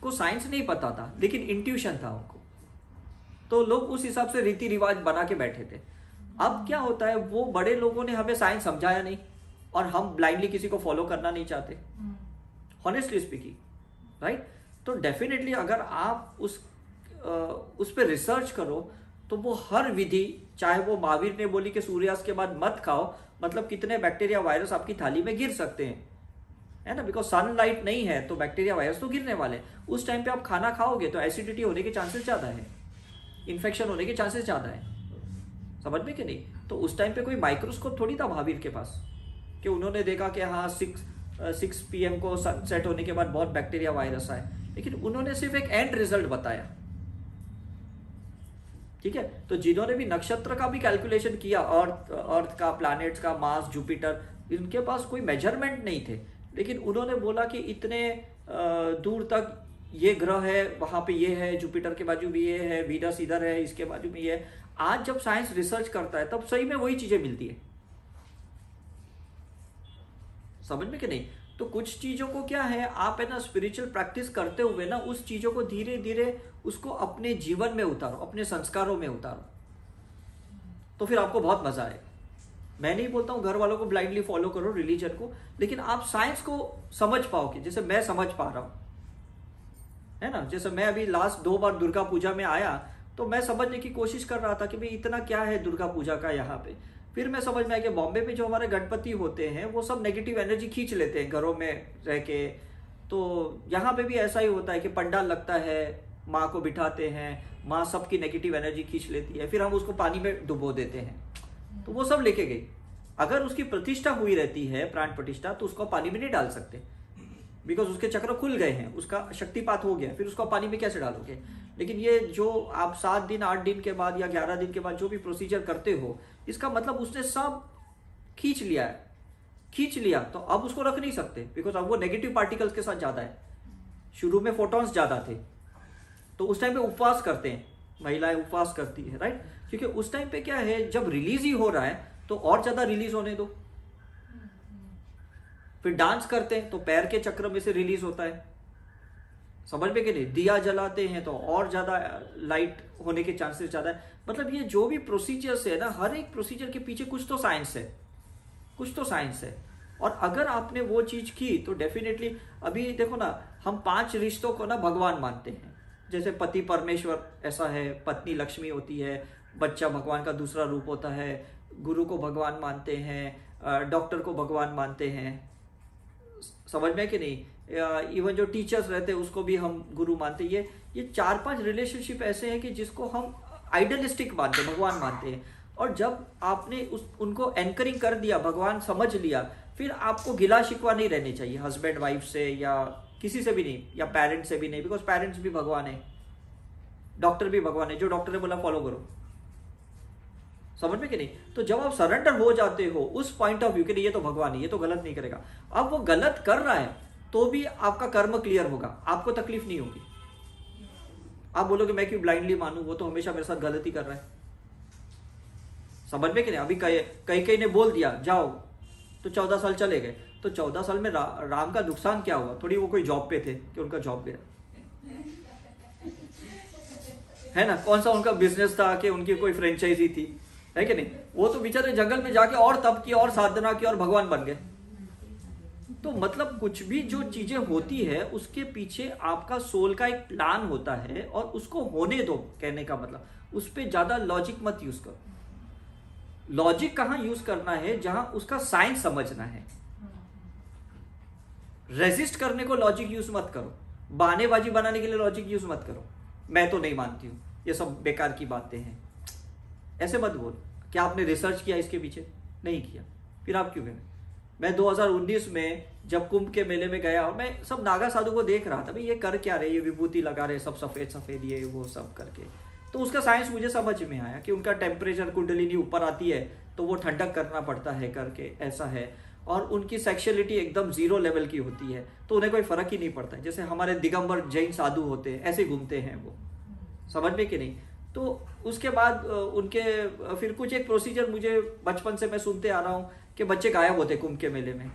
को साइंस नहीं पता था, लेकिन इंट्यूशन था उनको, तो लोग उस हिसाब से रीति रिवाज बना के बैठे थे। अब क्या होता है, वो बड़े लोगों ने हमें साइंस समझाया नहीं और हम ब्लाइंडली किसी को फॉलो करना नहीं चाहते, हॉनेस्टली स्पीकिंग, राइट। तो डेफिनेटली अगर आप उस पर रिसर्च करो तो वो हर विधि, चाहे वो महावीर ने बोली कि सूर्यास्त के बाद मत खाओ, मतलब कितने बैक्टीरिया वायरस आपकी थाली में गिर सकते हैं, है ना, बिकॉज सनलाइट नहीं है तो बैक्टीरिया वायरस तो गिरने वाले। उस टाइम पे आप खाना खाओगे तो एसिडिटी होने के चांसेस ज़्यादा है, इन्फेक्शन होने के चांसेस ज़्यादा है, समझ में कि नहीं। तो उस टाइम पे कोई माइक्रोस्कोप थोड़ी था महावीर के पास कि उन्होंने देखा कि हाँ 6 PM को सनसेट होने के बाद बहुत बैक्टीरिया वायरस आए, लेकिन उन्होंने सिर्फ एक एंड रिजल्ट बताया, ठीक है। तो जिन्होंने भी नक्षत्र का भी कैलकुलेशन किया, अर्थ का, प्लैनेट्स का, मार्स, जुपिटर, इनके पास कोई मेजरमेंट नहीं थे, लेकिन उन्होंने बोला कि इतने दूर तक ये ग्रह है, वहां पे ये है, जुपिटर के बाजू भी ये है, वीनस इधर है, इसके बाजू में ये है। आज जब साइंस रिसर्च करता है तब सही में वही चीजें मिलती है, समझ में कि नहीं। तो कुछ चीजों को क्या है, आप है ना स्पिरिचुअल प्रैक्टिस करते हुए ना उस चीजों को धीरे धीरे उसको अपने जीवन में उतारो, अपने संस्कारों में उतारो, तो फिर आपको बहुत मजा आएगा। मैं नहीं बोलता हूं घर वालों को ब्लाइंडली फॉलो करो रिलीजन को, लेकिन आप साइंस को समझ पाओगे, जैसे मैं समझ पा रहा हूं, है ना। जैसे मैं अभी लास्ट 2 बार दुर्गा पूजा में आया तो मैं समझने की कोशिश कर रहा था कि भाई इतना क्या है दुर्गा पूजा का यहाँ पे। फिर मैं समझ में आया कि बॉम्बे में जो हमारे गणपति होते हैं वो सब नेगेटिव एनर्जी खींच लेते हैं घरों में रह के। तो यहाँ पे भी ऐसा ही होता है कि पंडाल लगता है, माँ को बिठाते हैं, माँ सबकी नेगेटिव एनर्जी खींच लेती है, फिर हम उसको पानी में डुबो देते हैं, तो वो सब लेके गई। अगर उसकी प्रतिष्ठा हुई रहती है, प्राण प्रतिष्ठा, तो उसको पानी में नहीं डाल सकते, बिकॉज उसके चक्र खुल गए हैं, उसका शक्तिपात हो गया, फिर उसको पानी में कैसे डालोगे। लेकिन ये जो आप 7 दिन 8 दिन के बाद या 11 दिन के बाद जो भी प्रोसीजर करते हो, इसका मतलब उसने सब खींच लिया, तो अब उसको रख नहीं सकते, बिकॉज अब वो नेगेटिव पार्टिकल्स के साथ ज्यादा है। शुरू में फोटॉन्स ज्यादा थे, तो उस टाइम पे उपवास करते हैं, महिलाएं उपवास करती है, राइट, क्योंकि उस टाइम पे क्या है, जब रिलीज ही हो रहा है तो और ज्यादा रिलीज होने दो। फिर डांस करते हैं तो पैर के चक्र में से रिलीज होता है, समझ में कि नहीं। दिया जलाते हैं तो और ज्यादा लाइट होने के चांसेस ज्यादा है। मतलब ये जो भी प्रोसीजर्स है ना, हर एक प्रोसीजर के पीछे कुछ तो साइंस है, और अगर आपने वो चीज की तो डेफिनेटली। अभी देखो ना, हम 5 रिश्तों को ना भगवान मानते हैं, जैसे पति परमेश्वर ऐसा है, पत्नी लक्ष्मी होती है, बच्चा भगवान का दूसरा रूप होता है, गुरु को भगवान मानते हैं, डॉक्टर को भगवान मानते हैं, समझ में कि नहीं। इवन जो टीचर्स रहते हैं उसको भी हम गुरु मानते हैं। ये 4-5 रिलेशनशिप ऐसे हैं कि जिसको हम आइडियलिस्टिक मानते हैं, भगवान मानते हैं। और जब आपने उनको एंकरिंग कर दिया, भगवान समझ लिया, फिर आपको गिला शिकवा नहीं रहनी चाहिए हस्बैंड वाइफ से या किसी से भी नहीं, या पेरेंट्स से भी नहीं, बिकॉज पेरेंट्स भी भगवान है, डॉक्टर भी भगवान है, जो डॉक्टर ने बोला फॉलो करो, समझ में कि नहीं। तो जब आप सरेंडर हो जाते हो उस पॉइंट ऑफ व्यू के लिए, ये तो भगवान है, ये तो गलत नहीं करेगा, अब वो गलत कर रहा है तो भी आपका कर्म क्लियर होगा, आपको तकलीफ नहीं होगी। आप बोलोगे मैं क्यों ब्लाइंडली मानूं, वो तो हमेशा मेरे साथ गलत ही कर रहा है, समझ में कि नहीं। अभी कई ने बोल दिया जाओ, तो 14 साल चले गए, तो 14 साल में राम का नुकसान क्या हुआ, थोड़ी वो कोई जॉब पे थे कि उनका जॉब गया, है ना। कौन सा उनका बिजनेस था कि उनकी कोई फ्रेंचाइजी थी, है कि नहीं। वो तो बेचारे जंगल में जाके और तप किया और साधना की और भगवान बन गए। तो मतलब कुछ भी जो चीजें होती है उसके पीछे आपका सोल का एक प्लान होता है, और उसको होने दो, कहने का मतलब उस पर ज्यादा लॉजिक मत यूज करो। लॉजिक कहां यूज करना है, जहां उसका साइंस समझना है। रेजिस्ट करने को लॉजिक यूज मत करो, बहानेबाजी बनाने के लिए लॉजिक यूज मत करो, मैं तो नहीं मानती हूं, ये सब बेकार की बातें हैं, ऐसे मत बोल। क्या आपने रिसर्च किया इसके पीछे? नहीं किया, फिर आप क्यों गए? मैं 2019 में जब कुंभ के मेले में गया और मैं सब नागा साधु को देख रहा था, भाई ये कर क्या रहे, ये विभूति लगा रहे, सब सफेद सफेद ये वो सब करके। तो उसका साइंस मुझे समझ में आया कि उनका टेम्परेचर कुंडलिनी ऊपर आती है तो वो ठंडक करना पड़ता है करके, ऐसा है। और उनकी सेक्सुअलिटी एकदम 0 लेवल की होती है, तो उन्हें कोई फर्क ही नहीं पड़ता है। जैसे हमारे दिगंबर जैन साधु होते हैं, ऐसे घूमते हैं वो, समझ में कि नहीं। तो उसके बाद उनके फिर कुछ एक प्रोसीजर मुझे बचपन से मैं सुनते आ रहा हूँ कि बच्चे गायब होते कुंभ के मेले में,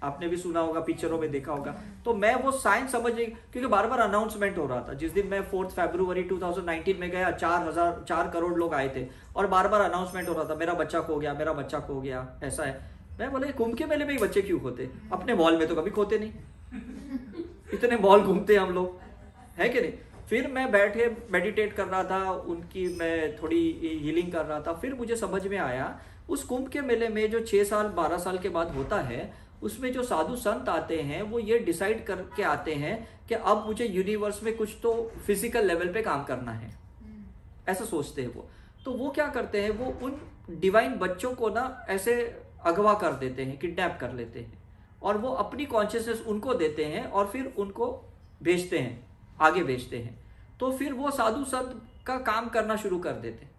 आपने भी सुना होगा, पिक्चरों में देखा होगा। तो मैं वो साइंस समझ नहीं, क्योंकि बार बार अनाउंसमेंट हो रहा था। जिस दिन मैं 4 फरवरी 2019 में गया 4 करोड़ लोग आए थे और बार बार अनाउंसमेंट हो रहा था मेरा बच्चा खो गया, मेरा बच्चा खो गया, ऐसा है। मैं बोले कुंभ के मेले में ही बच्चे क्यों खोते, अपने मॉल में तो कभी खोते नहीं, इतने मॉल घूमते हैं हम लोग, है कि नहीं। फिर मैं बैठे मेडिटेट कर रहा था, उनकी मैं थोड़ी हीलिंग कर रहा था। फिर मुझे समझ में आया उस कुंभ के मेले में जो 6 साल 12 साल के बाद होता है, उसमें जो साधु संत आते हैं वो ये डिसाइड करके आते हैं कि अब मुझे यूनिवर्स में कुछ तो फिजिकल लेवल पे काम करना है, ऐसा सोचते हैं वो। तो वो क्या करते हैं, वो उन डिवाइन बच्चों को ना ऐसे अगवा कर देते हैं, किडनैप कर लेते हैं, और वो अपनी कॉन्शियसनेस उनको देते हैं और फिर उनको भेजते हैं, आगे भेजते हैं। तो फिर वो साधु संत का काम करना शुरू कर देते हैं,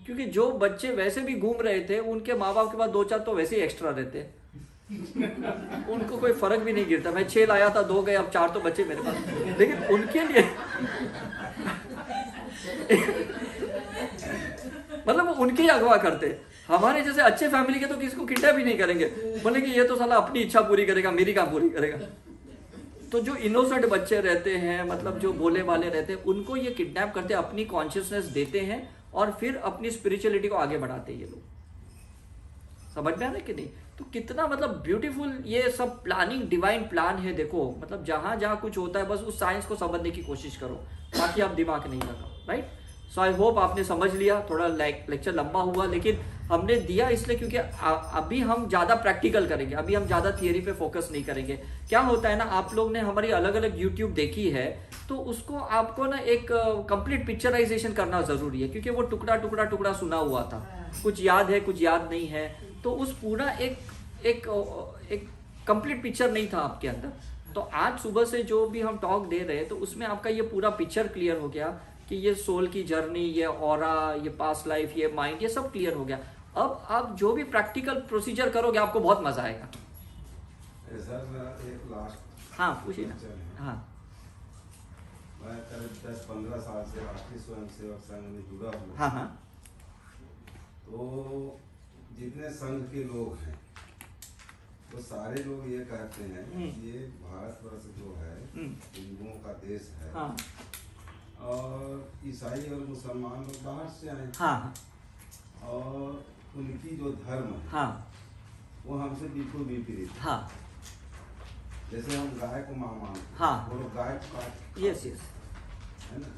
क्योंकि जो बच्चे वैसे भी घूम रहे थे उनके माँ बाप के पास 2-4 तो वैसे ही एक्स्ट्रा रहते हैं, उनको कोई फर्क भी नहीं गिरता। मैं 6 लाया था, 2 गए, अब 4 तो बच्चे मेरे पास। लेकिन उनके लिए मतलब वो उनके ही अगवा करते। हमारे जैसे अच्छे फैमिली के तो किसी को किडनैप भी नहीं करेंगे, बोले कि ये तो साला अपनी इच्छा पूरी करेगा, मेरी काम पूरी करेगा। तो जो इनोसेंट बच्चे रहते हैं, मतलब जो बोले वाले रहते हैं, उनको ये किडनैप करते, अपनी कॉन्शियसनेस देते हैं और फिर अपनी स्पिरिचुअलिटी को आगे बढ़ाते हैं ये लोग। समझ में आ रहा है कि नहीं। तो कितना मतलब ब्यूटीफुल ये सब प्लानिंग, डिवाइन प्लान है। देखो मतलब जहां जहां कुछ होता है बस उस साइंस को समझने की कोशिश करो, बाकी आप दिमाग नहीं लगाओ, राइट। सो आई होप आपने समझ लिया। थोड़ा लेक्चर लंबा हुआ, लेकिन हमने दिया इसलिए क्योंकि अभी हम ज़्यादा प्रैक्टिकल करेंगे, अभी हम ज़्यादा थियरी पे फोकस नहीं करेंगे। क्या होता है ना, आप लोग ने हमारी अलग अलग यूट्यूब देखी है, तो उसको आपको ना एक कंप्लीट पिक्चराइजेशन करना ज़रूरी है, क्योंकि वो टुकड़ा टुकड़ा टुकड़ा सुना हुआ था, कुछ याद है कुछ याद नहीं है। तो उस पूरा एक कंप्लीट पिक्चर नहीं था आपके अंदर। तो आज सुबह से जो भी हम टॉक दे रहे हैं, तो उसमें आपका ये पूरा पिक्चर क्लियर हो गया कि ये सोल की जर्नी, ये ऑरा, ये पास्ट लाइफ, ये माइंड, ये सब क्लियर हो गया। अब आप जो भी प्रैक्टिकल प्रोसीजर करोगे आपको बहुत मजा आएगा। सर मेरा एक लास्ट, हाँ पूछिए ना। हाँ मैं करीब 10-15 साल से राष्ट्रीय स्वयंसेवक संघ में जुड़ा हूँ। हाँ हाँ। तो जितने संघ के लोग हैं तो सारे लोग ये कहते हैं कि ये भारतवर्ष जो है हिंदुओं का देश है, हाँ। और ईसाई और मुसलमान लोग बाहर से आए, हाँ। और उनकी जो धर्म है, हाँ। वो हमसे बिल्कुल विपरीत है। हाँ। जैसे हम गाय को मां मानते हैं, हाँ। वो लोग गाय को काट, यस यस, है ना।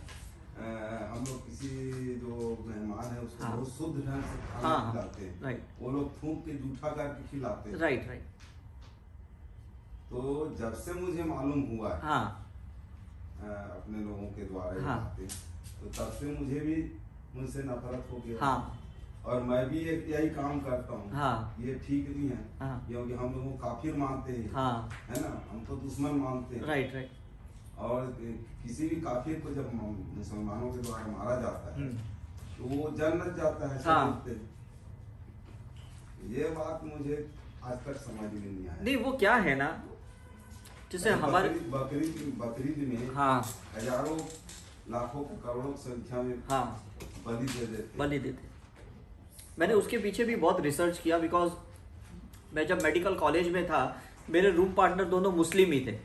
हम लोग किसी जो मेहमान है उसको हाँ। बहुत शुद्ध ढंग से खाना हाँ, खिलाते हैं, राइट वो लोग फूंक के जूठा करके खिलाते हैं। Right right. तो जब से मुझे मालूम हुआ है, हाँ अपने लोगों के द्वारा ये हाँ। बातें, तो तब से मुझे भी उनसे नफरत हो गया। हाँ। और मैं भी एक यही काम करता हूँ। हाँ। ये ठीक नहीं है, हाँ। क्योंकि हम लोगों को काफिर मानते हैं, हाँ। है ना, हम तो दुश्मन मानते हैं। Right right. और किसी भी काफिर को जब मुसलमानों के द्वारा मारा जाता है तो वो जन्नत जाता है। हाँ। ये बात मुझे आज तक समझ में नहीं आया। नहीं वो क्या है ना, जैसे हमारे बकरीद में हाँ हजारों लाखों करोड़ों संख्या में हाँ बलि दे देते, बलि देते। मैंने उसके पीछे भी बहुत रिसर्च किया, बिकॉज मैं जब मेडिकल कॉलेज में था, मेरे रूम पार्टनर दोनों मुस्लिम ही थे,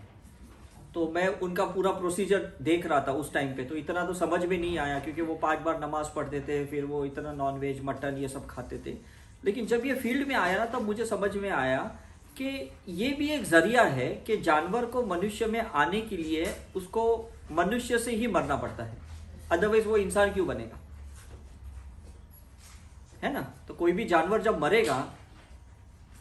तो मैं उनका पूरा प्रोसीजर देख रहा था उस टाइम पे। तो इतना तो समझ में नहीं आया, क्योंकि वो 5 बार नमाज पढ़ते थे, फिर वो इतना नॉनवेज मटन ये सब खाते थे। लेकिन जब ये फील्ड में आया ना, तब मुझे समझ में आया कि ये भी एक जरिया है कि जानवर को मनुष्य में आने के लिए उसको मनुष्य से ही मरना पड़ता है, अदरवाइज वो इंसान क्यों बनेगा, है ना। तो कोई भी जानवर जब मरेगा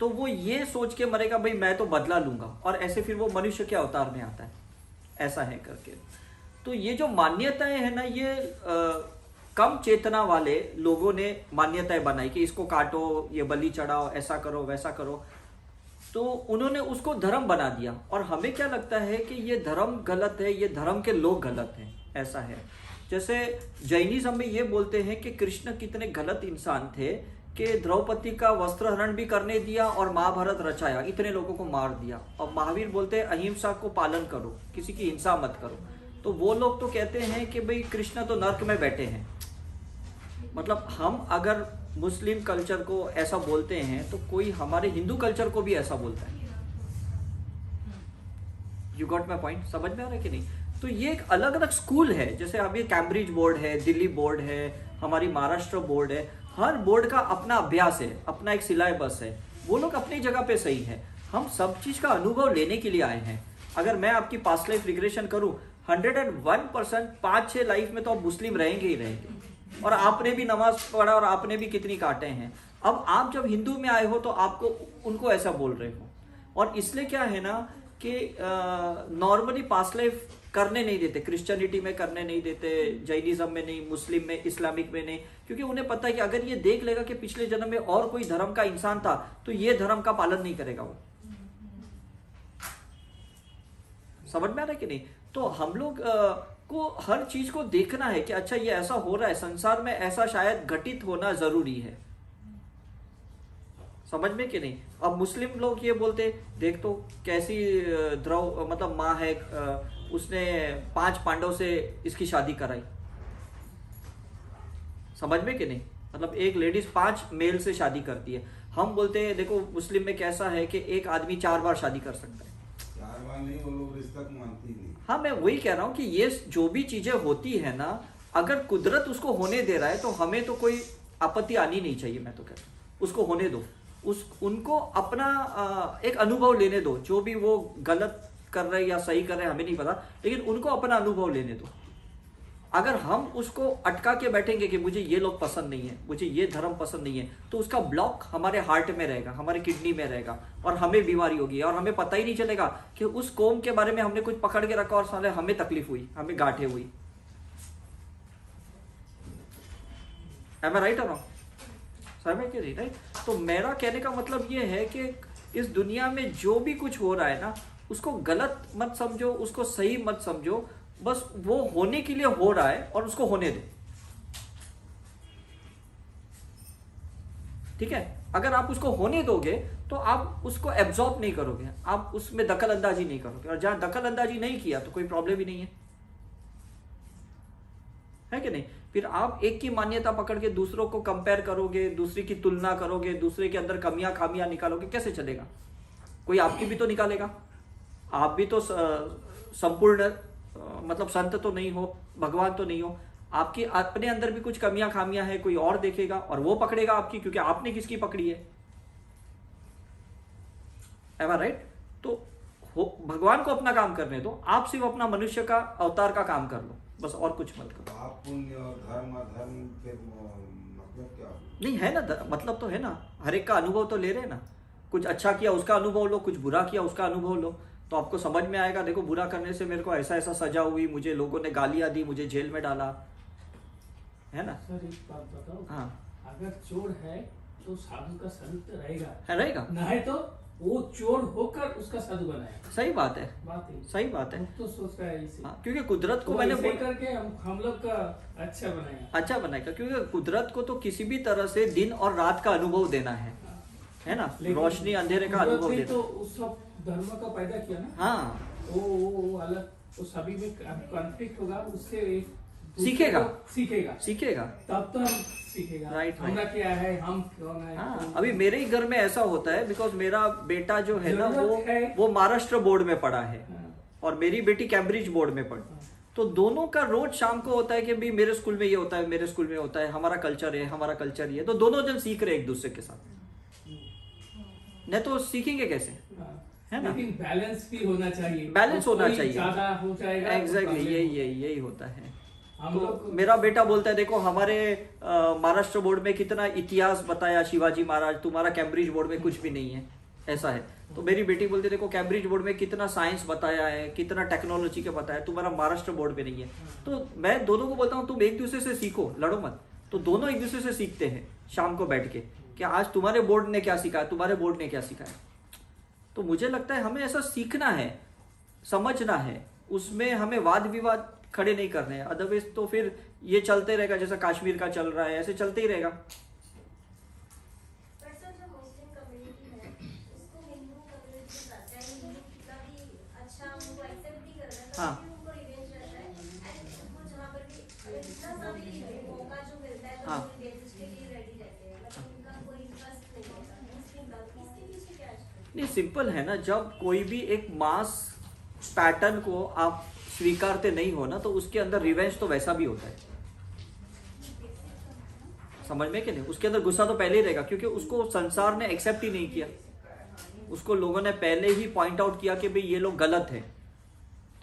तो वो ये सोच के मरेगा भाई मैं तो बदला लूंगा, और ऐसे फिर वो मनुष्य के अवतार में आता है, ऐसा है करके। तो ये जो मान्यताएं है ना, ये कम चेतना वाले लोगों ने मान्यताएं बनाई कि इसको काटो, ये बलि चढ़ाओ, ऐसा करो वैसा करो। तो उन्होंने उसको धर्म बना दिया, और हमें क्या लगता है कि ये धर्म गलत है, ये धर्म के लोग गलत हैं, ऐसा है। जैसे जैनिज्म में ये बोलते हैं कि कृष्ण कितने गलत इंसान थे कि द्रौपदी का वस्त्रहरण भी करने दिया और महाभारत रचाया, इतने लोगों को मार दिया। और महावीर बोलते हैं अहिंसा को पालन करो, किसी की हिंसा मत करो। तो वो लोग तो कहते हैं कि भाई कृष्ण तो नर्क में बैठे हैं। मतलब हम अगर मुस्लिम कल्चर को ऐसा बोलते हैं तो कोई हमारे हिंदू कल्चर को भी ऐसा बोलता है। You got my point? समझ में आ रहा है कि नहीं? तो ये एक अलग अलग स्कूल है। जैसे अभी कैम्ब्रिज बोर्ड है, दिल्ली बोर्ड है, हमारी महाराष्ट्र बोर्ड है। हर बोर्ड का अपना अभ्यास है, अपना एक सिलेबस है। वो लोग अपनी जगह पे सही है। हम सब चीज का अनुभव लेने के लिए आए हैं। अगर मैं आपकी पास्ट लाइफ रिग्रेशन करूं, 101% 5-6 लाइफ में तो आप मुस्लिम रहेंगे ही रहेंगे। और आपने भी नमाज पढ़ा और आपने भी कितनी काटे हैं। अब आप जब हिंदू में आए हो तो आपको उनको ऐसा बोल रहे हो। और इसलिए क्या है ना कि नॉर्मली पास्ट लाइफ करने नहीं देते, क्रिश्चियनिटी में करने नहीं देते, जैनिज्म में नहीं, मुस्लिम में, इस्लामिक में नहीं, क्योंकि उन्हें पता है कि अगर ये देख लेगा कि पिछले जन्म में और कोई धर्म का इंसान था तो ये धर्म का पालन नहीं करेगा वो। समझ में आ रहा है कि नहीं? तो हम लोग को हर चीज को देखना है कि अच्छा ये ऐसा हो रहा है, संसार में ऐसा शायद घटित होना जरूरी है। समझ में कि नहीं? अब मुस्लिम लोग ये बोलते, देख तो कैसी द्रौ मतलब माँ है, उसने 5 पांडव से इसकी शादी कराई। समझ में कि नहीं? मतलब एक लेडीज 5 मेल से शादी करती है। हम बोलते हैं देखो मुस्लिम में कैसा है कि एक आदमी 4 बार शादी कर सकता है। 4 बार नहीं, वो लोग रिश्ता मानती नहीं। हाँ, मैं वही कह रहा हूँ कि ये जो भी चीजें होती है ना, अगर कुदरत उसको होने दे रहा है तो हमें तो कोई आपत्ति आनी नहीं चाहिए। मैं तो कहता हूँ उसको होने दो, उनको अपना एक अनुभव लेने दो। जो भी वो गलत कर रहे हैं या सही कर रहे हैं हमें नहीं पता, लेकिन उनको अपना अनुभव लेने दो। अगर हम उसको अटका के बैठेंगे कि मुझे ये लोग पसंद नहीं है, मुझे ये धर्म पसंद नहीं है, तो उसका ब्लॉक हमारे हार्ट में रहेगा, हमारे किडनी में रहेगा और हमें बीमारी होगी और हमें पता ही नहीं चलेगा कि उस कौम के बारे में हमने कुछ पकड़ के रखा और साले हमें तकलीफ हुई, हमें गांठें हुई। Am I right or wrong? समझ के नहीं? राइट? तो मेरा कहने का मतलब ये है कि इस दुनिया में जो भी कुछ हो रहा है ना, उसको गलत मत समझो, उसको सही मत समझो। बस वो होने के लिए हो रहा है और उसको होने दो। ठीक है? अगर आप उसको होने दोगे तो आप उसको एब्जॉर्ब नहीं करोगे, आप उसमें दखल अंदाजी नहीं करोगे। और जहां दखल अंदाजी नहीं किया तो कोई प्रॉब्लम ही नहीं है कि नहीं? फिर आप एक की मान्यता पकड़ के दूसरों को कंपेयर करोगे, दूसरी की तुलना करोगे, दूसरे के अंदर कमियां खामियां निकालोगे, कैसे चलेगा? कोई आपकी भी तो निकालेगा। आप भी तो संपूर्ण मतलब संत तो नहीं हो, भगवान तो नहीं हो। आपकी अपने अंदर भी कुछ कमियां खामियां है, कोई और देखेगा और वो पकड़ेगा आपकी, क्योंकि आपने किसकी पकड़ी है। एम आई राइट? तो भगवान को अपना काम करने दो, आप सिर्फ अपना मनुष्य का अवतार का काम कर लो, बस और कुछ मत करो। पाप पुण्य और धर्म अधर्म के मतलब क्या? नहीं है ना, मतलब तो है ना, हर एक का अनुभव तो ले रहे हैं ना। कुछ अच्छा किया उसका अनुभव लो, कुछ बुरा किया उसका अनुभव लो, तो आपको समझ में आएगा। देखो बुरा करने से मेरे को ऐसा ऐसा सजा हुई, मुझे लोगों ने गालियां दी, मुझे जेल में डाला, है ना? सर एक बात बताओ, हाँ, अगर चोर है तो साधु का साधु रहेगा, है रहेगा। ना है तो वो चोर होकर उसका साधु बनाएगा। सही बात है, बात है, सही बात है। तो सोच रहा है इसे। हाँ, क्योंकि कुदरत को तो मैंने ऐसे करके हम लोग का अच्छा बनाएगा। अच्छा बनाएगा, क्योंकि कुदरत को तो किसी भी तरह से दिन और रात का अनुभव देना है ना? रोशनी अंधेरे का अनुभव कुदरत ने देना। तो उस सब धर्म का पैदा किया ना। हाँ, वो अलग, वो सभी में कॉन्फ्लिक्ट होगा, उससे एक दूसरे सीखेगा। को सीखेगा, तब तो हम सीखेगा। राइट, हमरा क्या है, हम कौन है। हाँ। अभी मेरे ही घर में ऐसा होता है, बिकॉज मेरा बेटा जो है ना जरूरत है। वो महाराष्ट्र बोर्ड में पढ़ा है हाँ। और मेरी बेटी कैम्ब्रिज बोर्ड में पढ़ी। तो दोनों का रोज शाम को होता है कि भाई मेरे स्कूल में ये होता है, मेरे स्कूल में होता है, हमारा कल्चर है, हमारा कल्चर ये। तो दोनों जन सीख रहे एक दूसरे के साथ, नहीं तो सीखेंगे कैसे? हाँ। है ना? लेकिन बैलेंस भी होना चाहिए, बैलेंस होना कोई चाहिए। ज्यादा हो जाएगा। एग्जैक्टली, यही होता है। हम तो लोग मेरा बेटा बोलता है देखो हमारे महाराष्ट्र बोर्ड में कितना इतिहास बताया शिवाजी महाराज, तुम्हारा कैम्ब्रिज बोर्ड में कुछ भी नहीं है, ऐसा है। तो मेरी बेटी बोलती है देखो कैम्ब्रिज बोर्ड में कितना साइंस बताया है, कितना टेक्नोलॉजी का बताया, तुम्हारा महाराष्ट्र बोर्ड में नहीं है। तो मैं दोनों को बोलता हूँ तुम एक दूसरे से सीखो, लड़ो मत। तो दोनों एक दूसरे से सीखते हैं शाम को बैठ के कि आज तुम्हारे बोर्ड ने क्या सिखाया, तुम्हारे बोर्ड ने क्या सिखाया। तो मुझे लगता है हमें ऐसा सीखना है, समझना है, उसमें हमें वाद विवाद खड़े नहीं करने हैं। अदरवाइज तो फिर ये चलते रहेगा, जैसा कश्मीर का चल रहा है ऐसे चलते ही रहेगा। पर सर जो मुस्लिम कम्युनिटी है उसको हिंदू कम्युनिटी में जाता है, हिंदू कितना भी अच्छा उनको एक्सेप्ट भी कर रहा है, हाँ। तभी उनको रिवेंज रहता है। नहीं, सिंपल है ना, जब कोई भी एक मास पैटर्न को आप स्वीकारते नहीं हो ना, तो उसके अंदर रिवेंज तो वैसा भी होता है, समझ में कि नहीं? उसके अंदर गुस्सा तो पहले ही रहेगा, क्योंकि उसको संसार ने एक्सेप्ट ही नहीं किया, उसको लोगों ने पहले ही पॉइंट आउट किया कि भाई ये लोग गलत है,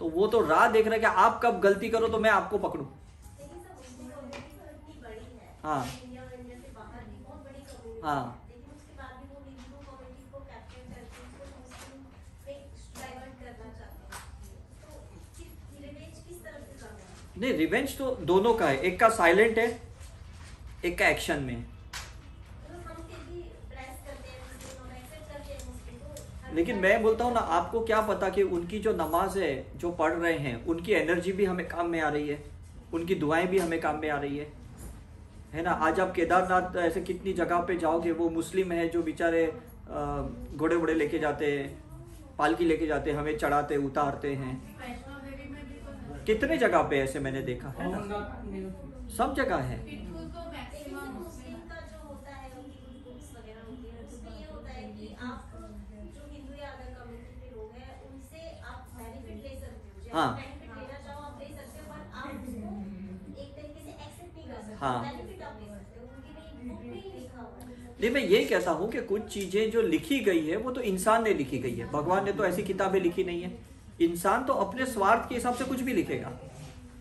तो वो तो राह देख रहा है कि आप कब गलती करो तो मैं आपको पकड़ूं। हाँ हाँ नहीं, रिवेंज तो दोनों का है, एक का साइलेंट है, एक का एक्शन में। लेकिन मैं बोलता हूँ ना, आपको क्या पता कि उनकी जो नमाज है जो पढ़ रहे हैं, उनकी एनर्जी भी हमें काम में आ रही है, उनकी दुआएं भी हमें काम में आ रही है ना। आज आप केदारनाथ ऐसे कितनी जगह पे जाओगे, वो मुस्लिम है जो बेचारे घोड़े वोड़े लेके जाते हैं, पालकी लेके जाते हैं, हमें चढ़ाते उतारते हैं, कितने जगह पे ऐसे मैंने देखा है ना, सब जगह है। हाँ हाँ नहीं, मैं यही कहता हूँ कि कुछ चीजें जो लिखी गई है वो तो इंसान ने लिखी गई है, भगवान ने तो ऐसी किताबें लिखी नहीं है। इंसान तो अपने स्वार्थ के हिसाब से कुछ भी लिखेगा।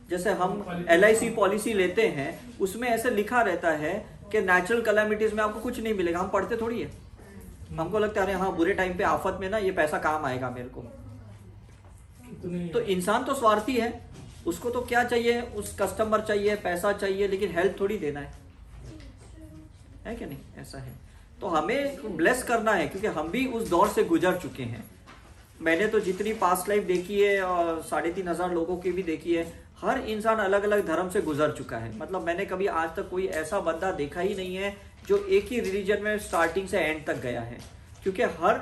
जैसे हम LIC पॉलिसी लेते हैं, उसमें ऐसे लिखा रहता है कि नेचुरल कैलामिटीज में आपको कुछ नहीं मिलेगा, हम पढ़ते थोड़ी है, हमको लगता है अरे हाँ बुरे टाइम पे आफत में ना ये पैसा काम आएगा मेरे को। तो इंसान तो स्वार्थी है, उसको तो क्या चाहिए, उस कस्टमर चाहिए, पैसा चाहिए, लेकिन हेल्प थोड़ी देना है कि नहीं? ऐसा है। तो हमें ब्लेस करना है, क्योंकि हम भी उस दौर से गुजर चुके हैं। मैंने तो जितनी पास्ट लाइफ देखी है और 3,500 लोगों की भी देखी है, हर इंसान अलग अलग धर्म से गुजर चुका है। मतलब मैंने कभी आज तक कोई ऐसा बंदा देखा ही नहीं है जो एक ही रिलीजन में स्टार्टिंग से एंड तक गया है, क्योंकि हर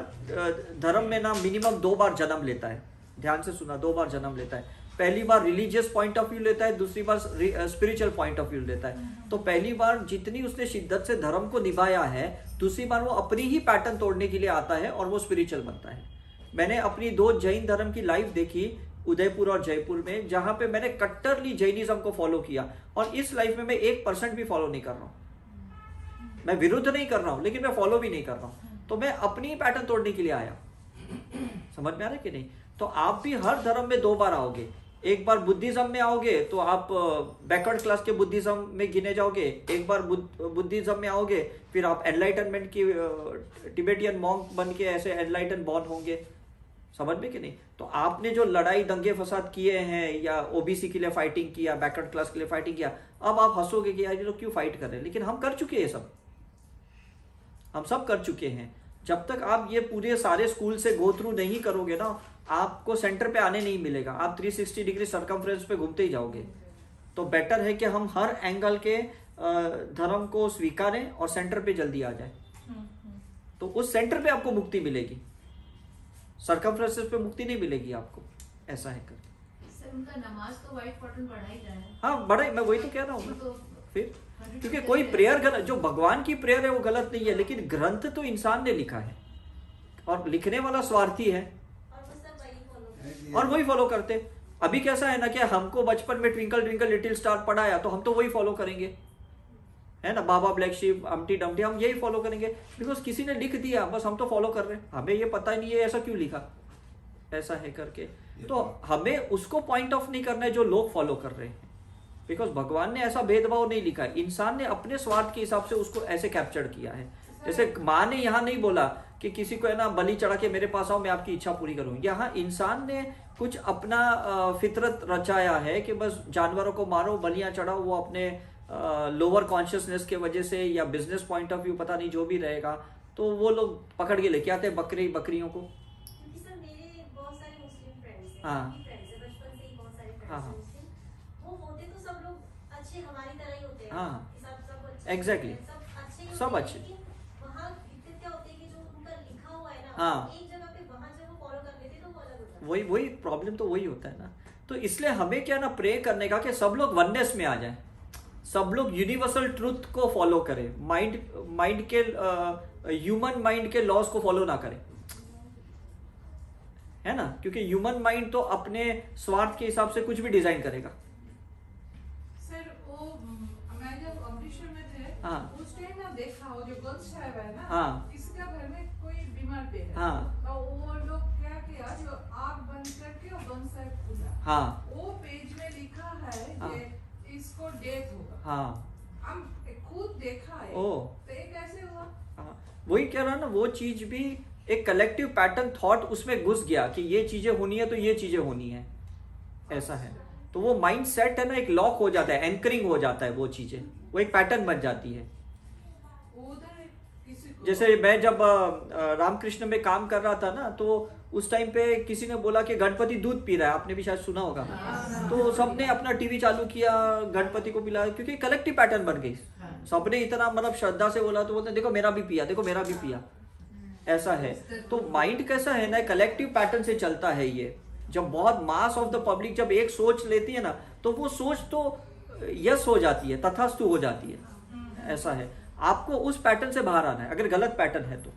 धर्म में ना मिनिमम 2 बार जन्म लेता है। ध्यान से सुना, 2 बार जन्म लेता है। पहली बार रिलीजियस पॉइंट ऑफ व्यू लेता है, दूसरी बार स्पिरिचुअल पॉइंट ऑफ व्यू लेता है। तो पहली बार जितनी उसने शिद्दत से धर्म को निभाया है, दूसरी बार वो अपनी ही पैटर्न तोड़ने के लिए आता है और वो स्पिरिचुअल बनता है। मैंने अपनी 2 जैन धर्म की लाइफ देखी, उदयपुर और जयपुर में, जहां पे मैंने कट्टरली जैनिज्म को फॉलो किया, और इस लाइफ में मैं 1% भी फॉलो नहीं कर रहा हूं। मैं विरुद्ध नहीं कर रहा हूं, लेकिन मैं फॉलो भी नहीं कर रहा हूं। तो मैं अपनी ही पैटर्न तोड़ने के लिए आया। समझ में आ रहा है कि नहीं? तो आप भी हर धर्म में 2 बार आओगे। एक बार बुद्धिज्म में आओगे तो आप बैकवर्ड क्लास के बुद्धिज्म में गिने जाओगे, एक बार बुद्धिज्म में आओगे फिर आप एनलाइटनमेंट की टिबेटियन मॉन्क बन के ऐसे एनलाइटन बॉर्न होंगे। समझ में कि नहीं? तो आपने जो लड़ाई दंगे फसाद किए हैं, या OBC के लिए फाइटिंग किया, बैकवर्ड क्लास के लिए फाइटिंग किया, अब आप हंसोगे कि यार ये लोग क्यों फाइट कर रहे हैं, लेकिन हम कर चुके हैं, सब हम सब कर चुके हैं। जब तक आप ये पूरे सारे स्कूल से गो थ्रू नहीं करोगे ना, आपको सेंटर पे आने नहीं मिलेगा, आप 360 डिग्री सर्कमफ्रेंस पे घूमते ही जाओगे। तो बेटर है कि हम हर एंगल के धर्म को स्वीकारें और सेंटर पे जल्दी आ जाए, तो उस सेंटर पे आपको मुक्ति मिलेगी, सर्कमफ्रेंसेस पे मुक्ति नहीं मिलेगी आपको। ऐसा है कर सर, उनका नमाज तो वाइट कॉटन पढ़ा ही रहा है। हाँ बड़ा, मैं वही तो कह रहा हूँ ना। तो फिर क्योंकि कोई प्रेयर गलत, जो भगवान की प्रेयर है वो गलत नहीं है, लेकिन ग्रंथ तो इंसान ने लिखा है और लिखने वाला स्वार्थी है और वही फॉलो करते। अभी कैसा है ना कि हमको बचपन में ट्विंकल ट्विंकल लिटिल स्टार पढ़ाया, तो हम तो वही फॉलो करेंगे, है ना, बाबा ब्लैक शीप, अम्टी डम्टी, हम यही फॉलो करेंगे, बिकॉज किसी ने लिख दिया, बस हम तो फॉलो कर रहे हैं, हमें ये पता ही नहीं है ऐसा क्यों लिखा, ऐसा है करके। तो हमें उसको पॉइंट ऑफ नहीं करना है जो लोग फॉलो कर रहे हैं, बिकॉज भगवान ने ऐसा भेदभाव नहीं लिखा है, इंसान ने अपने स्वार्थ के हिसाब से उसको ऐसे कैप्चर किया है। जैसे माँ ने यहाँ नहीं बोला कि किसी को है ना बलि चढ़ा के मेरे पास आओ मैं आपकी इच्छा पूरी करूँ, यहाँ इंसान ने कुछ अपना फितरत रचाया है कि बस जानवरों को मारो, बलियां चढ़ाओ, वो अपने लोअर कॉन्शियसनेस के वजह से या बिजनेस पॉइंट ऑफ व्यू पता नहीं जो भी रहेगा, तो वो लोग पकड़ के लेके आते हैं बकरियों को। क्योंकि सर मेरे बहुत सारे मुस्लिम फ्रेंड्स हैं, हाँ। बचपन से ही बहुत सारे फ्रेंड्स हाँ, हैं हाँ। मुस्लिम। वो होते तो सब लोग अच्छे हमारी तरह ही होते हैं। हाँ। कि सब अच्छे Exactly. होते हैं, सब अच्छे ही सब होते हैं, अच्छे। लेकिन वहाँ दिक्कत क्या होती है कि जो उनका लिखा हुआ है ना, हाँ। एक जगह पे वहाँ जब वो फॉलो कर लेते तो वो अलग होता है। वही प्रॉब्लम तो वही होता है ना। तो इसलिए हमें क्या ना प्रे करने का कि सब लोग वननेस में आ जाएं, सब लोग यूनिवर्सल ट्रूथ को फॉलो करें, माइंड के ह्यूमन माइंड के लॉस को फॉलो ना करें। है ना, क्योंकि ह्यूमन माइंड तो अपने स्वार्थ के हिसाब से कुछ भी डिजाइन करेगा। सर वो मैं जब अमृतसर में थे, हाँ। उस टाइम ना देखा वो जो गर्ल्स साहब है ना, हाँ। इसका घर में कोई बीमार पे है, हाँ। तो वो लोग क्या किया, जो आग बंद करके वो गर्ल्स साहब खुला, हाँ। वो पेज में लिखा है हाँ। कि इसको डेथ होगा। हाँ। हम खुद देखा है, ओ। तो ये कैसे हुआ? हाँ, वही कह रहा ना, वो चीज भी एक कलेक्टिव पैटर्न थॉट उसमें घुस गया कि ये चीजें होनी है तो ये चीजें होनी है, ऐसा है। तो वो माइंड सेट है ना, एक लॉक हो जाता है, एंकरिंग हो जाता है, वो चीजें वो एक पैटर्न बन जाती है। उधर किसी को जैसे मैं जब रामकृष्ण में काम कर रहा था ना, तो उस टाइम पे किसी ने बोला कि गणपति दूध पी रहा है, आपने भी शायद सुना होगा। तो सबने अपना टीवी चालू किया, गणपति को पिलाया, क्योंकि कलेक्टिव पैटर्न बन गई। सबने इतना मतलब श्रद्धा से बोला, तो बोलते देखो मेरा भी पिया, देखो मेरा भी पिया, ऐसा है। तो माइंड कैसा है ना, कलेक्टिव पैटर्न से चलता है ये। जब बहुत मास ऑफ द पब्लिक जब एक सोच लेती है ना, तो वो सोच तो यस हो जाती है, तथास्तु हो जाती है, ऐसा है। आपको उस पैटर्न से बाहर आना है, अगर गलत पैटर्न है तो,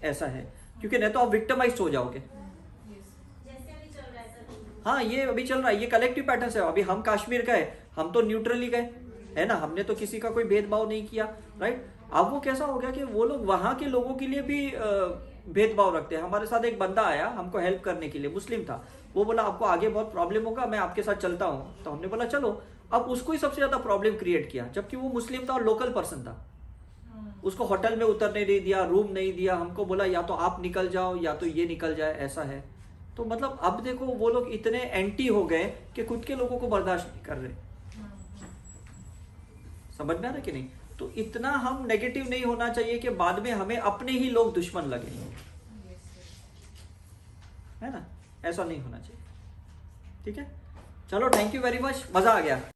ऐसा है। क्योंकि नहीं तो आप विक्टिमाइज्ड हो जाओगे। जैसे अभी चल रहा है सर। हाँ, ये अभी चल रहा है, ये कलेक्टिव पैटर्न है। अभी हम कश्मीर गए, हम तो न्यूट्रली गए, है ना, हमने तो किसी का कोई भेदभाव नहीं किया, राइट। अब वो कैसा हो गया कि वो लोग वहां के लोगों के लिए भी भेदभाव रखते हैं। हमारे साथ एक बंदा आया हमको हेल्प करने के लिए, मुस्लिम था। वो बोला आपको आगे बहुत प्रॉब्लम होगा, मैं आपके साथ चलता हूँ। तो हमने बोला चलो। अब उसको ही सबसे ज्यादा प्रॉब्लम क्रिएट किया, जबकि वो मुस्लिम था और लोकल पर्सन था। उसको होटल में उतरने नहीं दिया, रूम नहीं दिया। हमको बोला या तो आप निकल जाओ या तो ये निकल जाए, ऐसा है। तो मतलब अब देखो वो लोग इतने एंटी हो गए कि खुद के लोगों को बर्दाश्त नहीं कर रहे। समझ में आ रहा कि नहीं? तो इतना हम नेगेटिव नहीं होना चाहिए कि बाद में हमें अपने ही लोग दुश्मन लगे, है ना, ऐसा नहीं होना चाहिए। ठीक है, चलो, थैंक यू वेरी मच, मजा आ गया।